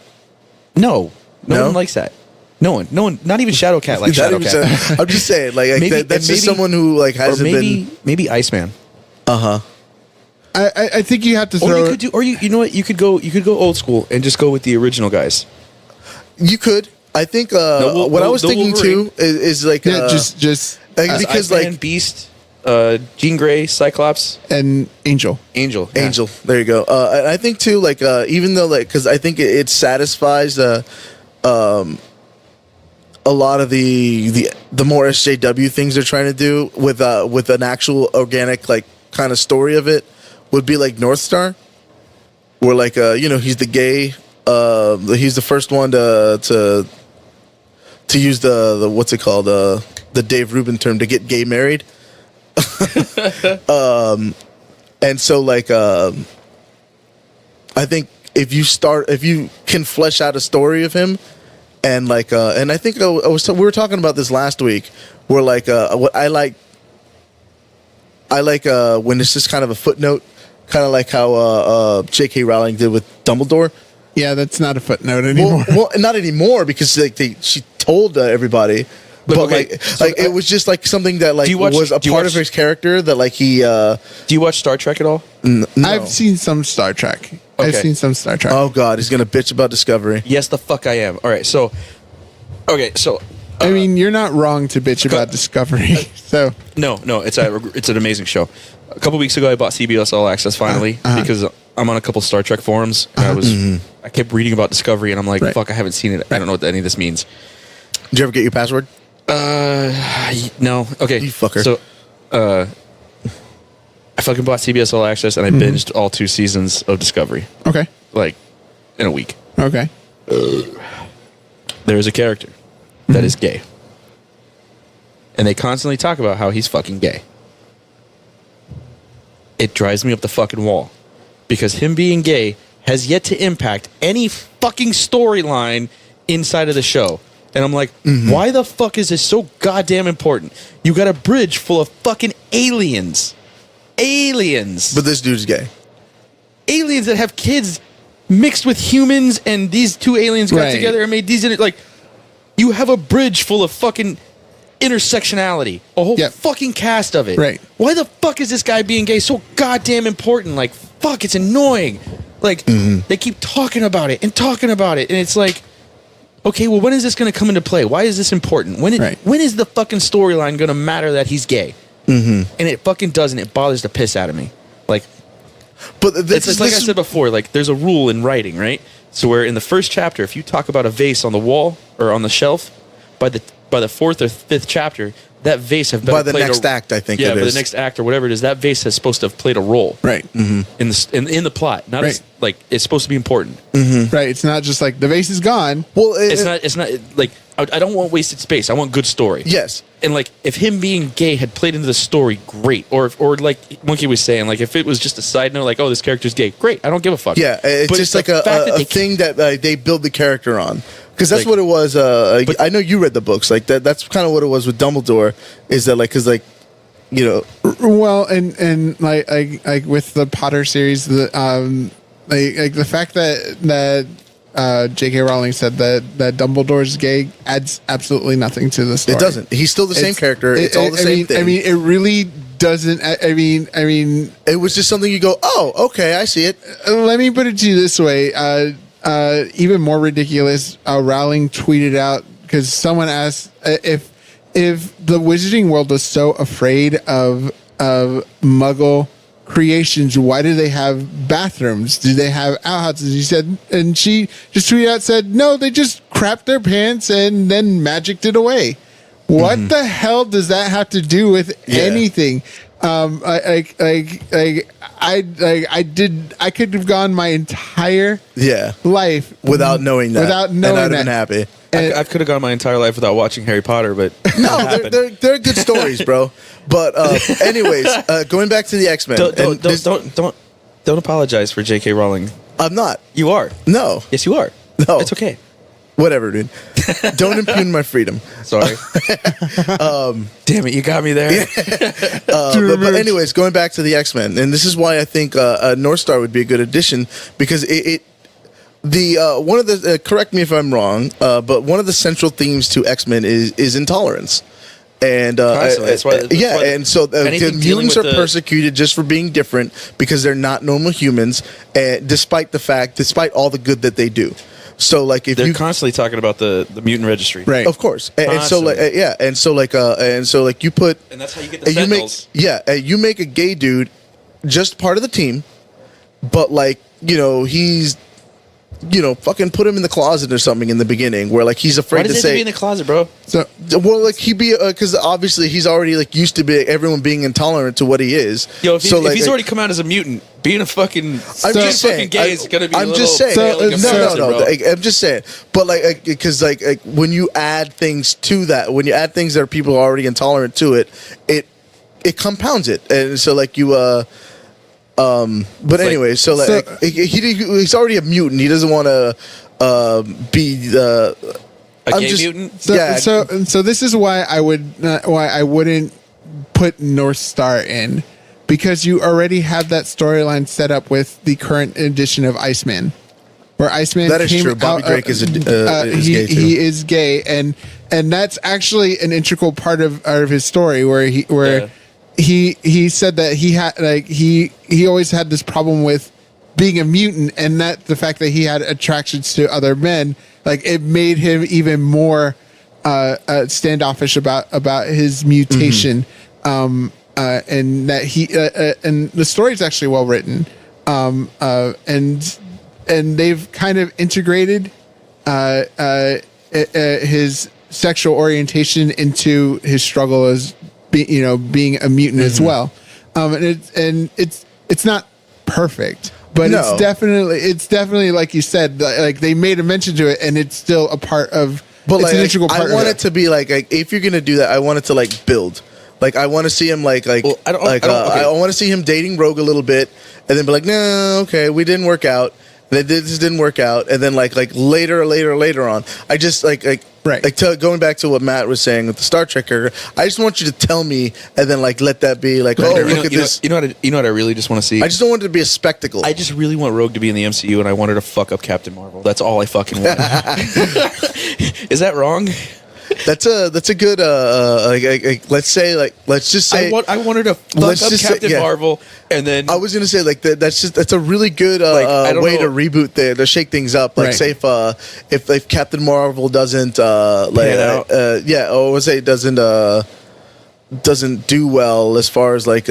no No? one likes that. No one, not even Shadowcat likes Not even Shadowcat. Shadow- I'm just saying, like Maybe- that's and just maybe- someone who like Or hasn't been. maybe Iceman. I think you have to Or throw. you could do, or you know what? You could go old school and just go with the original guys. You could. I think what I was thinking too is like just because Iceman, like Beast, Jean Grey, Cyclops, an Angel. Angel. Yeah. Angel. There you go. And I think too, like even though like because I think it satisfies a lot of the more SJW things they're trying to do with an actual organic like kind of story of it would be like North Star, where like he's the gay he's the first one to use the what's it called the Dave Rubin term to get gay married. And so like I think if you can flesh out a story of him, and like and I think we were talking about this last week, where like what I like when it's just kind of a footnote, kind of like how J.K. Rowling did with Dumbledore. Yeah, that's not a footnote anymore. Well, not anymore, because like she told everybody. But okay, it was just like something that like was a part of his character that like he. Do you watch Star Trek at all? No. I've seen some Star Trek. I've Okay. seen some Star Trek. Oh God, he's gonna bitch about Discovery. Yes, the fuck I am. All right, so I mean, you're not wrong to bitch about Discovery. So no, it's an amazing show. A couple weeks ago, I bought CBS All Access finally because I'm on a couple Star Trek forums, and I kept reading about Discovery, and I'm like, Right. fuck, I haven't seen it. I don't know what any of this means. Did you ever get your password? No. Okay. You fucker. So, I fucking bought CBS All Access, and I binged all 2 seasons of Discovery, okay, like in a week. okay. There is a character that is gay, and they constantly talk about how he's fucking gay. It drives me up the fucking wall, because him being gay has yet to impact any fucking storyline inside of the show. And I'm like, why the fuck is this so goddamn important? You got a bridge full of fucking aliens. Aliens. But this dude's gay. Aliens that have kids mixed with humans, and these 2 aliens got Right. together and made these. Like, you have a bridge full of fucking intersectionality. A whole Yep. fucking cast of it. Right. Why the fuck is this guy being gay so goddamn important? Like, fuck, it's annoying. Like, they keep talking about it, and it's like, okay, well, when is this going to come into play? Why is this important? When is the fucking storyline going to matter that he's gay? And it fucking doesn't. It bothers the piss out of me. Like, But It's just like I said before, like there's a rule in writing, right? So where in the first chapter, if you talk about a vase on the wall or on the shelf, by the fourth or fifth chapter, that vase have by the next act, I think. Yeah, it by is. the next act or whatever it is, that vase is supposed to have played a role, Right. in the plot. Not as, like it's supposed to be important. Right. It's not just like the vase is gone. Well, It's not like I don't want wasted space. I want good story. Yes. And like if him being gay had played into the story, great. Or like Monkey was saying, like if it was just a side note, like, oh, this character's gay, great. I don't give a fuck. Yeah, it's But just the like fact that a thing that they build the character on. Because that's Like- what it was. I know you read the books. Like that's kind of what it was with Dumbledore. Is that like because like you know Well, and like with the Potter series, like the fact that J.K. Rowling said that Dumbledore's gay adds absolutely nothing to the story. it doesn't. He's still the same character. It's all the same thing. I mean, it really doesn't. I mean, it was just something you go, oh, okay, I see it. let me put it to you this way. Even more ridiculous, Rowling tweeted out because someone asked if the wizarding world was so afraid of Muggle creations, why do they have bathrooms? Do they have outhouses? He said, and she just tweeted out, said, no, they just crapped their pants and then magicked it away. What the hell does that have to do with anything? I could have gone my entire life without knowing that, and I'd have been happy. I could have gone my entire life without watching Harry Potter, but No, they're good stories, bro. But anyways, going back to the X-Men. Don't apologize for J.K. Rowling. I'm not. You are. No. Yes, you are. No. It's okay. Whatever, dude. Don't impugn my freedom. Sorry. Damn it, you got me there. But anyways, going back to the X-Men, and this is why I think North Star would be a good addition because one of the correct me if I'm wrong, but one of the central themes to X-Men is intolerance. And that's why and so the mutants are persecuted just for being different because they're not normal humans, despite all the good that they do. So like if they're constantly talking about the mutant registry, right? Of course, and so like and so like you put, and that's how you get the Sentinels. You make a gay dude just part of the team, but like he's fucking put him in the closet or something in the beginning where like he's afraid Why does to it say be in the closet, bro? So well, like he be because obviously he's already like used to be everyone being intolerant to what he is. Yo, if he's already come out as a mutant, being a fucking fucking gay is gonna be. I'm just saying. No. I'm just saying. But like because like when you add things to that, when you add things that people are already intolerant to it compounds it, and so like you but anyway, he's already a mutant. He doesn't want to be a gay mutant. So this is why I wouldn't put North Star in, because you already have that storyline set up with the current edition of Iceman, where Iceman that is true. Bobby Drake is gay too. He is gay, and that's actually an integral part of his story where he said that he had he always had this problem with being a mutant, and that the fact that he had attractions to other men, like it made him even more standoffish about his mutation, and that he and the story is actually well written, and they've kind of integrated his sexual orientation into his struggle as being a mutant as well, and it's not perfect, but it's definitely like you said, like they made a mention to it, and it's still a part of. But it's an integral part. I want it to be like if you're gonna do that, I want it to like build. Like I want to see him I want to see him dating Rogue a little bit, and then be like, no, okay, we didn't work out. This didn't work out, and then like later on, I just going back to what Matt was saying with the Star Trek character, I just want you to tell me, and then like let that be like, look at this. You know what I really just want to see. I just don't want it to be a spectacle. I just really want Rogue to be in the MCU, and I want her to fuck up Captain Marvel. That's all I fucking want. Is that wrong? That's a good let's just say I want her to fuck up Captain Marvel, and then I was gonna say like that's a really good way to reboot there to shake things up. Like say if Captain Marvel doesn't doesn't do well as far as like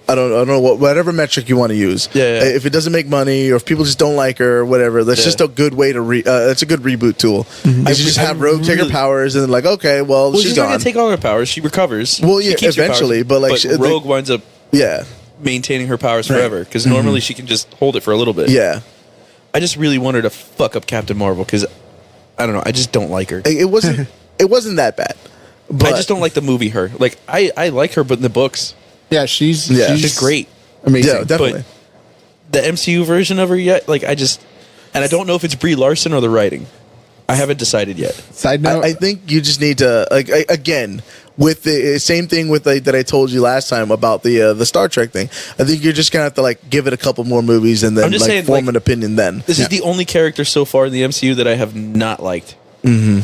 I don't know whatever metric you want to use. Yeah. If it doesn't make money or if people just don't like her or whatever, that's just a good way to it's a good reboot tool. You just have Rogue take her powers and then like, okay, well she's not gone. gonna take all her powers. She recovers. Well, She yeah, keeps her eventually, powers, but like Rogue winds up yeah, maintaining her powers forever because normally she can just hold it for a little bit. yeah. I just really want her to fuck up Captain Marvel because I don't know. I just don't like her. It wasn't that bad. But I just don't like the movie her. Like I like her, but in the books, Yeah, she's she's great. amazing. yeah, definitely. The MCU version of her yet, like I don't know if it's Brie Larson or the writing. I haven't decided yet. Side note, I think you just need to again with the same thing with that I told you last time about the Star Trek thing. I think you're just gonna have to like give it a couple more movies and then I'm just like saying, form like, an opinion. Then This is the only character so far in the MCU that I have not liked. and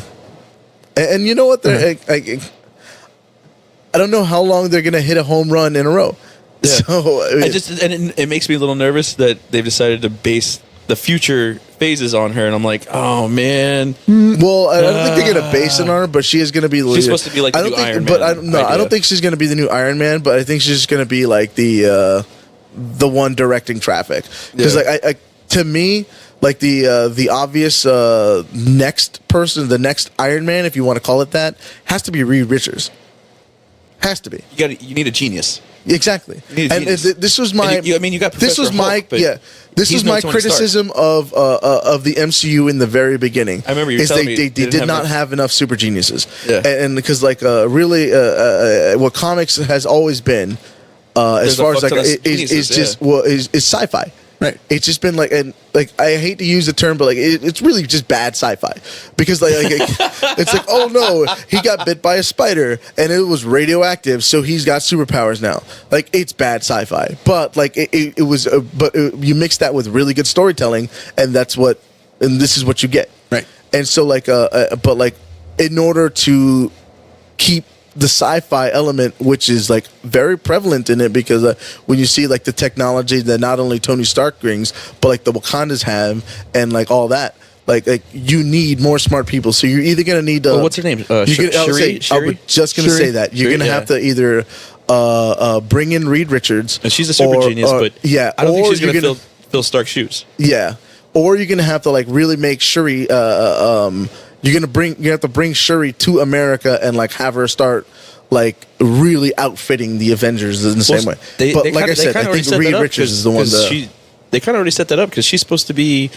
you know what? I don't know how long they're gonna hit a home run in a row. Yeah. So I mean, It makes me a little nervous that they've decided to base the future phases on her, and I'm like, oh man. well, I don't think they're gonna base it on her, but she is gonna be. She's supposed to be like the I don't new think, Iron but Man I idea. don't think she's gonna be the new Iron Man. But I think she's just gonna be like the one directing traffic. Because Yeah. like to me, like the obvious next person, the next Iron Man, if you want to call it that, has to be Reed Richards. Has to be. You need a genius. Exactly. You need a And genius. this was my. And you got this was Professor my Hulk, but This he's was no my Tony Stark. criticism of the MCU in the very beginning. I remember you is telling they, me they, they they didn't did have not enough- have enough super geniuses. Yeah. And because like really what comics has always been as There's a far as fuck like ton of is geniuses, just yeah. well is sci-fi. Right. It's just been like, and like I hate to use the term, but like it's really just bad sci-fi because like it's like, oh no, he got bit by a spider and it was radioactive, so he's got superpowers now. Like it's bad sci-fi, but like it was, you mix that with really good storytelling, and this is what you get. Right. And so like, but like in order to keep the sci-fi element, which is like very prevalent in it, because when you see like the technology that not only Tony Stark brings, but like the Wakandas have, and like all that, like you need more smart people. So you're either gonna need Well, what's her name? I was Shuri? just gonna say that you're Shuri, gonna yeah. have to either bring in Reed Richards, And she's a super genius, but yeah, I don't think or she's you're gonna fill Stark's shoes. yeah, or you're gonna have to like really make Shuri. You have to bring Shuri to America and like have her start like really outfitting the Avengers in the same way. But like I said, I think Reed Richards is the one that they kind of already set that up because she's supposed to be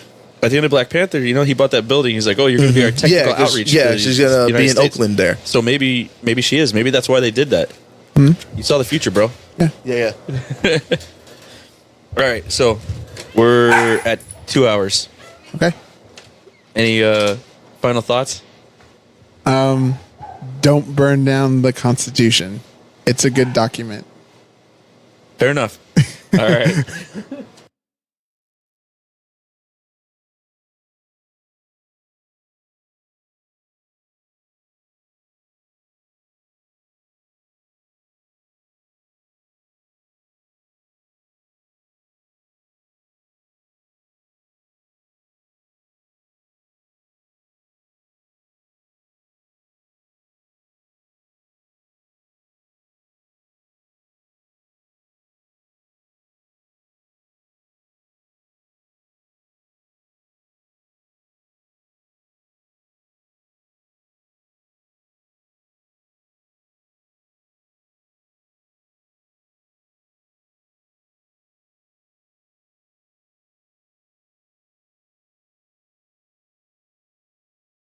at the end of Black Panther. You know, he bought that building. He's like, oh, you're going to be our technical outreach. Yeah, to she's the gonna be United in States. Oakland there. So maybe she is. Maybe that's why they did that. You saw the future, bro. Yeah. All right, so we're at 2 hours. okay. Any final thoughts? Don't burn down the Constitution. It's a good document. Fair enough. All right.